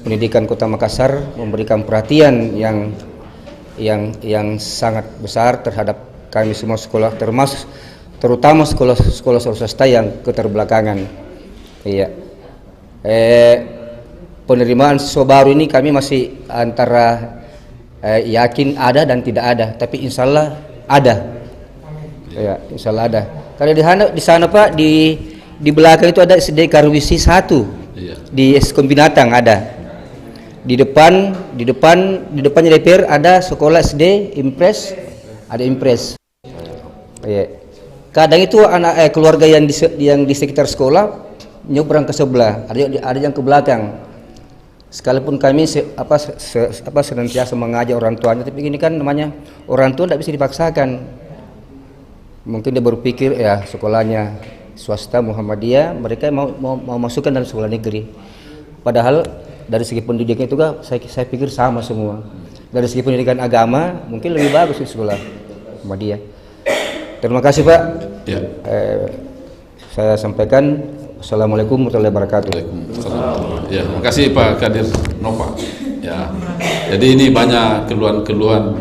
pendidikan Kota Makassar memberikan perhatian yang sangat besar terhadap kami semua sekolah, terutama sekolah swasta yang keterbelakangan. Iya. Penerimaan siswa baru ini kami masih antara yakin ada dan tidak ada, tapi insya Allah ada. Ya, insya Allah ada. Kalau di sana Pak, di belakang itu ada SD Karwisi 1, di Eskom Binatang ada. Di depannya DPR ada sekolah SD Impres, ada Impres. Ya. Kadang itu anak keluarga yang di sekitar sekolah nyebrang ke sebelah, ada yang ke belakang. Sekalipun kami senantiasa mengajak orang tuanya, tapi ini kan namanya orang tua tidak bisa dipaksakan. Mungkin dia berpikir ya sekolahnya swasta Muhammadiyah, mereka mau masukkan dalam sekolah negeri. Padahal dari segi pendidikan itu kan saya pikir sama semua. Dari segi pendidikan agama mungkin lebih bagus di sekolah Muhammadiyah. Terima kasih Pak. Ya. Saya sampaikan. Assalamualaikum warahmatullahi wabarakatuh. Ya, terima kasih Pak Kadir Nova. Ya, jadi ini banyak keluhan-keluhan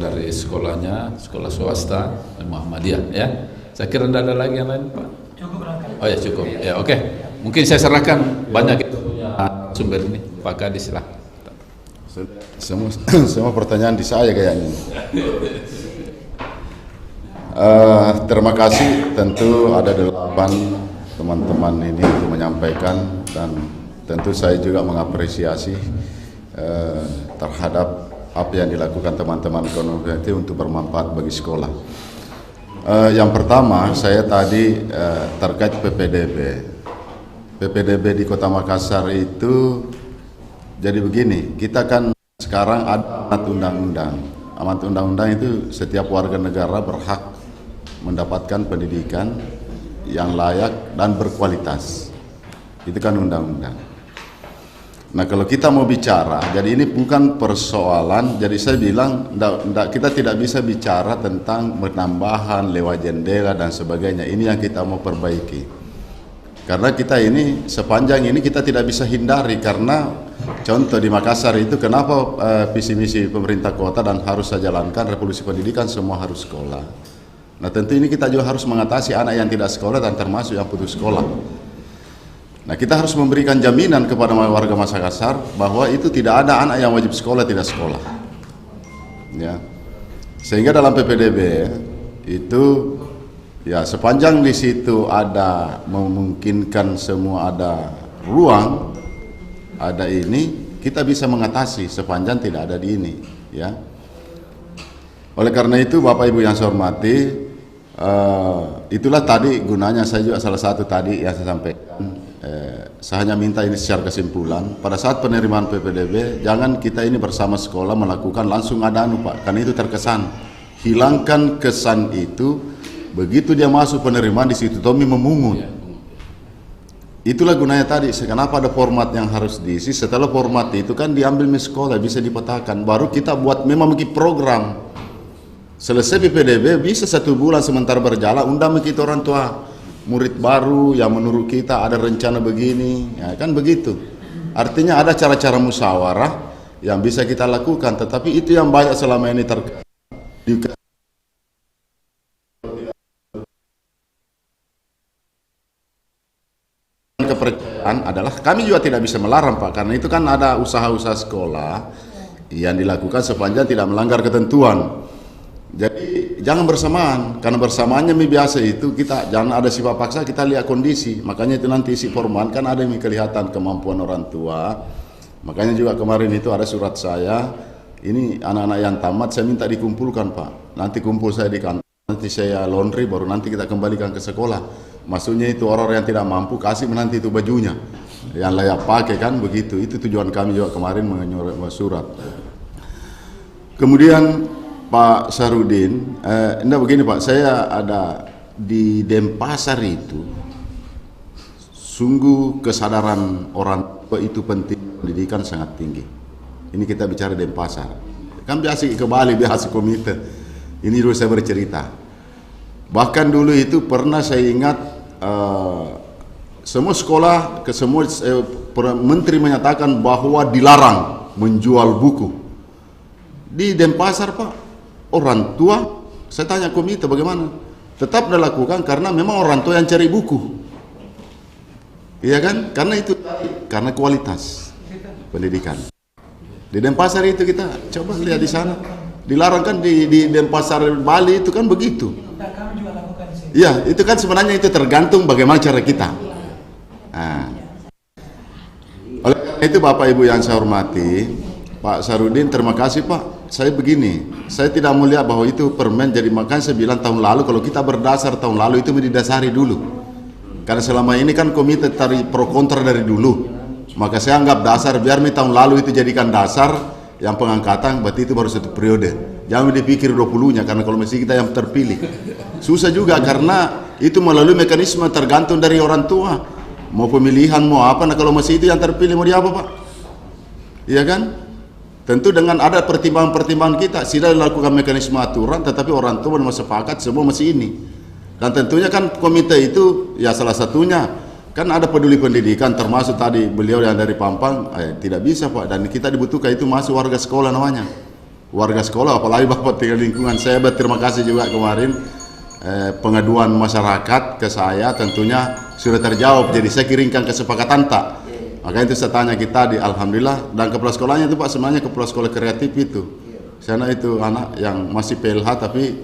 dari sekolahnya, sekolah swasta Muhammadiyah. Ya, saya kira tidak ada lagi yang lain Pak. Cukup. Oh ya cukup. Ya oke. Mungkin saya serahkan banyak sumber ini Pak Kadis lah. Semua pertanyaan di saya kayaknya. Terima kasih. Tentu ada 8 teman-teman ini untuk menyampaikan, dan tentu saya juga mengapresiasi terhadap apa yang dilakukan teman-teman ekonomi untuk bermanfaat bagi sekolah. Yang pertama, saya tadi terkait PPDB. PPDB di Kota Makassar itu jadi begini, kita kan sekarang ada amanat undang-undang. Amanat undang-undang itu setiap warga negara berhak mendapatkan pendidikan yang layak dan berkualitas. Itu kan undang-undang. Nah, kalau kita mau bicara, jadi ini bukan persoalan, jadi saya bilang kita tidak bisa bicara tentang penambahan lewat jendela dan sebagainya. Ini yang kita mau perbaiki. Karena kita ini, sepanjang ini kita tidak bisa hindari, karena contoh di Makassar itu kenapa visi misi pemerintah kota dan harus saya jalankan revolusi pendidikan, semua harus sekolah. Nah, tentu ini kita juga harus mengatasi anak yang tidak sekolah dan termasuk yang putus sekolah. Nah, kita harus memberikan jaminan kepada warga Makassar bahwa itu tidak ada anak yang wajib sekolah tidak sekolah. Ya. Sehingga dalam PPDB itu ya sepanjang di situ ada memungkinkan semua ada ruang, ada ini, kita bisa mengatasi sepanjang tidak ada di ini, ya. Oleh karena itu Bapak Ibu yang saya hormati, itulah tadi gunanya saya juga salah satu tadi yang saya sampaikan. Saya hanya minta ini secara kesimpulan, pada saat penerimaan PPDB jangan kita ini bersama sekolah melakukan langsung ada Pak, karena itu terkesan. Hilangkan kesan itu, begitu dia masuk penerimaan di situ Tommy memungut. Itulah gunanya tadi, kenapa ada format yang harus diisi. Setelah format itu kan diambil di sekolah, bisa dipetakan, baru kita buat memang program. Selesai PPDB bisa 1 bulan sementara berjalan, undang kita orang tua murid baru yang menurut kita ada rencana begini, ya kan begitu. Artinya ada cara-cara musyawarah yang bisa kita lakukan, tetapi itu yang banyak selama ini kepercayaan adalah kami juga tidak bisa melarang Pak, karena itu kan ada usaha-usaha sekolah yang dilakukan sepanjang tidak melanggar ketentuan. Jadi jangan bersamaan, karena bersamaannya biasa itu kita jangan ada sifat paksa, kita lihat kondisi. Makanya itu nanti isi format kan ada yang kelihatan kemampuan orang tua. Makanya juga kemarin itu ada surat saya, ini anak-anak yang tamat saya minta dikumpulkan Pak. Nanti kumpul saya di kantor, nanti saya laundry, baru nanti kita kembalikan ke sekolah. Maksudnya itu orang yang tidak mampu kasih nanti itu bajunya yang layak pakai, kan begitu. Itu tujuan kami juga kemarin mengirim surat. Kemudian Pak Sarudin, enggak begini Pak, saya ada di Denpasar itu, sungguh kesadaran orang tua itu penting, pendidikan sangat tinggi. Ini kita bicara Denpasar, kan biasa ke Bali, biasa komite. Ini dulu saya bercerita. Bahkan dulu itu pernah saya ingat, semua sekolah, semua menteri menyatakan bahwa dilarang menjual buku. Di Denpasar Pak, orang tua, saya tanya komite bagaimana, tetap dilakukan karena memang orang tua yang cari buku, iya kan? Karena itu, karena kualitas pendidikan. Di Denpasar itu kita coba lihat di sana, dilarang kan di Denpasar Bali itu kan begitu. Iya, itu kan sebenarnya itu tergantung bagaimana cara kita. Nah, oleh karena itu Bapak Ibu yang saya hormati, Pak Sarudin, terima kasih Pak. Saya begini, saya tidak melihat bahwa itu permen, jadi makanya saya bilang tahun lalu kalau kita berdasar tahun lalu itu didasari dulu. Karena selama ini kan komite tarik pro kontra dari dulu. Maka saya anggap dasar, biar tahun lalu itu jadikan dasar yang pengangkatan, berarti itu baru 1 periode. Jangan dipikir 20-nya, karena kalau mesti kita yang terpilih. Susah juga karena itu melalui mekanisme tergantung dari orang tua. Mau pemilihan, mau apa, nah kalau masih itu yang terpilih mau di apa Pak? Iya kan? Tentu dengan ada pertimbangan-pertimbangan kita, sudah dilakukan mekanisme aturan, tetapi orang tua belum sepakat, semua masih ini. Dan tentunya kan komite itu, ya salah satunya, kan ada peduli pendidikan, termasuk tadi beliau yang dari Pampang, tidak bisa Pak, dan kita dibutuhkan itu masuk warga sekolah namanya. Warga sekolah, apalagi Bapak tinggal lingkungan. Saya berterima kasih juga kemarin, pengaduan masyarakat ke saya tentunya sudah terjawab, jadi saya kirimkan kesepakatan tak. Makanya itu saya tanya kita di alhamdulillah, dan kepala sekolahnya itu Pak sebenarnya kepala sekolah kreatif itu. Sana itu anak yang masih PLH tapi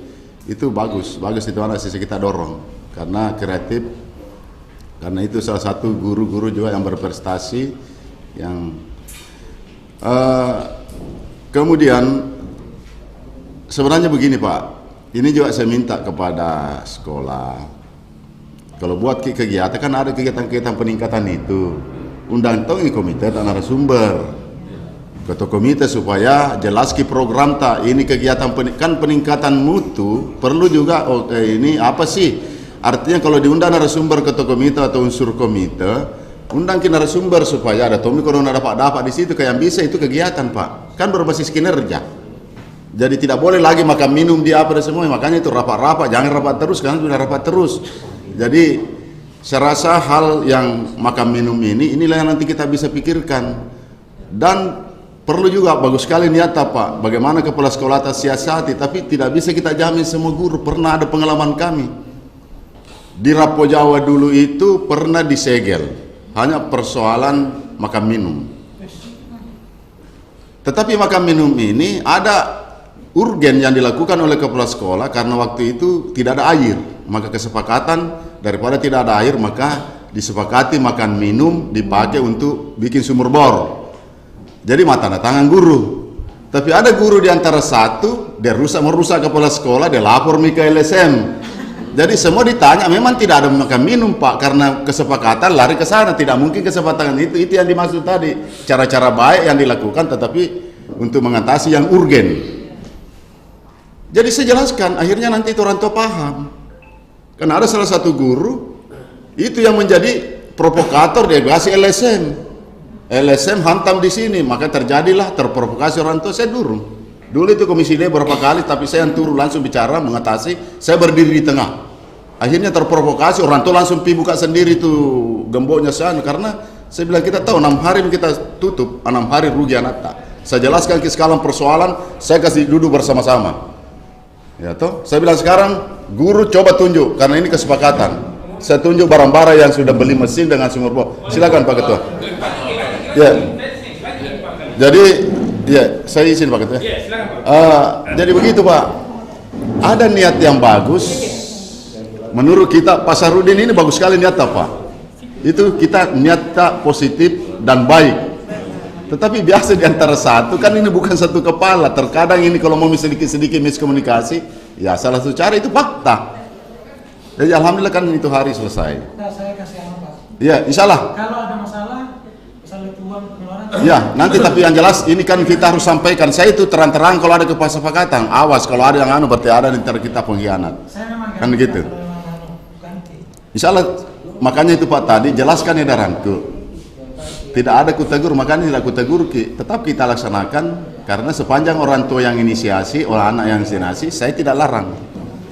itu bagus itu anak sisi kita dorong karena kreatif, karena itu salah satu guru-guru juga yang berprestasi yang kemudian sebenarnya begini Pak, ini juga saya minta kepada sekolah, kalau buat kegiatan kan ada kegiatan-kegiatan peningkatan itu, undang tongi komite dan narasumber, ketua komite supaya jelas ki program tak ini kegiatan kan peningkatan mutu perlu juga ini apa sih artinya kalau diundang narasumber ketua komite atau unsur komite, undang ki narasumber supaya ada tomi kalau dapat di situ kayak bisa itu kegiatan Pak, kan berbasis kinerja. Jadi tidak boleh lagi makan minum di apa dan semua, makanya itu rapat-rapat, jangan rapat terus karena sudah rapat terus. Jadi saya rasa hal yang makan minum inilah yang nanti kita bisa pikirkan. Dan perlu juga bagus sekali niat Pak, bagaimana kepala sekolah atas siasati, tapi tidak bisa kita jamin semua guru. Pernah ada pengalaman kami di Rapo Jawa dulu itu pernah disegel, hanya persoalan makan minum. Tetapi makan minum ini ada urgen yang dilakukan oleh kepala sekolah karena waktu itu tidak ada air, maka kesepakatan daripada tidak ada air maka disepakati makan minum dipakai untuk bikin sumur bor. Jadi tanda tangan guru. Tapi ada guru di antara satu dia merusak kepala sekolah, dia lapor ke LSM. Jadi semua ditanya, memang tidak ada makan minum Pak karena kesepakatan lari ke sana, tidak mungkin kesepakatan itu yang dimaksud tadi, cara-cara baik yang dilakukan tetapi untuk mengatasi yang urgen. Jadi saya jelaskan, akhirnya nanti itu orang tua paham. Karena ada salah satu guru, itu yang menjadi provokator, dia kasih LSM. LSM hantam di sini, maka terjadilah terprovokasi orang tua, saya durung. Dulu itu komisi D beberapa kali, tapi saya yang turun langsung bicara, mengatasi, saya berdiri di tengah. Akhirnya terprovokasi, orang tua langsung pi buka sendiri tuh gemboknya sana, karena saya bilang kita tahu 6 hari kita tutup, 6 hari rugi anak tak. Saya jelaskan ke skala persoalan, saya kasih duduk bersama-sama. Ya toh, saya bilang sekarang guru coba tunjuk karena ini kesepakatan. Saya tunjuk barang-barang yang sudah beli mesin dengan sumur bor. Silakan Pak Ketua. Ya. Jadi, ya saya izin Pak Ketua. Jadi begitu Pak. Ada niat yang bagus. Menurut kita Pak Sarudin ini bagus sekali niatnya Pak. Itu kita niatnya positif dan baik. Tetapi biasa di antara satu, kan ini bukan satu kepala. Terkadang ini kalau mau sedikit-sedikit miskomunikasi, ya salah satu cara itu fakta. Jadi alhamdulillah kan itu hari selesai. Nah, saya kasih apa? Ya, insya Allah. Kalau ada masalah, misalnya uang pengeluaran. Ya, nanti tapi yang jelas ini kan kita harus sampaikan. Saya itu terang-terang kalau ada kesepakatan. Awas kalau ada yang berarti ada di antara kita pengkhianat. Kan begitu. Insya Allah, makanya itu Pak tadi jelaskan edaranku. Tidak ada kutegur, makanya tidak kutegur tetap kita laksanakan karena sepanjang orang tua yang inisiasi, orang anak yang inisiasi, saya tidak larang.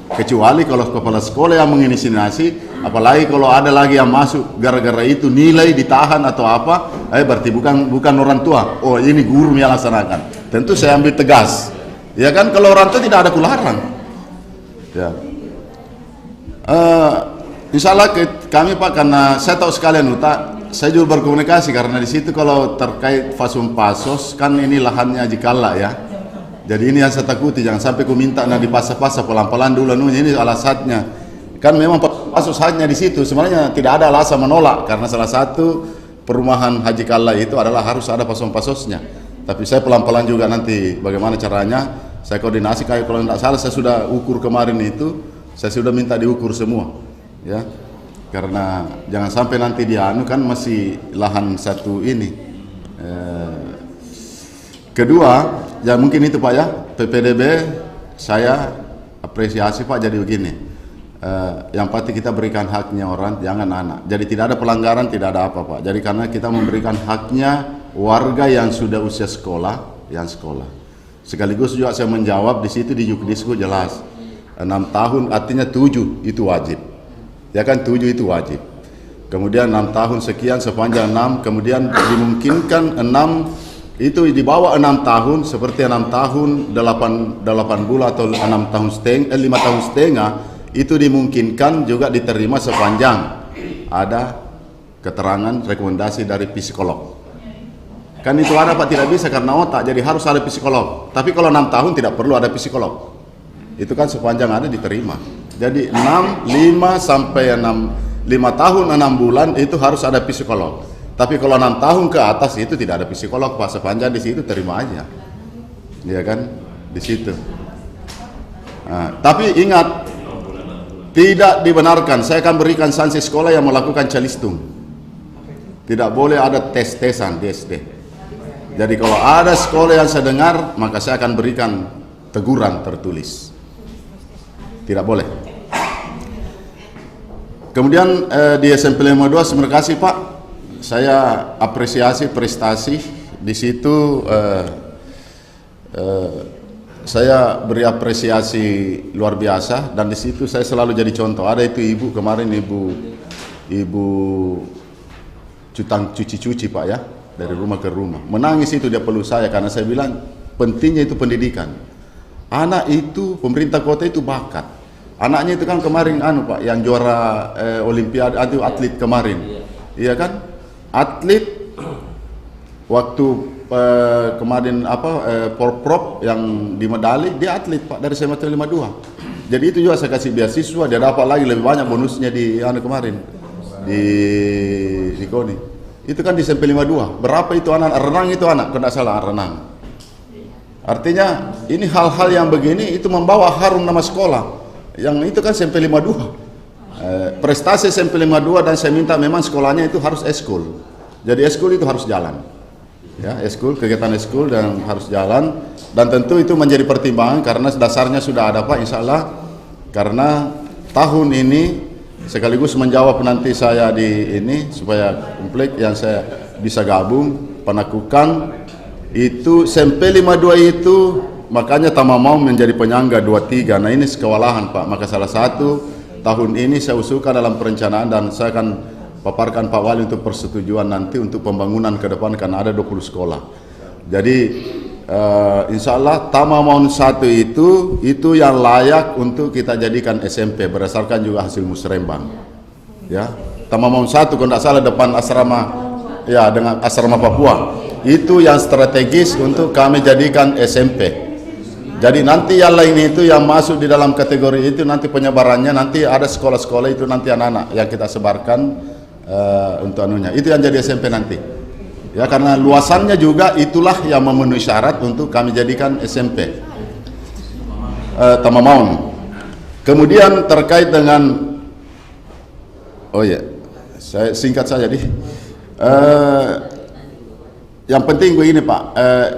Kecuali kalau kepala sekolah yang menginisiasi, apalagi kalau ada lagi yang masuk gara-gara itu nilai ditahan atau apa, berarti bukan orang tua. Oh ini guru yang laksanakan. Tentu saya ambil tegas. Ya kan kalau orang tua tidak ada kularang. Ya. Insya Allah kami Pak karena saya tahu sekalian saya juga berkomunikasi karena di situ kalau terkait fasum pasos kan ini lahannya Jikala ya. Jadi ini yang saya takuti jangan sampai ku minta di pasar-pasar pelan-pelan dulu ini alasannya. Kan memang pasos hanya di situ sebenarnya tidak ada alasan menolak karena salah satu perumahan Haji Kalla itu adalah harus ada pasosnya. Tapi saya pelan-pelan juga nanti bagaimana caranya saya koordinasi kayak kalau tidak salah saya sudah ukur kemarin itu saya sudah minta diukur semua ya. Karena jangan sampai nanti kan masih lahan satu ini. Kedua, ya mungkin itu Pak ya, PPDB saya apresiasi Pak jadi begini. Yang pasti kita berikan haknya orang, jangan anak. Jadi tidak ada pelanggaran, tidak ada apa Pak. Jadi karena kita memberikan haknya warga yang sudah usia sekolah, yang sekolah. Sekaligus juga saya menjawab di situ di Jukdisku jelas 6 tahun artinya 7 itu wajib. Ya kan 7 itu wajib. Kemudian 6 tahun sekian sepanjang 6, kemudian dimungkinkan 6 itu di bawah 6 tahun seperti 6 tahun 8 bulan atau 5 tahun setengah itu dimungkinkan juga diterima sepanjang ada keterangan rekomendasi dari psikolog. Kan itu ada Pak tidak bisa karena otak jadi harus ada psikolog. Tapi kalau 6 tahun tidak perlu ada psikolog. Itu kan sepanjang ada diterima. Jadi 5 sampai 5 tahun 6 bulan itu harus ada psikolog. Tapi kalau 6 tahun ke atas itu tidak ada psikolog Pak, sepanjang di situ terima aja. Iya kan? Di situ. Tapi ingat, tidak dibenarkan. Saya akan berikan sanksi sekolah yang melakukan calistung. Tidak boleh ada tes-tesan di SD. Jadi kalau ada sekolah yang saya dengar, maka saya akan berikan teguran tertulis. Tidak boleh. Kemudian di SMP 52, terima kasih Pak. Saya apresiasi prestasi di situ. Saya beri apresiasi luar biasa, dan di situ saya selalu jadi contoh. Ada itu ibu kemarin, ibu cutang cuci-cuci Pak ya, dari rumah ke rumah. Menangis itu dia peluk saya karena saya bilang pentingnya itu pendidikan. Anak itu, pemerintah kota itu bakat. Anaknya itu kan kemarin Pak yang juara olimpiade, atlet kemarin. Iya kan? Atlet waktu kemarin prop yang di medali, dia atlet Pak dari SMA 52. Jadi itu juga saya kasih beasiswa, dia dapat lagi lebih banyak bonusnya di kemarin di KONI. Itu kan di SMP 52. Berapa itu anak renang, itu anak kalau tidak salah renang. Artinya ini hal-hal yang begini itu membawa harum nama sekolah. Yang itu kan SMP 52. Prestasi SMP 52, dan saya minta memang sekolahnya itu harus eskul. Jadi eskul itu harus jalan. Ya, eskul, kegiatan eskul dan harus jalan, dan tentu itu menjadi pertimbangan karena dasarnya sudah ada Pak, insya Allah. Karena tahun ini sekaligus menjawab nanti saya di ini supaya komplit yang saya bisa gabung penakukan itu SMP 52 itu, makanya Tama mau menjadi penyangga 23. Nah ini kewalahan Pak, maka salah satu tahun ini saya usulkan dalam perencanaan, dan saya akan paparkan Pak Wali untuk persetujuan nanti untuk pembangunan ke depan karena ada 20 sekolah. Jadi insya Allah Tama Maun 1 itu yang layak untuk kita jadikan SMP berdasarkan juga hasil musrembang. Ya, Tama Maun 1 kalau tidak salah depan asrama, ya dengan asrama Papua, itu yang strategis untuk kami jadikan SMP. Jadi nanti yang lain itu yang masuk di dalam kategori itu nanti penyebarannya nanti ada sekolah-sekolah itu nanti anak-anak yang kita sebarkan untuk anunya. Itu yang jadi SMP nanti. Ya karena luasannya juga itulah yang memenuhi syarat untuk kami jadikan SMP. Tama Maun. Kemudian terkait dengan saya singkat saja yang penting begini Pak,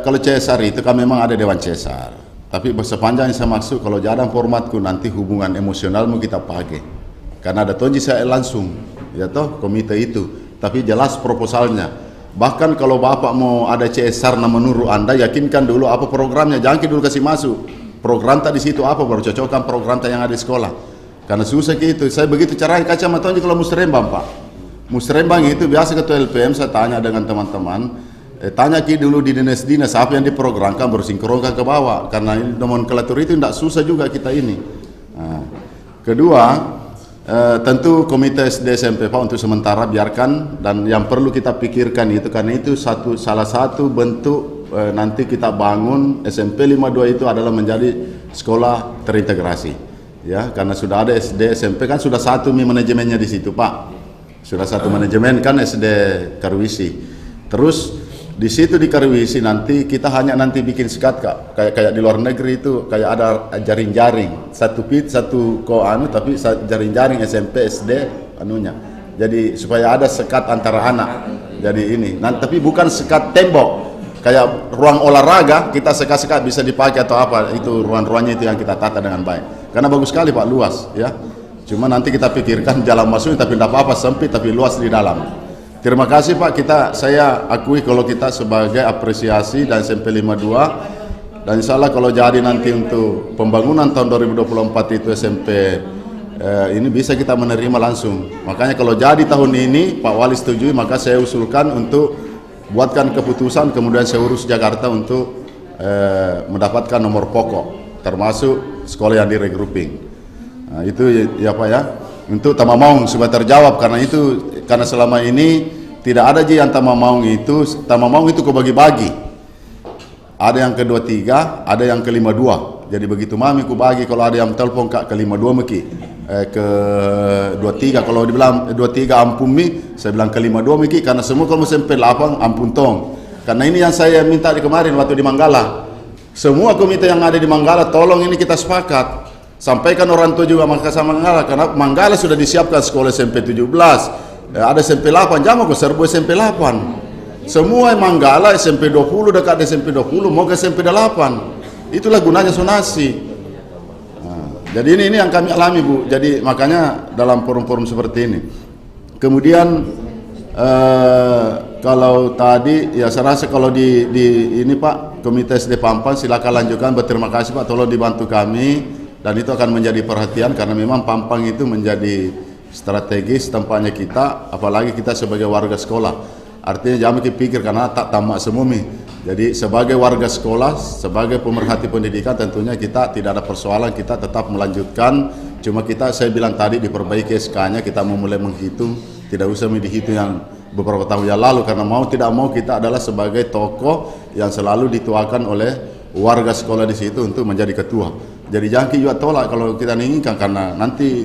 kalau CSR itu kan memang ada Dewan CSR. Tapi sepanjang saya maksud kalau jadang formatku nanti hubungan emosionalmu kita pakai. Karena ada tonji saya langsung, ya toh komite itu. Tapi jelas proposalnya. Bahkan kalau Bapak mau ada CSR menurut Anda, yakinkan dulu apa programnya. Jangan dulu kasih masuk. Program tadi situ apa, baru cocokkan program yang ada di sekolah. Karena susah gitu. Saya begitu caranya kacamata kalau musrembang Pak. Musrembang itu biasa ketua LPM saya tanya dengan teman-teman. Tanya dulu di dinas-dinas apa yang diprogramkan, baru sinkronkan ke bawah. Karena ini nomenklatur itu tidak susah juga kita ini. Nah, kedua, tentu komite SD SMP Pak untuk sementara biarkan, dan yang perlu kita pikirkan itu karena itu salah satu bentuk nanti kita bangun SMP 52 itu adalah menjadi sekolah terintegrasi. Ya, karena sudah ada SD SMP kan sudah satu manajemennya di situ Pak. Sudah satu manajemen kan SD Karwisi. Terus di situ di Karwisi nanti kita hanya nanti bikin sekat Kak, kayak di luar negeri itu kayak ada jaring-jaring satu tapi jaring-jaring SMP SD anunya. Jadi supaya ada sekat antara anak. Jadi ini. Tapi bukan sekat tembok. Kayak ruang olahraga kita sekat-sekat bisa dipakai atau apa, itu ruang-ruangnya itu yang kita tata dengan baik. Karena bagus sekali Pak, luas ya. Cuma nanti kita pikirkan jalan masuknya tapi tidak apa-apa, sempit tapi luas di dalam. Terima kasih Pak, saya akui kalau kita sebagai apresiasi dan SMP 52, dan insya Allah kalau jadi nanti untuk pembangunan tahun 2024 itu SMP ini bisa kita menerima langsung. Makanya kalau jadi tahun ini Pak Wali setujui, maka saya usulkan untuk buatkan keputusan, kemudian saya urus Jakarta untuk mendapatkan nomor pokok termasuk sekolah yang di regrouping. Nah, itu ya Pak ya, untuk Tama Maung supaya terjawab, karena selama ini tidak ada yang Tama Maung itu kebagi-bagi. Ada yang ke-23, ada yang ke-52. Jadi begitu mami ku bagi, kalau ada yang telepon Kak ke-52 meki, ke-23 kalau dibilang 23 ampun mi, saya bilang ke-52 meki, karena semua kalau SMP 8 ampun tong. Karena ini yang saya minta kemarin waktu di Manggala. Semua komite yang ada di Manggala tolong ini kita sepakat. Sampaikan orang tua juga Makassar Manggala, karena Manggala sudah disiapkan sekolah SMP 17, ada SMP 8, jangan kok serbu SMP 8. Semua Manggala SMP 20 dekat SMP 20 mau ke SMP 8. Itulah gunanya zonasi. Nah, jadi ini yang kami alami, Bu. Jadi makanya dalam forum-forum seperti ini. Kemudian kalau tadi ya saya rasa kalau di ini Pak Komite SD Pampang silakan lanjutkan. Berterima kasih Pak, tolong dibantu kami. Dan itu akan menjadi perhatian karena memang Pampang itu menjadi strategis tempatnya kita, apalagi kita sebagai warga sekolah. Artinya jangan pikir karena tak tamak semumi. Jadi sebagai warga sekolah, sebagai pemerhati pendidikan tentunya kita tidak ada persoalan, kita tetap melanjutkan. Cuma kita, saya bilang tadi, diperbaiki SK-nya, kita mau mulai menghitung, tidak usah dihitung yang beberapa tahun yang lalu, karena mau tidak mau kita adalah sebagai tokoh yang selalu dituakan oleh warga sekolah di situ untuk menjadi ketua. Jadi jangan juga tolak kalau kita inginkan, karena nanti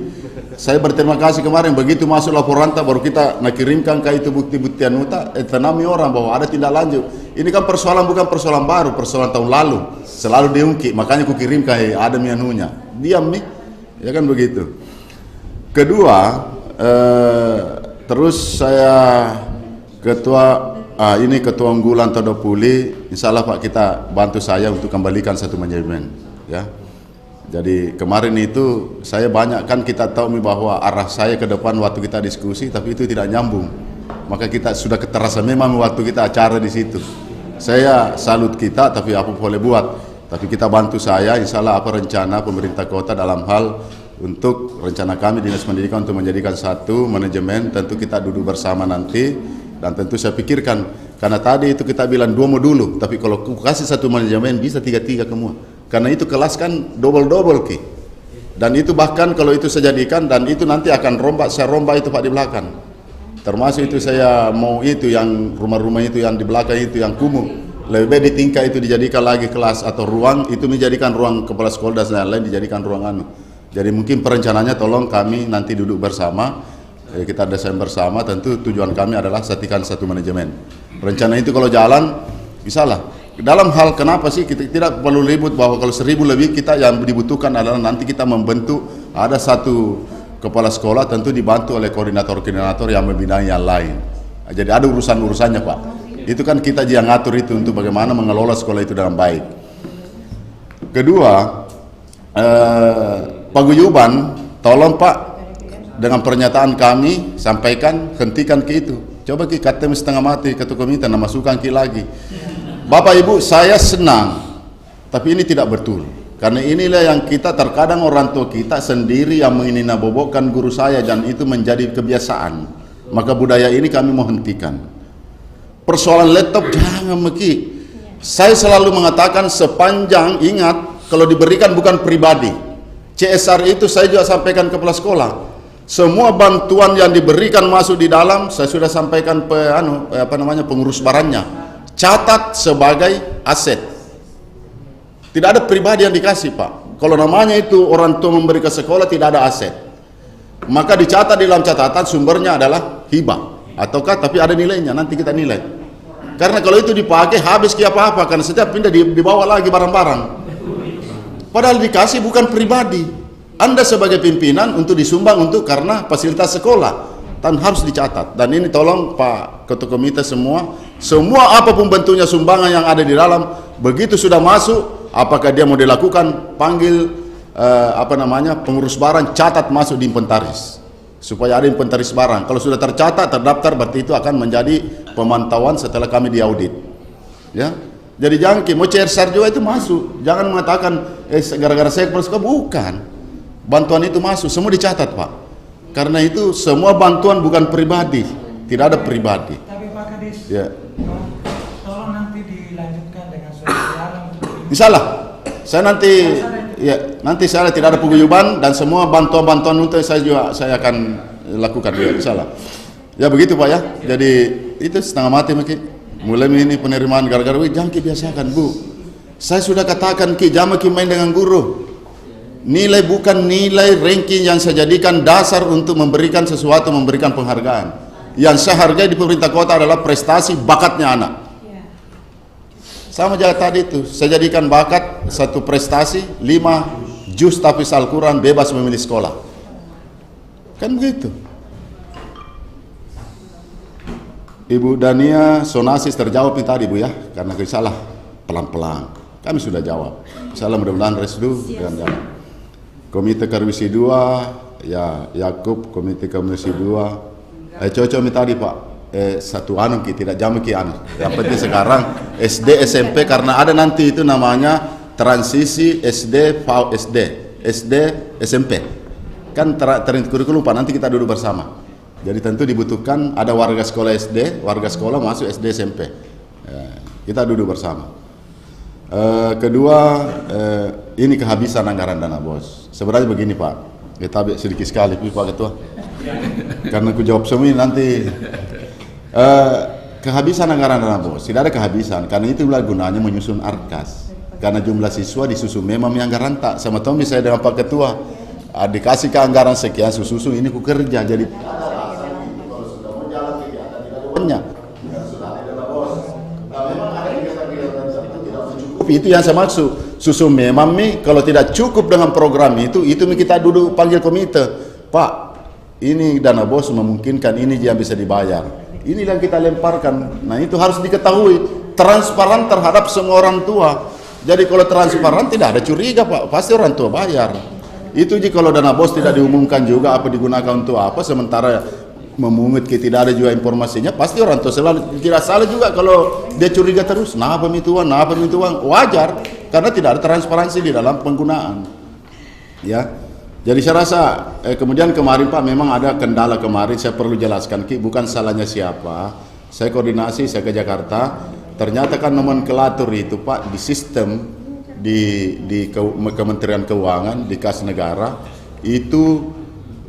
saya berterima kasih kemarin begitu masuk laporan baru kita nak kirimkan ke itu bukti-bukti anuta, tanami orang bahwa ada tindak lanjut. Ini kan persoalan bukan persoalan baru, persoalan tahun lalu selalu diungkit, makanya ku kirim ke ada mianunya. Diam nih, ya kan begitu. Kedua, terus saya ketua ini ketua unggulan Todopuli, insya Allah Pak kita bantu saya untuk kembalikan satu manajemen, ya. Jadi kemarin itu saya banyak kan kita tahu bahwa arah saya ke depan waktu kita diskusi, tapi itu tidak nyambung. Maka kita sudah terasa memang waktu kita acara di situ. Saya salut kita, tapi apa boleh buat. Tapi kita bantu saya, insya Allah apa rencana pemerintah kota dalam hal untuk rencana kami Dinas Pendidikan untuk menjadikan satu manajemen, tentu kita duduk bersama nanti. Dan tentu saya pikirkan, karena tadi itu kita bilang 2 modul, tapi kalau kasih satu manajemen bisa 3-3 semua. Karena itu kelas kan double-double Ki. Dan itu bahkan kalau itu saya jadikan, dan itu nanti akan rombak, saya rombak itu Pak di belakang. Termasuk itu saya mau itu yang rumah-rumah itu yang di belakang itu yang kumuh. Lebih baik di tingkat itu dijadikan lagi kelas atau ruang, itu menjadikan ruang kepala sekolah dan lain-lain dijadikan ruang anu. Jadi mungkin perencanaannya tolong kami nanti duduk bersama, kita desain bersama, tentu tujuan kami adalah satikan satu manajemen. Rencana itu kalau jalan, bisalah. Dalam hal kenapa sih kita tidak perlu ribut bahwa kalau 1000 lebih kita yang dibutuhkan adalah nanti kita membentuk ada satu kepala sekolah tentu dibantu oleh koordinator-koordinator yang membina yang lain. Jadi ada urusan-urusannya Pak. Itu kan kita yang ngatur itu untuk bagaimana mengelola sekolah itu dengan baik. Kedua, paguyuban, tolong Pak dengan pernyataan kami sampaikan hentikan ke itu. Coba Ki kata setengah mati ketua komite masukkan Ki lagi. Bapak Ibu, saya senang, tapi ini tidak betul. Karena inilah yang kita terkadang orang tua kita sendiri yang menginabobokkan guru saya dan itu menjadi kebiasaan. Maka budaya ini kami mau hentikan. Persoalan laptop jangan Ki. Saya selalu mengatakan sepanjang ingat kalau diberikan bukan pribadi. CSR itu saya juga sampaikan ke kepala sekolah. Semua bantuan yang diberikan masuk di dalam saya sudah sampaikan pengurus barangnya. Catat sebagai aset. Tidak ada pribadi yang dikasih Pak. Kalau namanya itu orang tua memberi ke sekolah tidak ada aset. Maka dicatat di dalam catatan sumbernya adalah hibah ataukah tapi ada nilainya, nanti kita nilai. Karena kalau itu dipakai habis ke apa-apa, karena setiap pindah dibawa lagi barang-barang. Padahal dikasih bukan pribadi. Anda sebagai pimpinan untuk disumbang untuk karena fasilitas sekolah. Dan harus dicatat. Dan ini tolong Pak Ketua Komite semua apapun bentuknya sumbangan yang ada di dalam, begitu sudah masuk, apakah dia mau dilakukan, panggil pengurus barang, catat masuk di inventaris. Supaya ada inventaris barang. Kalau sudah tercatat, terdaftar, berarti itu akan menjadi pemantauan setelah kami diaudit. Ya. Jadi jangan mau CSR juga itu masuk. Jangan mengatakan gara-gara saya kepala sekolah, bukan. Bantuan itu masuk, semua dicatat Pak. Karena itu semua bantuan bukan pribadi, tidak ada pribadi. Tapi Pak Kadis, ya. tolong nanti dilanjutkan dengan surat. Insyaallah, saya nanti saya tidak ada paguyuban dan semua bantuan-bantuan untuk saya akan lakukan ya, insyaallah. Ya begitu Pak ya. Jadi itu setengah mati Ki. Mulai ini penerimaan gara-gara jangan Ki biasakan Bu. Saya sudah katakan Ki, jangan Ki main dengan guru. Nilai bukan nilai ranking yang saya jadikan dasar untuk memberikan sesuatu, memberikan penghargaan. Yang saya hargai di pemerintah kota adalah prestasi bakatnya anak. Sama jalan tadi itu, saya jadikan bakat satu prestasi 5 jus tahfiz Al-Quran, bebas memilih sekolah. Kan begitu. Ibu Dania Sonasis terjawab nih tadi Bu ya, karena salah pelan-pelan. Kami sudah jawab. Insyaallah mudah-mudahan restu dengan jalan. Komite Karwisi 2, ya Yakub, Komite Karwisi 2. Cocok nih tadi Pak. Satu anu tidak jamu ki anu. Yang penting sekarang SD SMP karena ada nanti itu namanya transisi SD VSD, SD SMP. Kan kurikulum Pak, nanti kita duduk bersama. Jadi tentu dibutuhkan ada warga sekolah SD, warga sekolah masuk SD SMP. Kita duduk bersama. Kedua, ini kehabisan anggaran dana bos. Sebenarnya begini Pak, kita sedikit sekali Pak Ketua. Karena aku jawab semua ini nanti. Kehabisan anggaran dana bos, tidak ada kehabisan. Karena itu gunanya menyusun arkas. Karena jumlah siswa disusun memang anggaran tak. Sama Tommy saya dengan Pak Ketua, dikasih ke anggaran sekian susun ini ku kerja jadi. Itu yang saya maksud. Susu memang kalau tidak cukup dengan program itu kita duduk panggil komite. Pak, ini dana bos memungkinkan ini yang bisa dibayar. Ini yang kita lemparkan. Nah itu harus diketahui. Transparan terhadap semua orang tua. Jadi kalau transparan tidak ada curiga Pak. Pasti orang tua bayar. Itu jika kalau dana bos tidak diumumkan juga apa digunakan untuk apa. Sementara memungut tidak ada juga informasinya, pasti orang tua selalu tidak salah juga kalau dia curiga terus, nah pemituan, wajar karena tidak ada transparansi di dalam penggunaan. Ya, jadi saya rasa kemudian kemarin Pak memang ada kendala kemarin, saya perlu jelaskan Ki, bukan salahnya siapa. Saya koordinasi, saya ke Jakarta, ternyata kan nomenklatur itu Pak di sistem di Kementerian Keuangan di kas negara itu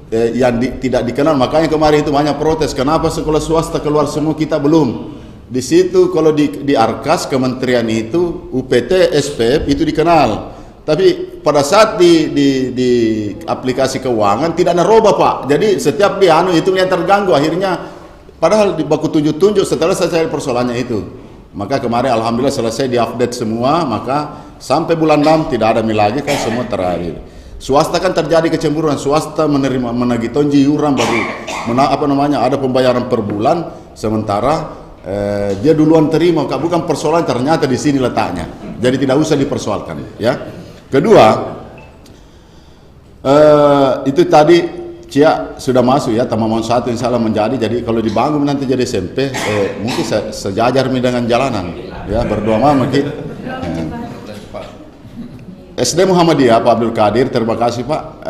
yang tidak dikenal, makanya kemarin itu banyak protes. Kenapa sekolah swasta keluar semua kita belum? Di situ kalau di Arkas kementerian itu UPT SPF itu dikenal, tapi pada saat di aplikasi keuangan tidak ada roba Pak. Jadi setiap itu yang terganggu akhirnya. Padahal di baku tunjuk setelah selesai persoalannya itu. Maka kemarin alhamdulillah selesai diupdate semua, maka sampai bulan 6 tidak ada lagi kan semua terakhir. Swasta kan terjadi kecemburuan, swasta menagih tonji iuran baru ada pembayaran per bulan, sementara dia duluan terima, bukan persoalan ternyata di sini letaknya. Jadi tidak usah dipersoalkan, ya. Kedua, itu tadi Cia sudah masuk ya, Tamamon 1 insya Allah menjadi. Jadi kalau dibangun nanti jadi SMP, mungkin sejajar dengan jalanan, ya berdoa mungkin. SD Muhammadiyah Pak Abdul Qadir, terima kasih Pak.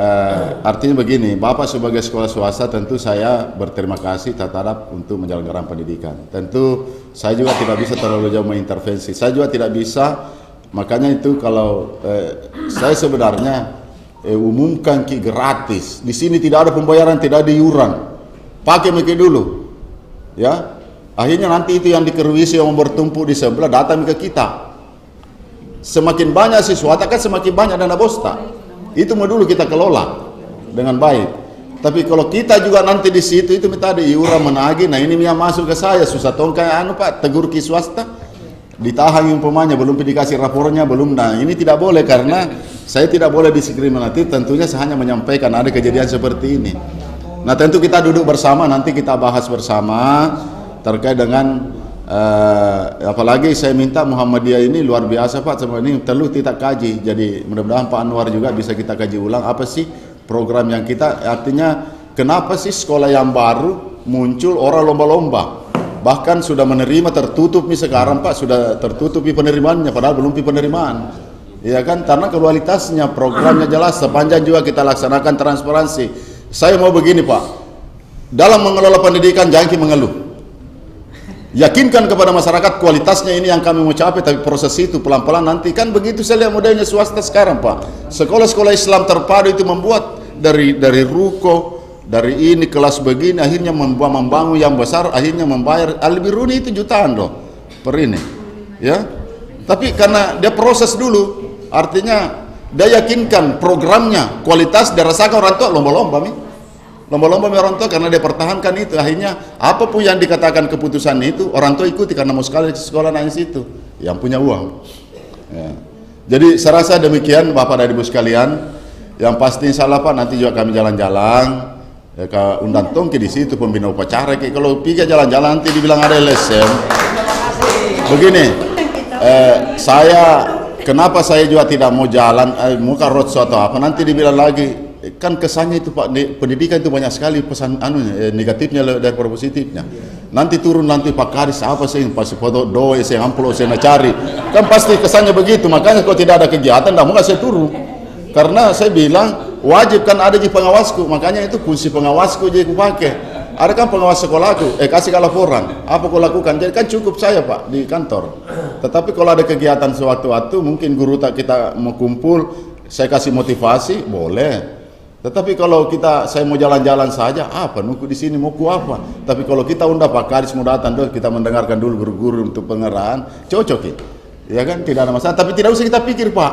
Artinya begini, Bapak sebagai sekolah swasta tentu saya berterima kasih terhadap untuk menjalankan pendidikan. Tentu saya juga tidak bisa terlalu jauh mengintervensi. Saya juga tidak bisa, makanya itu kalau saya sebenarnya umumkan Ki gratis. Di sini tidak ada pembayaran, tidak ada iuran. Pakai Miki dulu, ya. Akhirnya nanti itu yang dikerwisi yang bertumpuk di sebelah datang ke kita. Semakin banyak siswa, kan semakin banyak dana bos tak. Itu mau dulu kita kelola dengan baik. Tapi kalau kita juga nanti di situ itu minta ada iuran menagih, nah ini yang masuk ke saya susah tongkai Pak tegur Ki swasta, ditahan umpamanya belum dikasih rapornya belum. Nah ini tidak boleh karena saya tidak boleh diskriminatif. Tentunya saya hanya menyampaikan ada kejadian seperti ini. Nah tentu kita duduk bersama nanti kita bahas bersama terkait dengan apalagi saya minta Muhammadiyah ini luar biasa Pak, sama ini perlu kita kaji. Jadi mudah-mudahan Pak Anwar juga bisa kita kaji ulang apa sih program yang kita, artinya kenapa sih sekolah yang baru muncul orang lomba-lomba, bahkan sudah menerima tertutup nih sekarang Pak, sudah tertutup penerimaannya padahal belum penerimaan, ya kan, karena kualitasnya programnya jelas, sepanjang juga kita laksanakan transparansi. Saya mau begini Pak, dalam mengelola pendidikan jangan mengeluh. Yakinkan kepada masyarakat kualitasnya ini yang kami mau capai, tapi proses itu pelan-pelan nanti kan begitu. Saya lihat modelnya swasta sekarang Pak, sekolah-sekolah Islam terpadu itu membuat dari ruko, dari ini kelas begini, akhirnya membangun yang besar, akhirnya membayar Al-Biruni itu jutaan loh per ini, ya. Tapi karena dia proses dulu, artinya dia yakinkan programnya kualitas, dia rasakan orang tua lomba-lomba nih. Lomba-lomba orang tua karena dia pertahankan itu, akhirnya apapun yang dikatakan keputusan itu orang tua ikuti karena mau sekali di sekolah nanya situ yang punya uang. Ya. Jadi saya rasa demikian Bapak dan Ibu sekalian. Yang pasti insya Allah Pak, nanti juga kami jalan-jalan ya, ke undang tongki di situ pembina upacara. Kalau pikir jalan-jalan nanti dibilang ada LSM. Begini, kenapa saya juga tidak mau jalan, mau ke roadshow atau apa? Nanti dibilang lagi. Kan kesannya itu Pak, pendidikan itu banyak sekali pesan negatifnya daripada positifnya. Nanti turun nanti Pak Kadis apa sih pasti foto doa saya amplo saya cari, kan pasti kesannya begitu. Makanya kalau tidak ada kegiatan tidak mau saya turun, karena saya bilang wajib kan ada di pengawasku. Makanya itu fungsi pengawasku jadi aku pakai. Ada kan pengawas sekolahku, kasih laporan apa kau lakukan, jadi kan cukup saya Pak di kantor. Tetapi kalau ada kegiatan sewaktu-waktu mungkin guru kita mau kumpul, saya kasih motivasi boleh. Tetapi kalau saya mau jalan-jalan saja, apa nunggu di sini mau ku apa? Tapi kalau kita undang Pak Kadis mau datang dulu, kita mendengarkan dulu guru-guru untuk pengarahan, cocok ya kan, tidak ada masalah. Tapi tidak usah kita pikir Pak,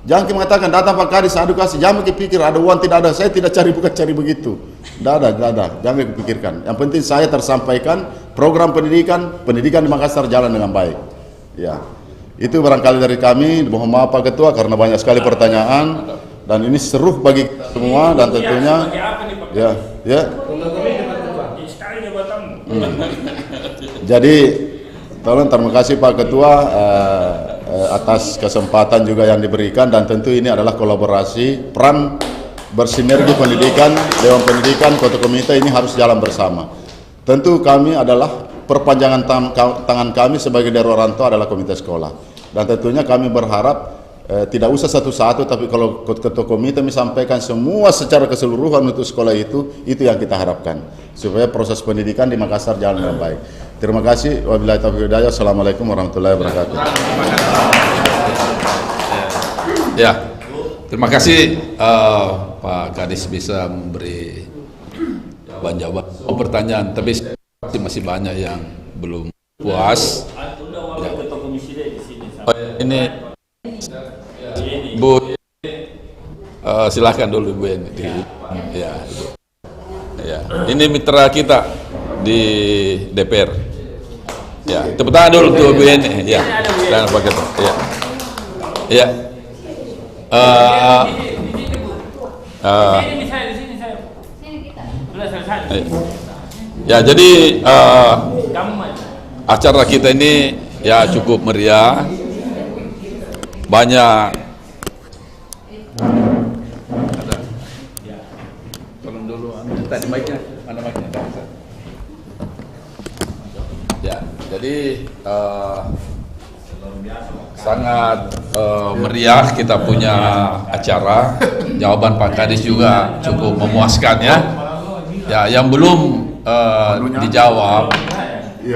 jangan kita mengatakan datang Pak Kadis edukasi, jangan kita pikir ada uang tidak ada. Saya tidak bukan cari begitu, tidak ada, jangan kita pikirkan. Yang penting saya tersampaikan program pendidikan di Makassar jalan dengan baik. Ya, itu barangkali dari kami. Mohon maaf Pak Ketua karena banyak sekali pertanyaan. Dan ini seru bagi kita semua dan tentunya Jadi tolong terima kasih Pak Ketua atas kesempatan juga yang diberikan, dan tentu ini adalah kolaborasi peran bersinergi pendidikan, Dewan Pendidikan, Kota Komite ini harus jalan bersama. Tentu kami adalah perpanjangan tangan kami sebagai daerah orang tua adalah komite sekolah, dan tentunya kami berharap tidak usah satu-satu, tapi kalau ketua komite sampaikan semua secara keseluruhan untuk sekolah itu yang kita harapkan supaya proses pendidikan di Makassar jalan dengan baik. Terima kasih. Wabillahi taufiq wal hidayah. Assalamualaikum warahmatullahi wabarakatuh. Ya, terima kasih Pak Kadis bisa memberi jawaban pertanyaan, tapi masih banyak yang belum puas. Ya. Ini Bu, silahkan dulu Bu ini. Ya, ini mitra kita di DPR. Ya, tepuk tangan dulu tuh Bu ini. Ya, dan Pak Ketua. Ya, ya, jadi acara kita ini ya cukup meriah. Banyak tolong dulu tadi mic-nya, mana mic-nya? Ya, jadi sangat meriah kita punya acara. Jawaban Pak Kadis juga cukup memuaskan ya. Ya, yang belum dijawab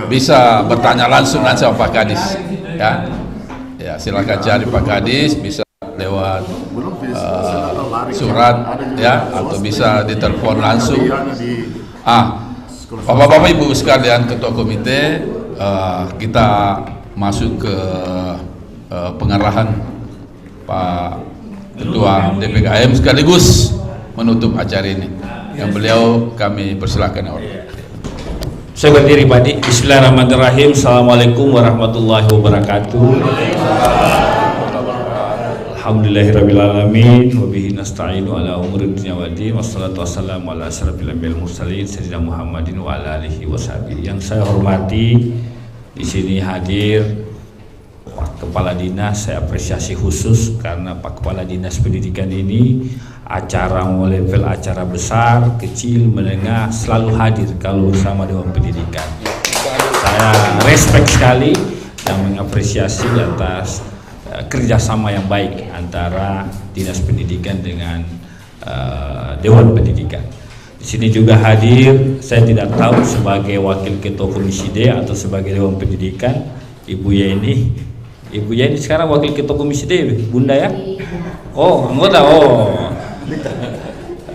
bisa bertanya langsung sama Pak Kadis ya. Ya, silakan cari Pak Kadis, bisa lewat surat ya, atau bisa ditelepon langsung. Bapak-bapak Ibu sekalian ketua komite, kita masuk ke pengarahan Pak Ketua DPKM sekaligus menutup acara ini. Yang beliau kami persilakan. Saya berdiri Pak Di. Bismillahirrahmanirrahim. Assalamualaikum warahmatullahi wabarakatuh. Alhamdulillahirrahmanirrahim. Wabihi nasta'inu ala umuri dunya waddin. Wassalatu wassalamu ala asyrafil anbiya'i wal mursalin sayyidina Muhammadin wa ala alihi washabihi. Yang saya hormati di sini hadir Kepala Dinas, saya apresiasi khusus karena Pak Kepala Dinas Pendidikan ini acara mau level acara besar, kecil, menengah selalu hadir kalau bersama Dewan Pendidikan. Saya respect sekali dan mengapresiasi atas kerjasama yang baik antara Dinas Pendidikan dengan Dewan Pendidikan. Di sini juga hadir, saya tidak tahu sebagai Wakil Ketua Komisi D atau sebagai Dewan Pendidikan, Ibu Yeni. Ibu Yeni sekarang Wakil Ketua Komisi D, Bunda ya? Oh, anggota.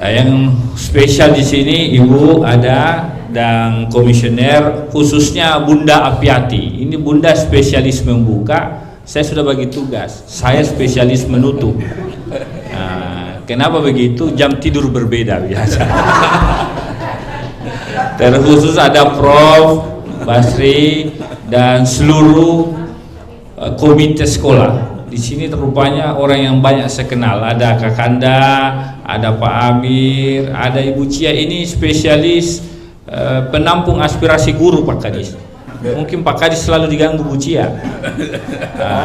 Yang spesial di sini Ibu ada dan komisioner khususnya Bunda Apiati. Ini Bunda spesialis membuka, saya sudah bagi tugas. Saya spesialis menutup. Kenapa begitu? Jam tidur berbeda biasa. Terkhusus ada Prof Basri dan seluruh komite sekolah. di sini rupanya orang yang banyak saya kenal. Ada Kakanda, ada Pak Amir, ada Ibu Cia. Ini spesialis penampung aspirasi guru, Pak Kadis. Mungkin Pak Kadis selalu diganggu Bu Cia.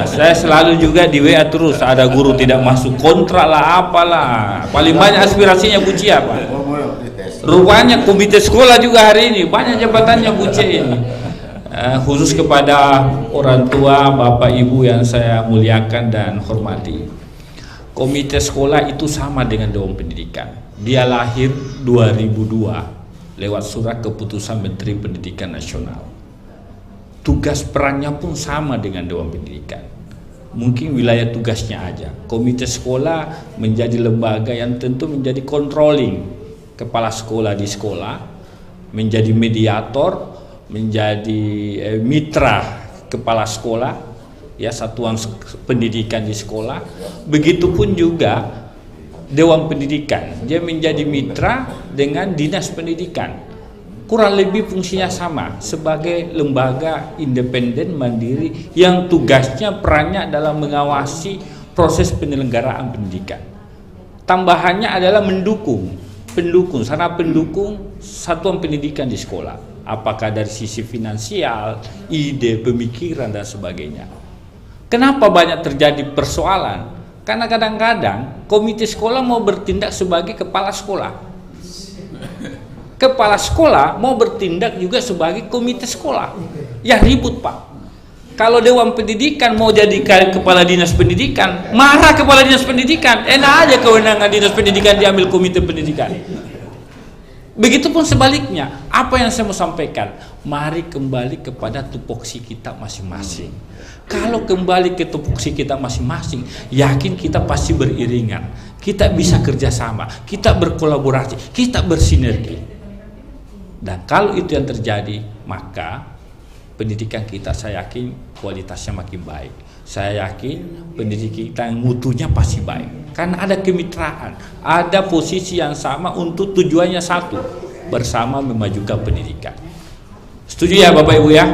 Saya selalu juga di WA terus, ada guru tidak masuk kontrak lah, apalah. Paling banyak aspirasinya Bu Cia, Pak. Rupanya komite sekolah juga hari ini banyak jabatannya Bu Cia ini. Khusus kepada orang tua, bapak ibu yang saya muliakan dan hormati. Komite sekolah itu sama dengan Dewan Pendidikan. Dia lahir 2002 lewat surat keputusan Menteri Pendidikan Nasional. Tugas perannya pun sama dengan Dewan Pendidikan. Mungkin wilayah tugasnya aja. Komite sekolah menjadi lembaga yang tentu menjadi controlling kepala sekolah di sekolah, menjadi mediator, menjadi mitra kepala sekolah, ya, satuan pendidikan di sekolah. Begitupun juga Dewan Pendidikan, dia menjadi mitra dengan Dinas Pendidikan. Kurang lebih fungsinya sama sebagai lembaga independen mandiri yang tugasnya perannya adalah mengawasi proses penyelenggaraan pendidikan. Tambahannya adalah pendukung satuan pendidikan di sekolah. Apakah dari sisi finansial, ide, pemikiran, dan sebagainya. Kenapa banyak terjadi persoalan? Karena kadang-kadang komite sekolah mau bertindak sebagai kepala sekolah. Kepala sekolah mau bertindak juga sebagai komite sekolah. Ya ribut, Pak. Kalau Dewan Pendidikan mau jadi kepala dinas pendidikan, marah kepala dinas pendidikan. Enak aja kewenangan dinas pendidikan diambil komite pendidikan. Begitupun sebaliknya. Apa yang saya mau sampaikan, mari kembali kepada tupoksi kita masing-masing. Kalau kembali ke tupoksi kita masing-masing, yakin kita pasti beriringan, kita bisa kerjasama, kita berkolaborasi, kita bersinergi. Dan kalau itu yang terjadi, maka pendidikan kita, saya yakin kualitasnya makin baik. Saya yakin pendidikan kita yang mutunya pasti baik. Karena ada kemitraan, ada posisi yang sama untuk tujuannya satu, bersama memajukan pendidikan. Setuju ya Bapak Ibu ya?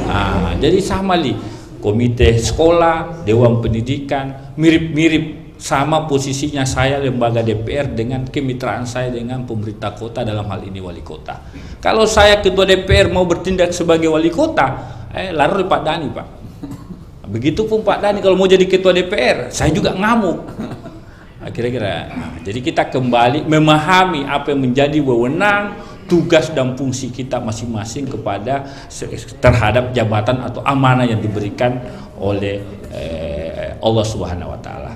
Nah, jadi sama nih, komite sekolah, Dewan Pendidikan, mirip-mirip sama posisinya saya lembaga DPR dengan kemitraan saya dengan pemerintah kota, dalam hal ini wali kota. Kalau saya ketua DPR mau bertindak sebagai wali kota, lari Pak Dhani, Pak. Begitupun Pak Dhani kalau mau jadi ketua DPR, saya juga ngamuk. Kira-kira. Jadi kita kembali memahami apa yang menjadi wewenang, tugas dan fungsi kita masing-masing kepada terhadap jabatan atau amanah yang diberikan oleh Allah Subhanahu wa taala.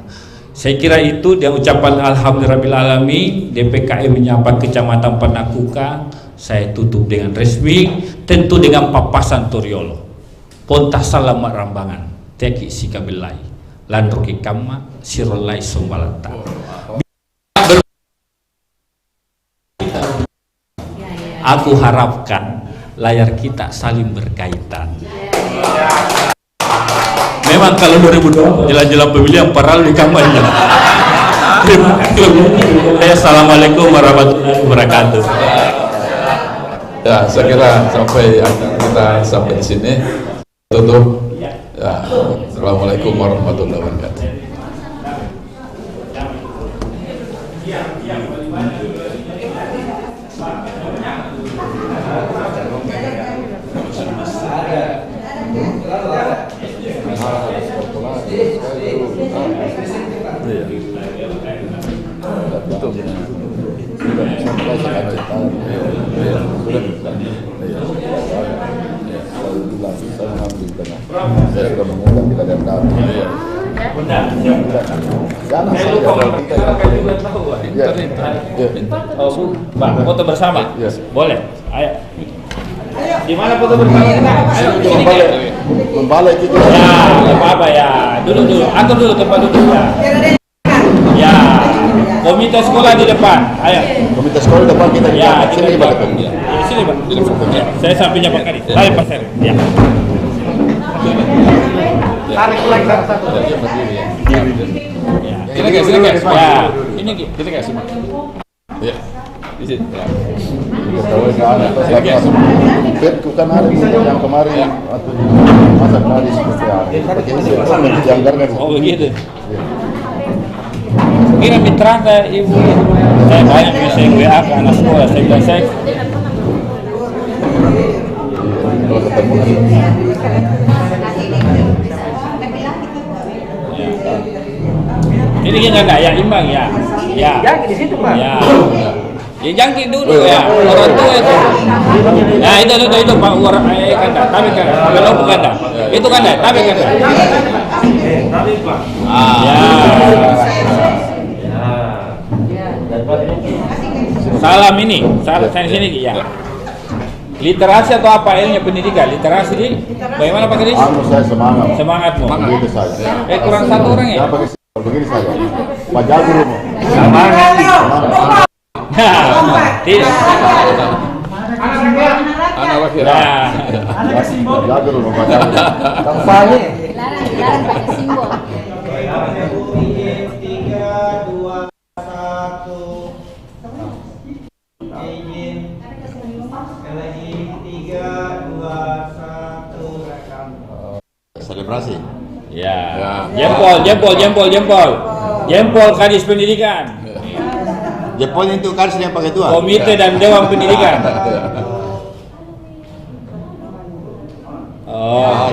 Saya kira itu dia ucapan alhamdulillahirabbil DPKM menyapa Kecamatan Panakukang. Saya tutup dengan resmi, tentu dengan papasan Toriolo. Pontah salamat rambangan. Teki sikabilai landroki kama sirolai sombalata. Aku harapkan layar kita saling berkaitan. Memang kalau 2020 jelang-jelang pemilihan paralel di kampanye. Terima kasih. Assalamualaikum warahmatullahi wabarakatuh. Ya, saya kira sampai di sini tutup. Ya, assalamualaikum warahmatullahi wabarakatuh. Saya sudah mengundang kita dan kami. Bang, foto bersama? Boleh. Ayo. Di mana foto bersama kita? Ayo, sini kan. Membalik itu. Ya, apa-apa ya. Dulu. Atur dulu tempat duduk ya. Ya. Komite sekolah di depan. Ayo. Komite sekolah di depan kita. Ya, sini Pak. Sini Pak. Ya, saya sampingnya Pak Kadis. Saya Pak Ser. Ya. Tarik lagi satu. Ini guys. Ya, ini kita kasih. Ya. Di sini. Petku kan ada yang kemarin waktu masa tadi seperti yang garnet. Oh begitu. Kira mitra ibu, saya banyak biasa WA ke anak sekolah, saya bilang saya ini kita enggak ya imbang ya. Ya. Jangkit di situ, Pak. Ya. Ya jangkit dulu ya. Orang tua itu. Nah, itu Pak orang kanda, tapi kanda. Kalau bukan kanda. Itu kanda, tapi kanda. Tapi Pak. Ya. Salam ini, salam saya sini ya. Literasi atau apa ilmunya pendidikan? Literasi di bagaimana Pak Kadis? Saya semangat. Semangatmu. Begitu saja. Kurang satu orang ya? Begini saja. Pak Jagur. Semangat. Tidak. Anak wakil. Pak Jagur, Pak Jagur. Kampanye. Dilarang pakai simbol. Selebrasi. Ya. Jempol Kadis Pendidikan. Jempolnya itu kan yang pakai tua. Komite dan Dewan Pendidikan. Oh.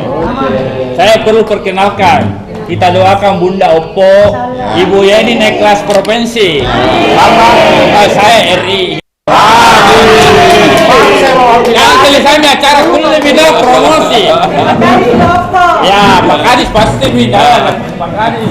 Saya perlu perkenalkan. Kita doakan Bunda Oppo, Ibu Yeni naik kelas provinsi. Saya RI. Yang tulisannya cara kuliah lebih dahulu promosi. Ya, Pak Kadis pasti bisa. Pak Kadis.